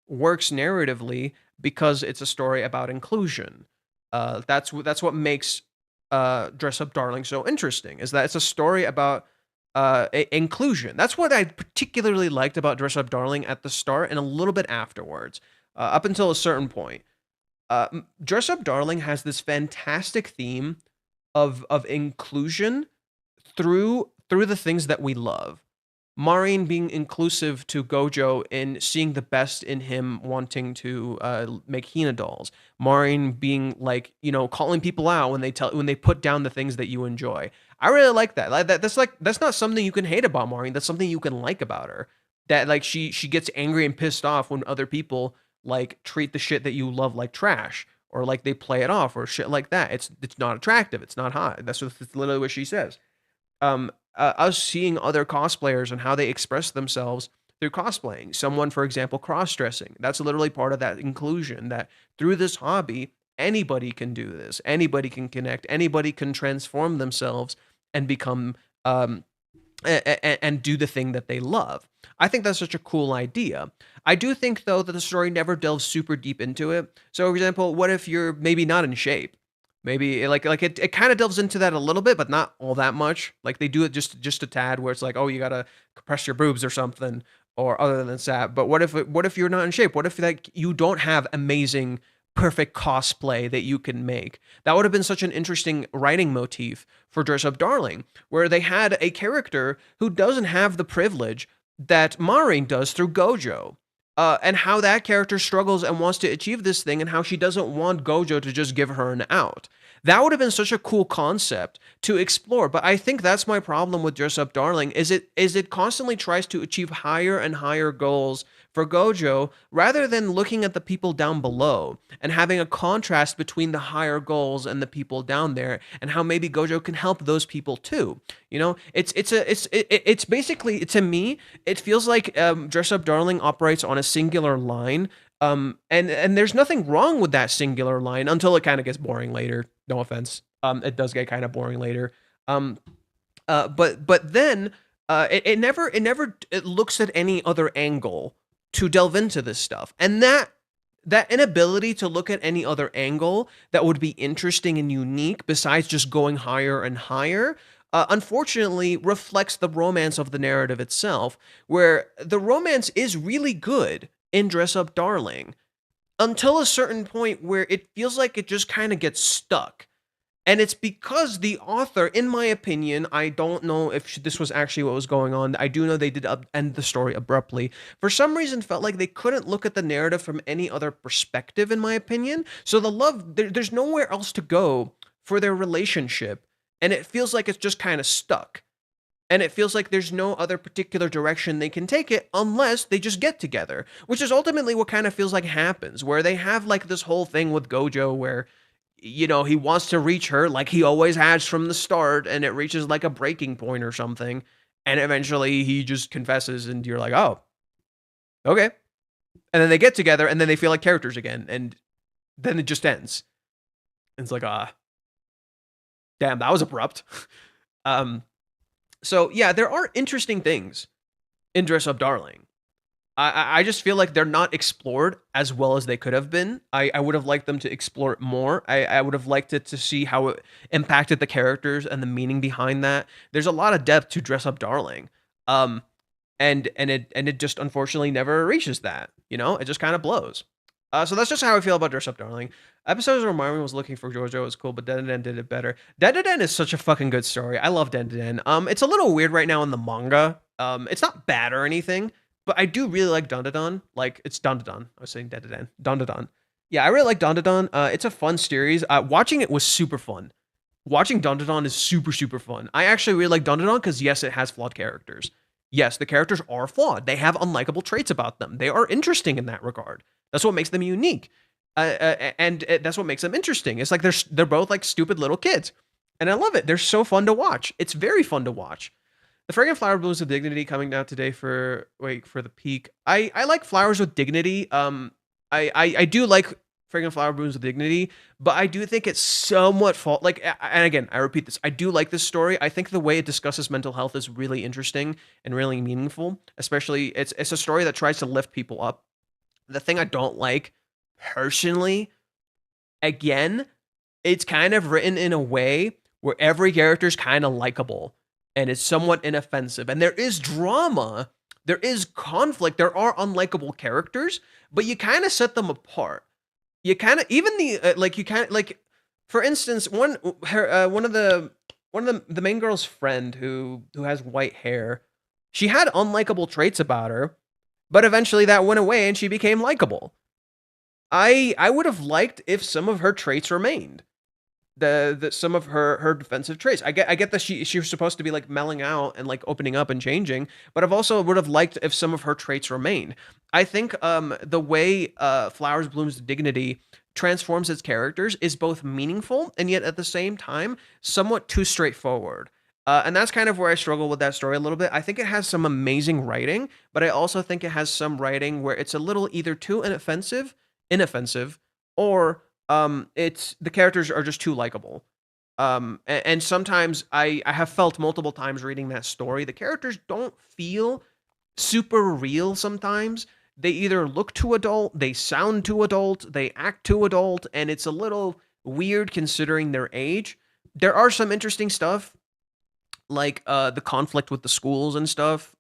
works narratively because it's a story about inclusion. That's what makes Dress Up Darling so interesting, is that it's a story about inclusion. That's what I particularly liked about Dress Up Darling at the start and a little bit afterwards, up until a certain point. Dress Up Darling has this fantastic theme of inclusion through the things that we love. Marin being inclusive to Gojo in seeing the best in him, wanting to make Hina dolls. Marin being like, calling people out when they put down the things that you enjoy. I really like that. That's not something you can hate about Marin. That's something you can like about her. That like she gets angry and pissed off when other people like treat the shit that you love like trash, or like they play it off, or shit like that. It's not attractive. It's not hot. That's literally what she says. Us seeing other cosplayers and how they express themselves through cosplaying. Someone, for example, cross-dressing. That's literally part of that inclusion, that through this hobby, anybody can do this. Anybody can connect. Anybody can transform themselves and become, and do the thing that they love. I think that's such a cool idea. I do think, though, that the story never delves super deep into it. So, for example, what if you're maybe not in shape? Maybe like it kind of delves into that a little bit, but not all that much. Like they do it just a tad, where it's like, oh, you gotta compress your boobs or something, or other than that. But what if you're not in shape? What if like you don't have amazing, perfect cosplay that you can make? That would have been such an interesting writing motif for Dress Up Darling, where they had a character who doesn't have the privilege that Marin does through Gojo. And how that character struggles and wants to achieve this thing, and how she doesn't want Gojo to just give her an out. That would have been such a cool concept to explore. But I think that's my problem with Dress Up Darling, is it constantly tries to achieve higher and higher goals for Gojo, rather than looking at the people down below and having a contrast between the higher goals and the people down there, and how maybe Gojo can help those people too. It's basically, to me, it feels like Dress Up Darling operates on a singular line. And there's nothing wrong with that singular line until it kind of gets boring later. No offense. It does get kind of boring later. But then it never looks at any other angle to delve into this stuff. And that inability to look at any other angle that would be interesting and unique, besides just going higher and higher, unfortunately reflects the romance of the narrative itself, where the romance is really good in Dress Up Darling, until a certain point where it feels like it just kind of gets stuck. And it's because the author, in my opinion, I don't know if this was actually what was going on. I do know they did end the story abruptly. For some reason, felt like they couldn't look at the narrative from any other perspective, in my opinion. So there's nowhere else to go for their relationship. And it feels like it's just kind of stuck. And it feels like there's no other particular direction they can take it unless they just get together, which is ultimately what kind of feels like happens, where they have like this whole thing with Gojo where, he wants to reach her like he always has from the start, and it reaches like a breaking point or something. And eventually he just confesses, and you're like, oh, okay. And then they get together and then they feel like characters again. And then it just ends. And it's like, damn, that was abrupt. So yeah, there are interesting things in Dress Up Darling. I just feel like they're not explored as well as they could have been. I would have liked them to explore it more. I would have liked it to see how it impacted the characters and the meaning behind that. There's a lot of depth to Dress Up Darling. And it just unfortunately never reaches that. You know, it just kind of blows. So that's just how I feel about Dress Up Darling. Episodes where Marvin was looking for JoJo was cool, but Den did it better. Den is such a fucking good story. I love Den. It's a little weird right now in the manga. It's not bad or anything, but I do really like Dandadan. Like, it's Dandadan. I was saying Den. Dandadan. Yeah, I really like Dandadan. It's a fun series. Watching it was super fun. Watching Dandadan is super, super fun. I actually really like Dandadan because, yes, it has flawed characters. Yes, the characters are flawed. They have unlikable traits about them. They are interesting in that regard. That's what makes them unique. And that's what makes them interesting. It's like they're both like stupid little kids. And I love it. They're so fun to watch. It's very fun to watch. The Fragrant Flower Blooms with Dignity coming out today for the peak. I like Flowers with Dignity. I do like Fragrant Flower Blooms with Dignity, but I do think it's somewhat and again, I repeat this. I do like this story. I think the way it discusses mental health is really interesting and really meaningful. Especially it's a story that tries to lift people up. The thing I don't like personally, again, it's kind of written in a way where every character is kind of likable and it's somewhat inoffensive. And there is drama, there is conflict, there are unlikable characters, but you kind of set them apart. You kind of for instance, one of the main girl's friend who has white hair, she had unlikable traits about her, but eventually that went away and she became likable. I would have liked if some of her traits remained. Some of her defensive traits. I get that she was supposed to be like melling out and like opening up and changing, but I've also would have liked if some of her traits remained. I think the way Flowers Blooms Dignity transforms its characters is both meaningful and yet at the same time somewhat too straightforward. And that's kind of where I struggle with that story a little bit. I think it has some amazing writing, but I also think it has some writing where it's a little either too inoffensive, or it's the characters are just too likable. And sometimes I have felt multiple times reading that story, the characters don't feel super real sometimes. They either look too adult, they sound too adult, they act too adult, and it's a little weird considering their age. There are some interesting stuff, like the conflict with the schools and stuff.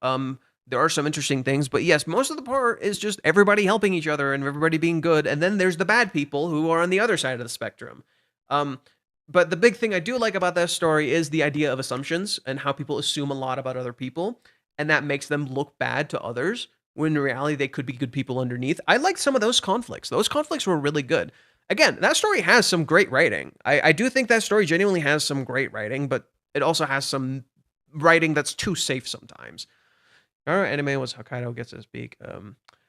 There are some interesting things, but yes, most of the part is just everybody helping each other and everybody being good, and then there's the bad people who are on the other side of the spectrum. But the big thing I do like about that story is the idea of assumptions and how people assume a lot about other people, and that makes them look bad to others, when in reality they could be good people underneath. I like some of those conflicts. Those conflicts were really good. Again, that story has some great writing. I do think that story genuinely has some great writing, but it also has some writing that's too safe sometimes. Our anime was Hokkaido Gets His Beak.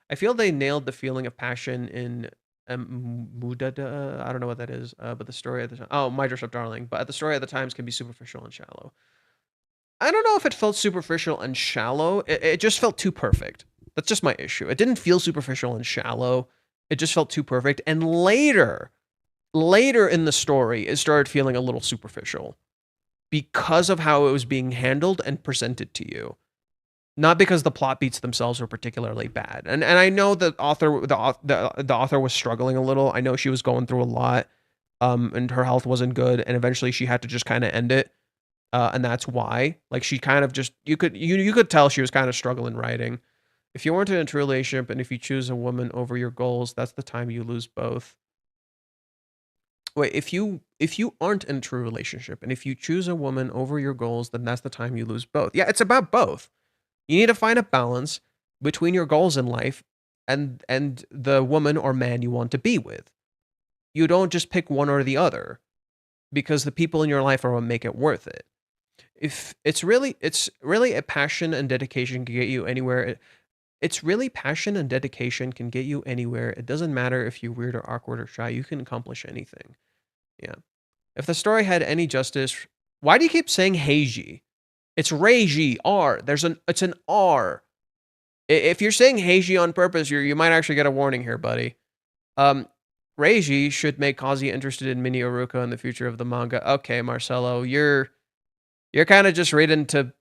I feel they nailed the feeling of passion in Mudada. I don't know what that is, but the story at the time. Oh, My Dress Up Darling. But the story at the times can be superficial and shallow. I don't know if it felt superficial and shallow. It just felt too perfect. That's just my issue. It didn't feel superficial and shallow. It just felt too perfect. And later in the story, it started feeling a little superficial because of how it was being handled and presented to you. Not because the plot beats themselves were particularly bad. And I know the author was struggling a little. I know she was going through a lot, and her health wasn't good, and eventually she had to just kind of end it. And that's why. Like, she kind of just, you could tell she was kind of struggling writing. If you weren't in a true relationship and if you choose a woman over your goals, that's the time you lose both. Wait, if you aren't in a true relationship and if you choose a woman over your goals, then that's the time you lose both. Yeah, it's about both. You need to find a balance between your goals in life and the woman or man you want to be with. You don't just pick one or the other, because the people in your life are what make it worth it. If it's really a passion and dedication can get you anywhere. It's really passion and dedication can get you anywhere. It doesn't matter if you're weird or awkward or shy. You can accomplish anything. Yeah. If the story had any justice, why do you keep saying Heiji? It's Reiji, R. It's an R. If you're saying Heiji on purpose, you might actually get a warning here, buddy. Reiji should make Kazuya interested in Mini Oruka in the future of the manga. Okay, Marcelo, you're kind of just reading to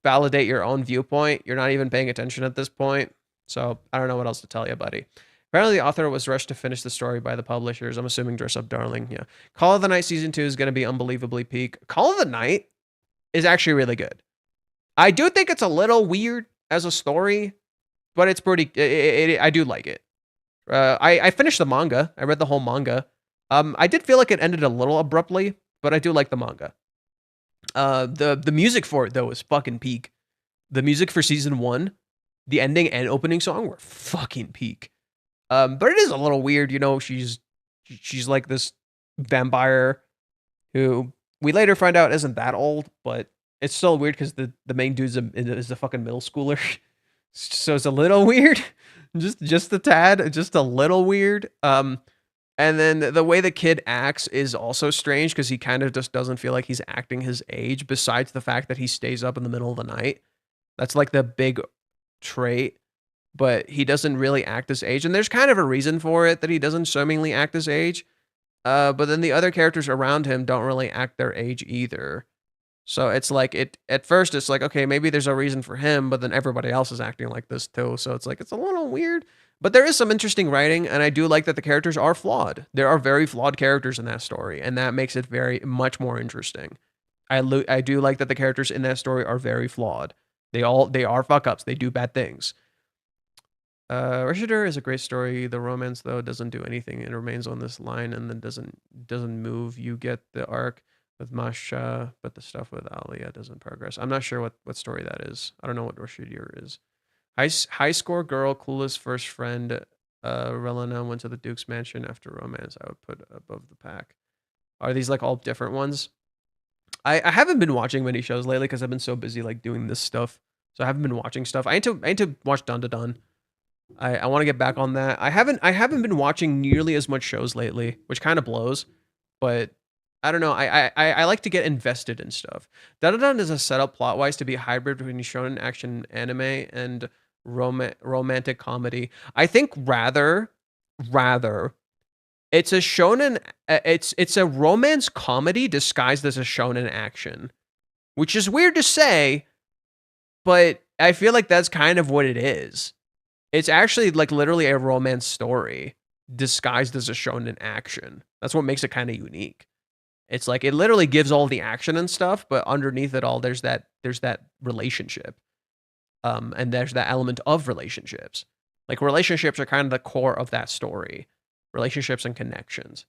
validate your own viewpoint. You're not even paying attention at this point. So I don't know what else to tell you, buddy. Apparently, the author was rushed to finish the story by the publishers. I'm assuming Dress Up Darling. Yeah. Call of the Night Season 2 is going to be unbelievably peak. Call of the Night is actually really good. I do think it's a little weird as a story, but it's pretty... I do like it. I finished the manga. I read the whole manga. I did feel like it ended a little abruptly, but I do like the manga. The music for it, though, is fucking peak. The music for season 1, the ending and opening song were fucking peak. But it is a little weird, you know. She's like this vampire who we later find out isn't that old, but it's still weird because the main dude is a fucking middle schooler. So it's a little weird, just a tad, just a little weird. And then the way the kid acts is also strange because he kind of just doesn't feel like he's acting his age. Besides the fact that he stays up in the middle of the night, that's like the big trait. But he doesn't really act his age, and there's kind of a reason for it that he doesn't swimmingly act his age. But then the other characters around him don't really act their age either. So it's like at first it's like, okay, maybe there's a reason for him, but then everybody else is acting like this too. So it's like it's a little weird. But there is some interesting writing, and I do like that the characters are flawed. There are very flawed characters in that story, and that makes it very much more interesting. I do like that the characters in that story are very flawed. They are fuck ups. They do bad things. Reshider is a great story. The romance, though, doesn't do anything. It remains on this line and then doesn't move. You get the arc with Masha, but the stuff with Alia doesn't progress. I'm not sure what story that is. I don't know what Reshider is. High score girl, coolest first friend. Relena went to the Duke's mansion after romance. I would put above the pack. Are these like all different ones? I haven't been watching many shows lately because I've been so busy like doing this stuff. So I haven't been watching stuff. I need to watch Dun Da Dun. I want to get back on that. I haven't been watching nearly as much shows lately, which kind of blows. But I don't know. I like to get invested in stuff. Dun Da Dun is a setup plot wise to be a hybrid between shonen action anime and romantic comedy. I think rather it's a shonen. It's a romance comedy disguised as a shonen action, which is weird to say, but I feel like that's kind of what it is. It's actually like literally a romance story disguised as a shonen action. That's what makes it kind of unique. It's like it literally gives all the action and stuff, but underneath it all, there's that relationship, and there's that element of relationships. Like relationships are kind of the core of that story, relationships and connections.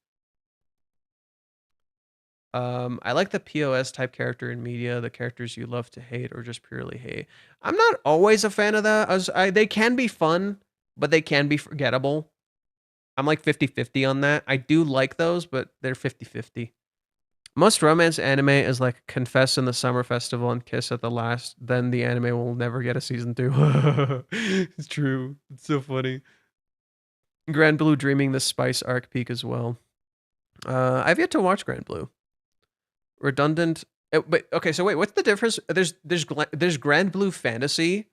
I like the POS type character in media, the characters you love to hate or just purely hate. I'm not always a fan of that. They can be fun, but they can be forgettable. I'm like 50-50 on that. I do like those, but they're 50-50. Most romance anime is like Confess in the Summer Festival and Kiss at the Last. Then the anime will never get a season 2. It's true. It's so funny. Grand Blue Dreaming the Spice arc peak as well. I've yet to watch Grand Blue. Redundant. But okay, so wait, what's the difference? There's Grand Blue Fantasy,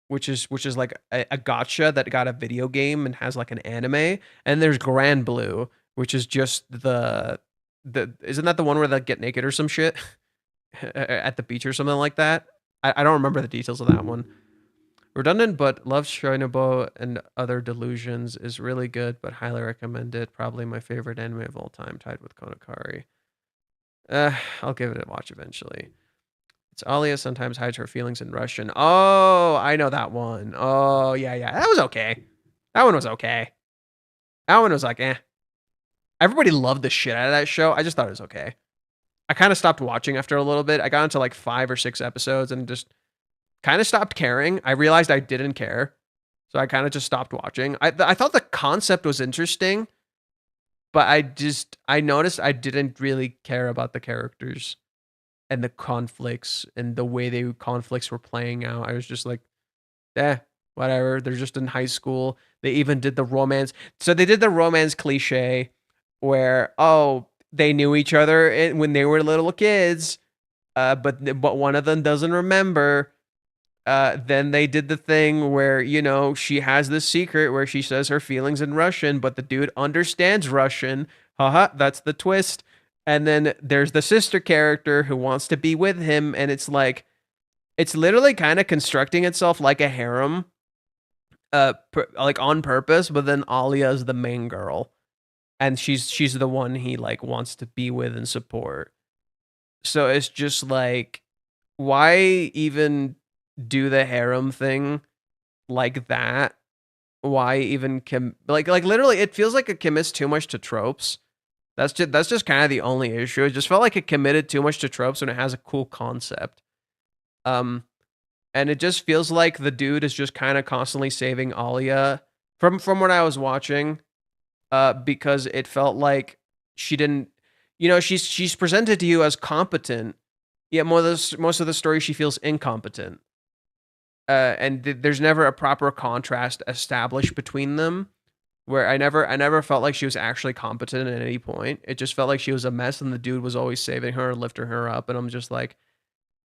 which is like a gacha that got a video game and has like an anime, and there's Grand Blue, which is just the isn't that the one where they get naked or some shit at the beach or something like that? I don't remember the details of that one. Redundant, but Love Shinobu and Other Delusions is really good, but highly recommend it. Probably my favorite anime of all time, tied with Kanokari. I'll give it a watch eventually. It's Alia sometimes hides her feelings in Russian. Oh, I know that one. Oh, yeah. That was okay. That one was okay. That one was like, eh. Everybody loved the shit out of that show. I just thought it was okay. I kind of stopped watching after a little bit. I got into like 5 or 6 episodes and just kind of stopped caring. I realized I didn't care. So I kind of just stopped watching. I thought the concept was interesting, but I noticed I didn't really care about the characters and the conflicts and the way the conflicts were playing out. I was just like, whatever. They're just in high school. They even did the romance. So they did the romance cliche where, oh, they knew each other when they were little kids, but one of them doesn't remember. Then they did the thing where, you know, she has this secret where she says her feelings in Russian, but the dude understands Russian. Haha, that's the twist. And then there's the sister character who wants to be with him, and it's like, it's literally kind of constructing itself like a harem, like on purpose, but then Alia is the main girl, and she's the one he like wants to be with and support. So it's just like, why even do the harem thing like that? Why even like literally it feels like it commits too much to tropes. That's just kind of the only issue. It just felt like it committed too much to tropes when it has a cool concept. And it just feels like the dude is just kind of constantly saving Alia from what I was watching, because it felt like she didn't, you know, she's presented to you as competent, yet most of the story she feels incompetent. And there's never a proper contrast established between them, where I never felt like she was actually competent at any point. It just felt like she was a mess, and the dude was always saving her, lifting her up, and I'm just like,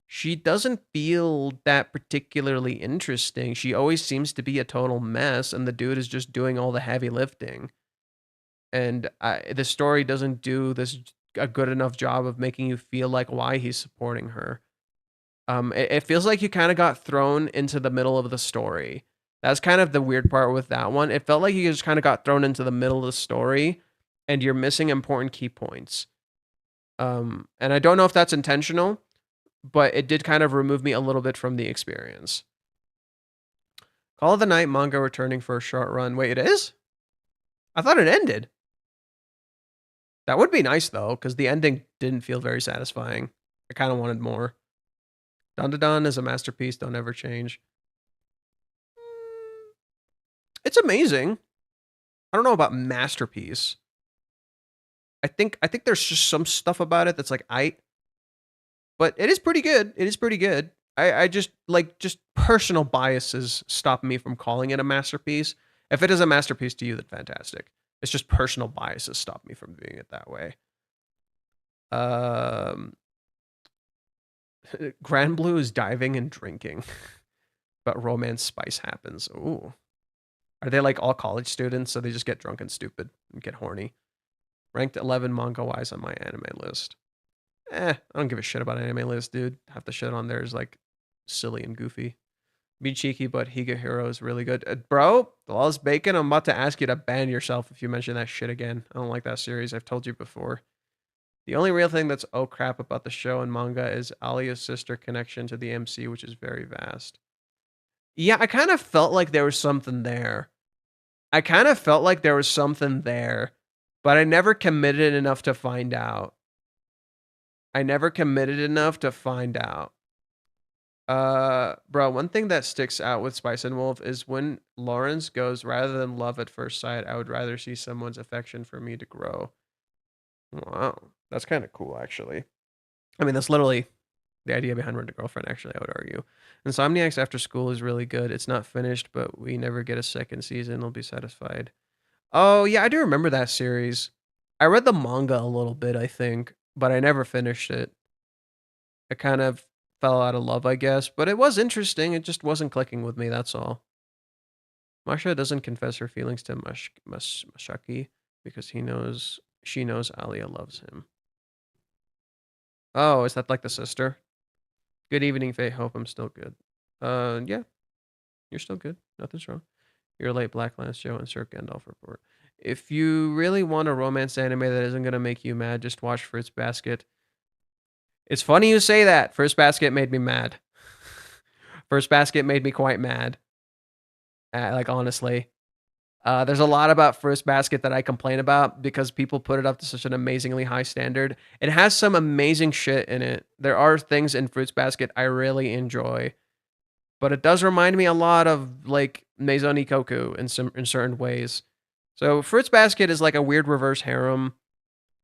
she doesn't feel that particularly interesting. She always seems to be a total mess, and the dude is just doing all the heavy lifting. And the story doesn't do a good enough job of making you feel like why he's supporting her. It feels like you kind of got thrown into the middle of the story. That's kind of the weird part with that one. It felt like you just kind of got thrown into the middle of the story, and you're missing important key points. And I don't know if that's intentional, but it did kind of remove me a little bit from the experience. Call of the Night manga returning for a short run. Wait, it is? I thought it ended. That would be nice, though, because the ending didn't feel very satisfying. I kind of wanted more. Dandadan is a masterpiece. Don't ever change. It's amazing. I don't know about masterpiece. I think there's just some stuff about it that's like, but it is pretty good. It is pretty good. I just personal biases stop me from calling it a masterpiece. If it is a masterpiece to you, then fantastic. It's just personal biases stop me from doing it that way. Grand Blue is diving and drinking, but romance spice happens. Ooh. Are they like all college students, so they just get drunk and stupid and get horny? Ranked 11 manga-wise on my anime list. I don't give a shit about anime list, dude. Half the shit on there is like silly and goofy. Be cheeky, but Higa Hero is really good. Bro, the law's bacon. I'm about to ask you to ban yourself if you mention that shit again. I don't like that series. I've told you before. The only real thing that's oh crap about the show and manga is Alia's sister connection to the MC, which is very vast. Yeah, I kind of felt like there was something there. but I never committed enough to find out. Bro, one thing that sticks out with Spice and Wolf is when Lawrence goes, rather than love at first sight, I would rather see someone's affection for me to grow. Wow, that's kind of cool, actually. I mean, that's literally the idea behind Rent a Girlfriend, actually, I would argue. Insomniacs After School is really good. It's not finished, but we never get a second season. I'll be satisfied. Oh, yeah, I do remember that series. I read the manga a little bit, I think, but I never finished it. I kind of fell out of love, I guess, but it was interesting. It just wasn't clicking with me, that's all. Masha doesn't confess her feelings to Mashaki because she knows Alia loves him. Oh, is that like the sister? Good evening, Faye. Hope I'm still good. Yeah. You're still good. Nothing's wrong. You're late, Black Lance Joe, and Sir Gandalf report. If you really want a romance anime that isn't going to make you mad, just watch Fruits Basket. It's funny you say that. Fruits Basket made me mad. Fruits Basket made me quite mad. Like, honestly. There's a lot about Fruits Basket that I complain about because people put it up to such an amazingly high standard. It has some amazing shit in it. There are things in Fruits Basket I really enjoy. But it does remind me a lot of, like, Maison Ikkoku in certain ways. So Fruits Basket is like a weird reverse harem,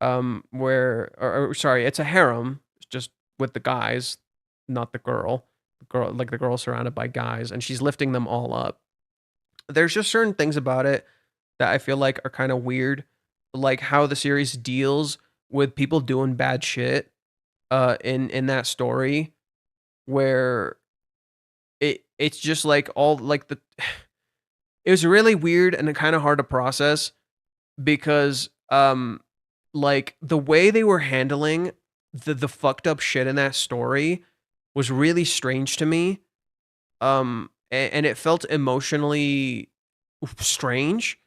sorry, it's a harem, just with the guys, not the girl. The girl surrounded by guys, and she's lifting them all up. There's just certain things about it that I feel like are kind of weird, like how the series deals with people doing bad shit, in that story, where it's just like all like the it was really weird and kind of hard to process because like the way they were handling the fucked up shit in that story was really strange to me. And it felt emotionally strange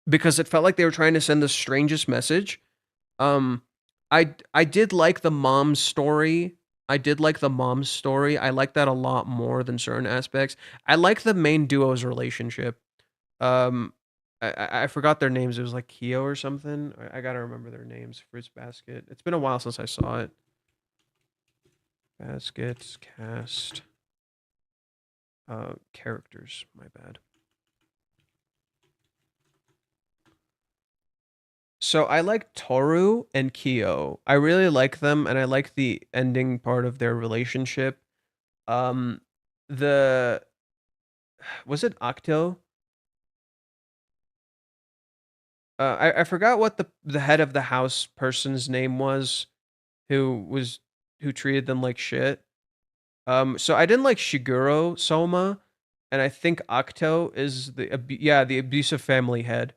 because it felt like they were trying to send the strangest message. Um, I did like the mom's story. I did like the mom's story. I like that a lot more than certain aspects. I like the main duo's relationship. Um, I forgot their names. It was like Kyo or something. I gotta remember their names. Fruits Basket. It's been a while since I saw it. Baskets cast. Characters. My bad. So I like Toru and Kyo. I really like them, and I like the ending part of their relationship. Um, the was it Octo? I forgot what the head of the house person's name was, who treated them like shit. So I didn't like Shiguro Soma, and I think Octo is the abusive family head.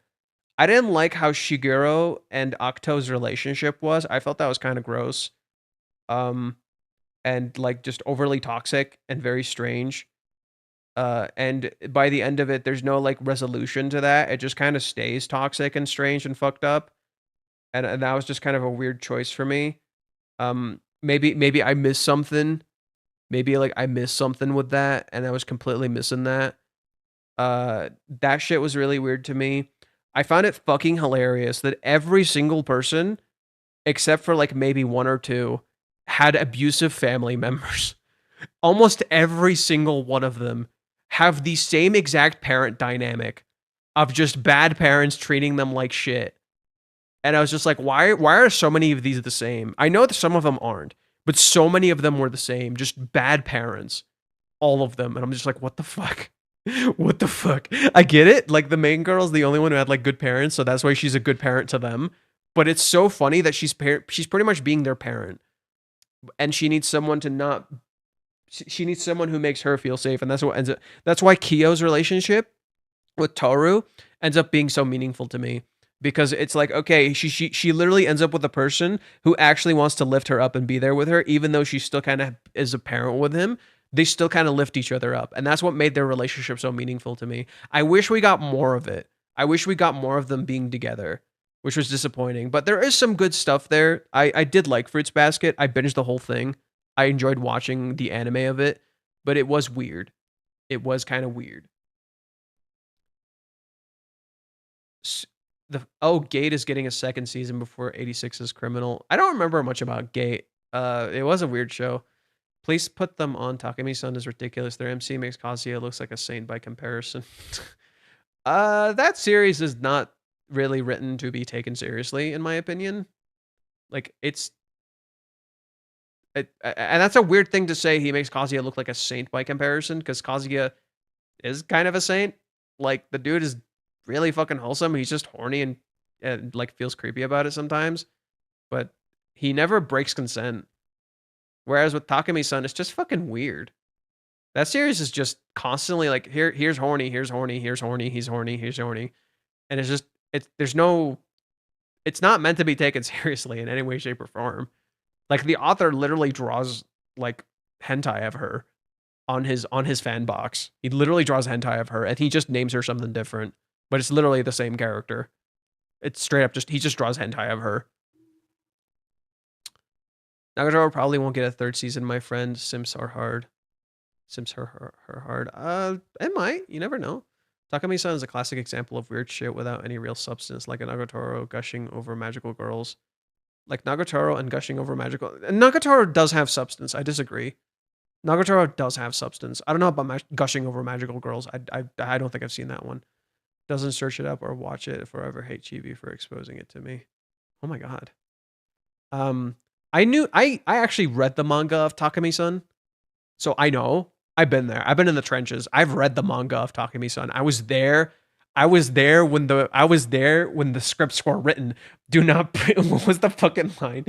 I didn't like how Shiguro and Octo's relationship was. I felt that was kind of gross. Um, and like just overly toxic and very strange. And by the end of it, there's no like resolution to that. It just kind of stays toxic and strange and fucked up. And that was just kind of a weird choice for me. Maybe I missed something. Maybe like I missed something with that, and I was completely missing that. That shit was really weird to me. I found it fucking hilarious that every single person, except for like maybe one or two, had abusive family members. Almost every single one of them have the same exact parent dynamic of just bad parents treating them like shit. And I was just like, why are so many of these the same? I know that some of them aren't, but so many of them were the same, just bad parents. All of them. And I'm just like, what the fuck? What the fuck? I get it. Like the main girl's the only one who had like good parents, so that's why she's a good parent to them. But it's so funny that she's pretty much being their parent. And she needs someone to not she needs someone who makes her feel safe, and that's why Kyo's relationship with Toru ends up being so meaningful to me, because it's like, okay, she literally ends up with a person who actually wants to lift her up and be there with her, even though she still kind of is a parent with him. They still kind of lift each other up, and that's what made their relationship so meaningful to me. I wish we got more of it. I wish we got more of them being together, which was disappointing, but there is some good stuff there. I did like Fruits Basket. I binged the whole thing. I enjoyed watching the anime of it, but it was weird. It was kind of weird. Gate is getting a second season before 86 is Criminal. I don't remember much about Gate. It was a weird show. Please put them on. Takemi-san is ridiculous. Their MC makes Kazuya looks like a saint by comparison. That series is not really written to be taken seriously, in my opinion. Like and that's a weird thing to say. He makes Kazuya look like a saint by comparison, because Kazuya is kind of a saint. Like the dude is really fucking wholesome. He's just horny and like feels creepy about it sometimes, but he never breaks consent. Whereas with Takemi-san, it's just fucking weird. That series is just constantly like, here's horny, here's horny, here's horny, he's horny, here's horny, and it's not meant to be taken seriously in any way, shape, or form. Like the author literally draws like hentai of her on his fan box. He literally draws hentai of her, and he just names her something different, but it's literally the same character. It's straight up he just draws hentai of her. Nagatoro probably won't get a third season, my friend. Sims are hard. Sims her hard. It might. You never know. Takami-san is a classic example of weird shit without any real substance, like a Nagatoro gushing over magical girls. Like Nagatoro and gushing over magical... And Nagatoro does have substance. I disagree. Nagatoro does have substance. I don't know about gushing over magical girls. I don't think I've seen that one. Doesn't search it up or watch it. Forever hate Chibi for exposing it to me. Oh my god. I actually read the manga of Takami-san. So I know. I've been there. I've been in the trenches. I've read the manga of Takami-san. I was there. I was there when the scripts were written. Do not what was the fucking line?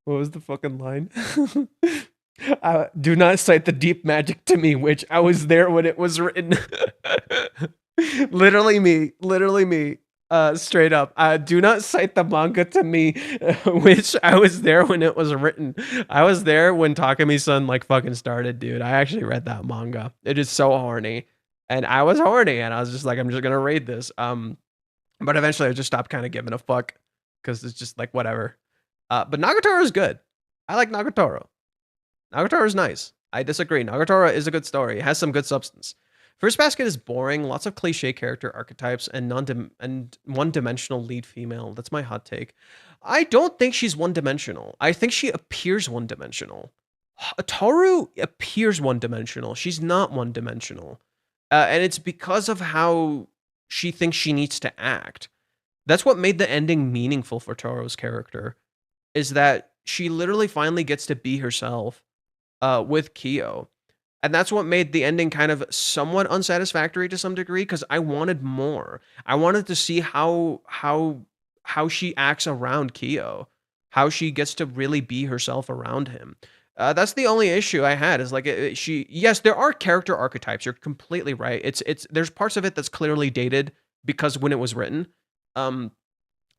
What was the fucking line? Do not cite the deep magic to me, which I was there when it was written. Literally me. Straight up. Do not cite the manga to me, which I was there when it was written. I was there when Takumi-san like fucking started, dude. I actually read that manga. It is so horny. And I was horny and I was just like, I'm just gonna read this. But eventually I just stopped kind of giving a fuck because it's just like whatever. But Nagatoro is good. I like Nagatoro. Nagatoro is nice. I disagree. Nagatoro is a good story. It has some good substance. First Basket is boring, lots of cliche character archetypes, and one-dimensional lead female. That's my hot take. I don't think she's one-dimensional. I think she appears one-dimensional. Toru appears one-dimensional. She's not one-dimensional. And it's because of how she thinks she needs to act. That's what made the ending meaningful for Toru's character, is that she literally finally gets to be herself with Kyo. And that's what made the ending kind of somewhat unsatisfactory to some degree, because I wanted more. I wanted to see how she acts around Kyo, how she gets to really be herself around him. That's the only issue I had, is like yes, there are character archetypes. You're completely right. It's there's parts of it that's clearly dated because when it was written. And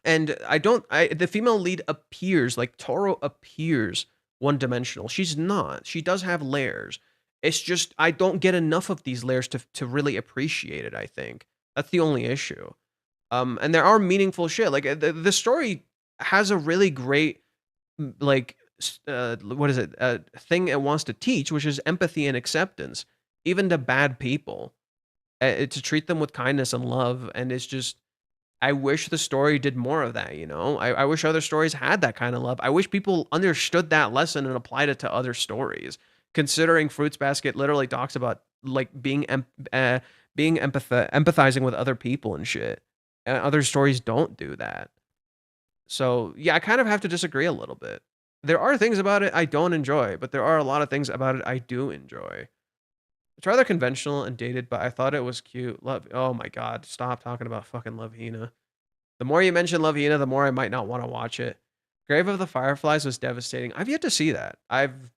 the female lead appears, like Toro appears one-dimensional. She's not. She does have layers. It's just I don't get enough of these layers to really appreciate it, I think. That's the only issue. And there are meaningful shit. Like the story has a really great like what is it? Thing it wants to teach, which is empathy and acceptance, even to bad people. To treat them with kindness and love, and it's just I wish the story did more of that, you know? I wish other stories had that kind of love. I wish people understood that lesson and applied it to other stories. Considering Fruits Basket literally talks about like empathizing with other people and shit. And other stories don't do that. So, yeah, I kind of have to disagree a little bit. There are things about it I don't enjoy, but there are a lot of things about it I do enjoy. It's rather conventional and dated, but I thought it was cute. Love, oh my god, stop talking about fucking Love Hina. The more you mention Love Hina, the more I might not want to watch it. Grave of the Fireflies was devastating. I've yet to see that. I've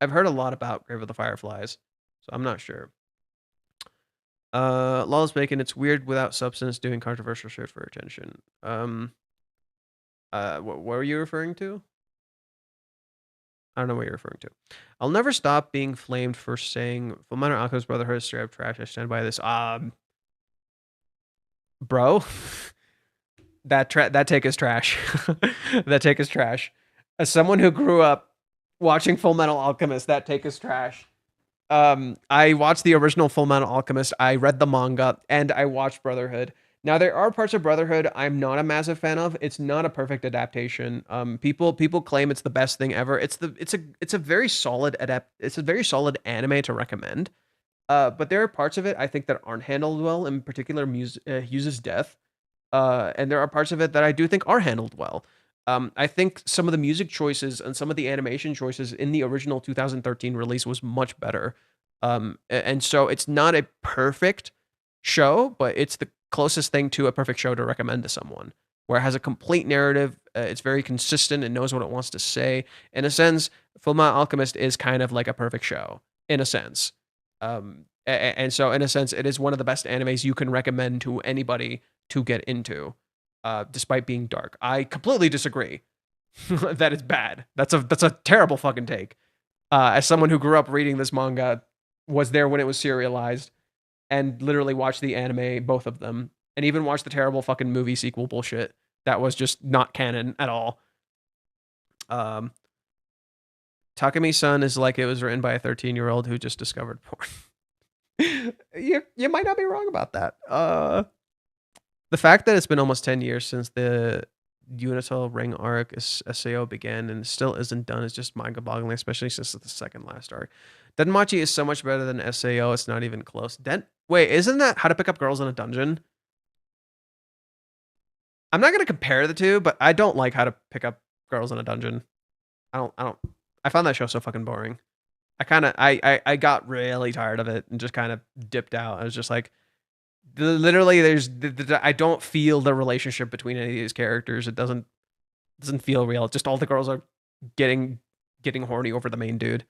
heard a lot about Grave of the Fireflies, so I'm not sure. Lawless Bacon, it's weird without substance doing controversial shit for attention. What were you referring to? I don't know what you're referring to. I'll never stop being flamed for saying Fullmetal Alchemist Brotherhood is straight up trash. I stand by this. Bro, that take is trash. That take is trash. As someone who grew up watching Fullmetal Alchemist, that take is trash. I watched the original Fullmetal Alchemist. I read the manga, and I watched Brotherhood. Now there are parts of Brotherhood I'm not a massive fan of. It's not a perfect adaptation. People claim it's the best thing ever. It's a very solid anime to recommend. But there are parts of it I think that aren't handled well. In particular, Hughes's death. And there are parts of it that I do think are handled well. I think some of the music choices and some of the animation choices in the original 2013 release was much better. And so it's not a perfect show, but it's the closest thing to a perfect show to recommend to someone, where it has a complete narrative. It's very consistent and knows what it wants to say. In a sense, Fullmetal Alchemist is kind of like a perfect show, in a sense. And so, in a sense, it is one of the best animes you can recommend to anybody to get into, despite being dark. I completely disagree that it's bad. That's a terrible fucking take. As someone who grew up reading this manga, was there when it was serialized, and literally watched the anime, both of them, and even watched the terrible fucking movie sequel bullshit that was just not canon at all. Takumi-san is like it was written by a 13-year-old who just discovered porn. You might not be wrong about that. The fact that it's been almost 10 years since the Unital Ring arc SAO began and still isn't done is just mind-boggling, especially since it's the second last arc. Denmachi is so much better than SAO, it's not even close. Wait, isn't that How to Pick Up Girls in a Dungeon? I'm not gonna compare the two, but I don't like How to Pick Up Girls in a Dungeon. I found that show so fucking boring. I got really tired of it and just kind of dipped out. I was just like, literally, I don't feel the relationship between any of these characters. It doesn't feel real. Just all the girls are getting horny over the main dude.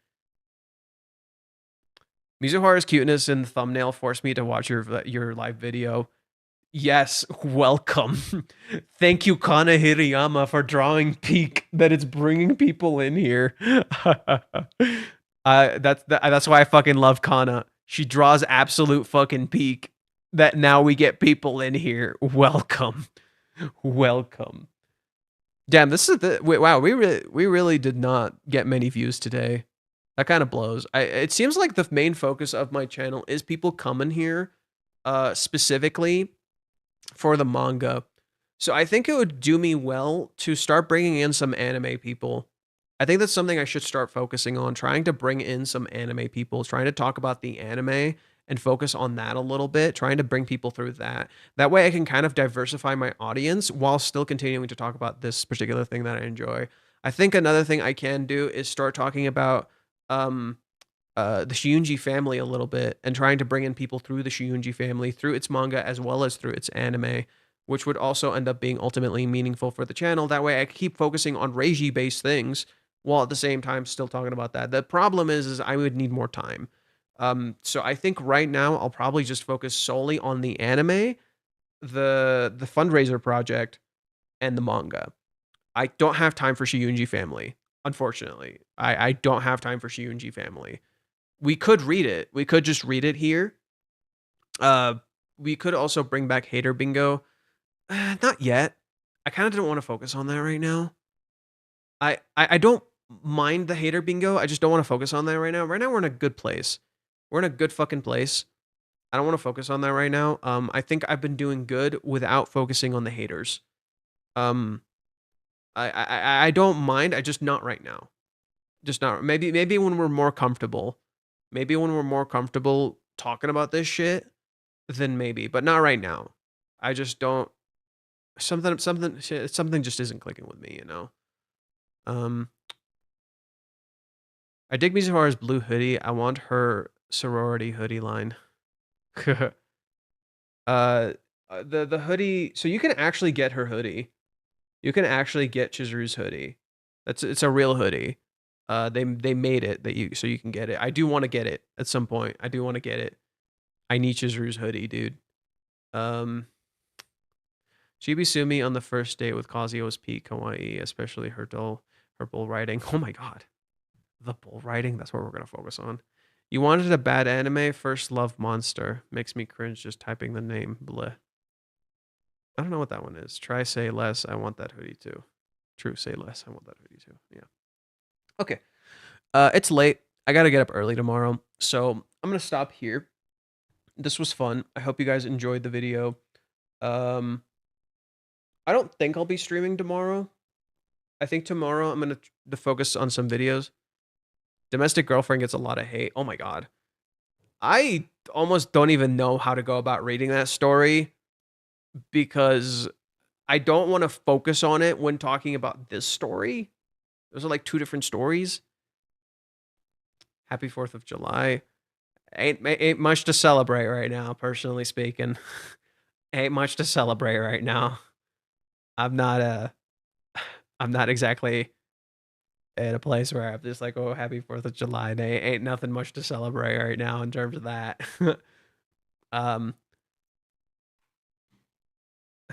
Mizuharu's cuteness in the thumbnail forced me to watch your live video. Yes, welcome. Thank you, Kana Hiyama, for drawing peak that it's bringing people in here. That's why I fucking love Kana. She draws absolute fucking peak that now we get people in here. Welcome. Welcome. Damn, this is wow, we really did not get many views today. That kind of blows. It seems like the main focus of my channel is people coming here specifically for the manga. So I think it would do me well to start bringing in some anime people. I think that's something I should start focusing on, trying to bring in some anime people, trying to talk about the anime and focus on that a little bit, trying to bring people through that. That way I can kind of diversify my audience while still continuing to talk about this particular thing that I enjoy. I think another thing I can do is start talking about the Shiunji family a little bit and trying to bring in people through the Shiunji family, through its manga as well as through its anime, which would also end up being ultimately meaningful for the channel. That way I keep focusing on Reiji-based things while at the same time still talking about that. The problem is I would need more time. So I think right now I'll probably just focus solely on the anime, the fundraiser project, and the manga. I don't have time for Shiunji family, unfortunately. I don't have time for Shiunji family. We could read it. We could just read it here. We could also bring back Hater Bingo. Not yet. I kind of don't want to focus on that right now. I don't mind the Hater Bingo. I just don't want to focus on that right now. Right now we're in a good place. We're in a good fucking place. I don't want to focus on that right now. I think I've been doing good without focusing on the haters. I don't mind. I just not right now. Just not. Maybe when we're more comfortable. Maybe when we're more comfortable talking about this shit, then maybe. But not right now. I just don't. Something just isn't clicking with me. You know. I dig Mizuharu's blue hoodie. I want her sorority hoodie line. The hoodie. So you can actually get her hoodie. You can actually get Chizuru's hoodie. It's a real hoodie. They made it so you can get it. I do want to get it at some point. I do want to get it. I need Chizuru's hoodie, dude. Shibisumi on the first date with Kazuyo's peak kawaii, especially her bull riding. Oh my god. The bull riding, that's what we're gonna focus on. You wanted a bad anime? First Love Monster. Makes me cringe just typing the name. Bleh. I don't know what that one is. Try Say Less. I want that hoodie too. True, Say Less. I want that hoodie too. Yeah. Okay. It's late. I gotta get up early tomorrow. So I'm gonna stop here. This was fun. I hope you guys enjoyed the video. I don't think I'll be streaming tomorrow. I think tomorrow I'm gonna focus on some videos. Domestic Girlfriend gets a lot of hate. Oh my god. I almost don't even know how to go about reading that story because I don't want to focus on it when talking about this story. Those are like two different stories. Happy 4th of July. Ain't much to celebrate right now, personally speaking. Ain't much to celebrate right now. I'm not exactly in a place where I'm just like, oh, happy 4th of July day. Ain't nothing much to celebrate right now in terms of that. I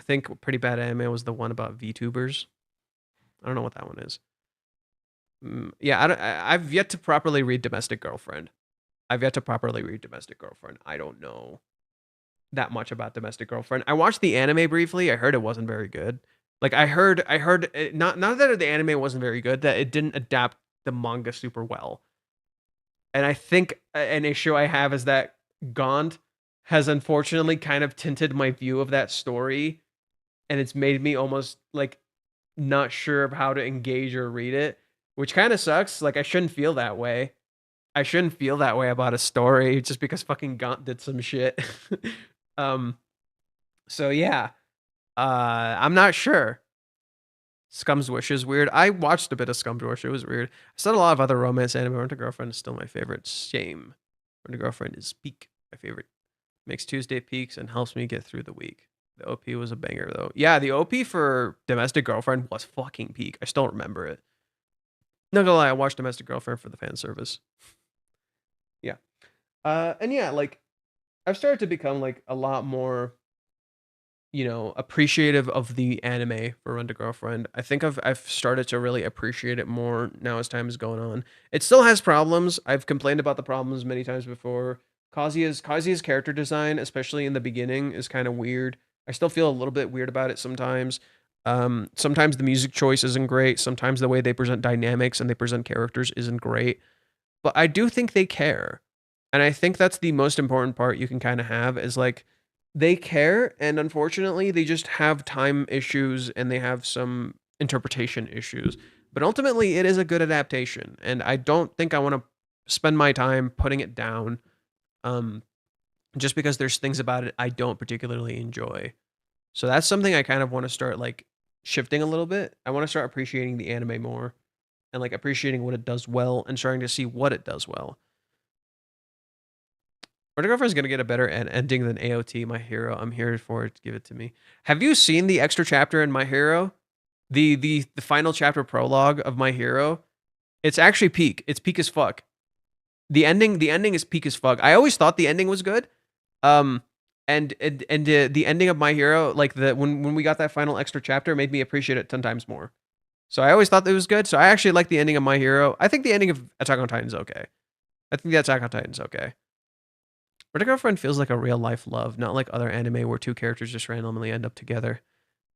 think Pretty Bad Anime was the one about VTubers. I don't know what that one is. Yeah, I've yet to properly read Domestic Girlfriend. I don't know that much about Domestic Girlfriend. I watched the anime briefly. I heard it wasn't very good. Like I heard not that the anime wasn't very good, that it didn't adapt the manga super well. And I think an issue I have is that Gaunt has unfortunately kind of tinted my view of that story, and it's made me almost like not sure of how to engage or read it, which kind of sucks. Like I shouldn't feel that way. I shouldn't feel that way about a story just because fucking Gaunt did some shit. So yeah. I'm not sure. Scum's Wish is weird. I watched a bit of Scum's Wish. It was weird. I saw a lot of other romance anime. Rent a Girlfriend is still my favorite. Shame. Rent a Girlfriend is peak. My favorite. Makes Tuesday peaks and helps me get through the week. The OP was a banger though. Yeah, the OP for Domestic Girlfriend was fucking peak. I still remember it. Not gonna lie, I watched Domestic Girlfriend for the fan service. Yeah. And yeah, like I've started to become like a lot more, appreciative of the anime for Rent a Girlfriend. I think I've started to really appreciate it more now as time is going on. It still has problems. I've complained about the problems many times before. Kazuya's character design, especially in the beginning, is kind of weird. I still feel a little bit weird about it sometimes. Sometimes the music choice isn't great. Sometimes the way they present dynamics and they present characters isn't great. But I do think they care. And I think that's the most important part you can kind of have is like they care, and unfortunately they just have time issues and they have some interpretation issues. But ultimately it is a good adaptation, and I don't think I want to spend my time putting it down um just because there's things about it I don't particularly enjoy. So that's something I kind of want to start like shifting a little bit. I want to start appreciating the anime more and like appreciating what it does well and starting to see what it does well. Photographer is gonna get a better ending than AOT. My Hero. I'm here for it. Give it to me. Have you seen the extra chapter in My Hero? The final chapter prologue of My Hero. It's actually peak. It's peak as fuck. The ending is peak as fuck. I always thought the ending was good. And the ending of My Hero, like when we got that final extra chapter, made me appreciate it 10 times more. So I always thought it was good. So I actually like the ending of My Hero. I think the ending of Attack on Titan is okay. I think the Attack on Titan's okay. Red Girlfriend feels like a real life love, not like other anime where two characters just randomly end up together.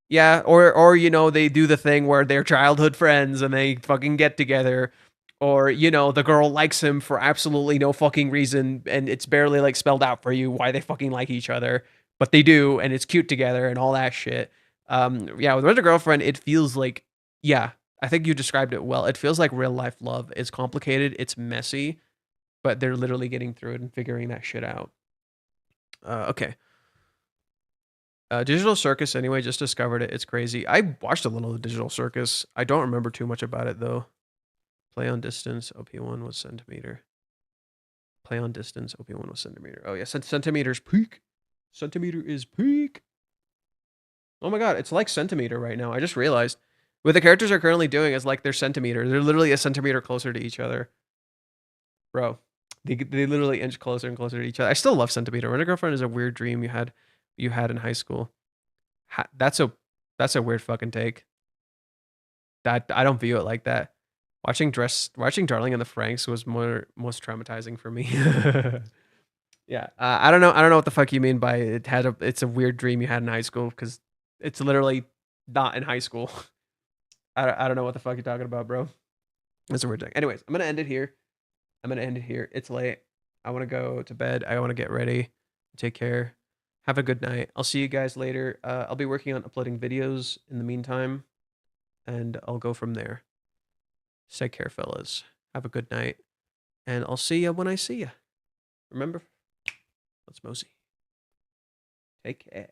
Yeah, or they do the thing where they're childhood friends and they fucking get together, or the girl likes him for absolutely no fucking reason and it's barely like spelled out for you why they fucking like each other, but they do and it's cute together and all that shit. Yeah, with Red Girlfriend, it feels like I think you described it well. It feels like real life love. It's complicated, it's messy, but they're literally getting through it and figuring that shit out. Okay. Digital Circus, anyway, just discovered it. It's crazy. I watched a little of Digital Circus. I don't remember too much about it, though. Play on distance, OP1 was centimeter. Play on distance, OP1 was centimeter. Oh, yeah, centimeter's peak. Centimeter is peak. Oh my god, it's like centimeter right now. I just realized. What the characters are currently doing is like their centimeter. They're literally a centimeter closer to each other. Bro, they literally inch closer and closer to each other. I still love Centimeter. Rent a Girlfriend is a weird dream you had in high school. That's a weird fucking take. That I don't view it like that. Watching Darling in the Franxx was most traumatizing for me. Yeah, I don't know what the fuck you mean by it's a weird dream you had in high school because it's literally not in high school. I don't know what the fuck you're talking about, bro. That's a weird thing. Anyways, I'm gonna end it here. It's late. I want to go to bed. I want to get ready. Take care. Have a good night. I'll see you guys later. I'll be working on uploading videos in the meantime, and I'll go from there. Take care, fellas. Have a good night, and I'll see you when I see you. Remember, let's mosey. Take care.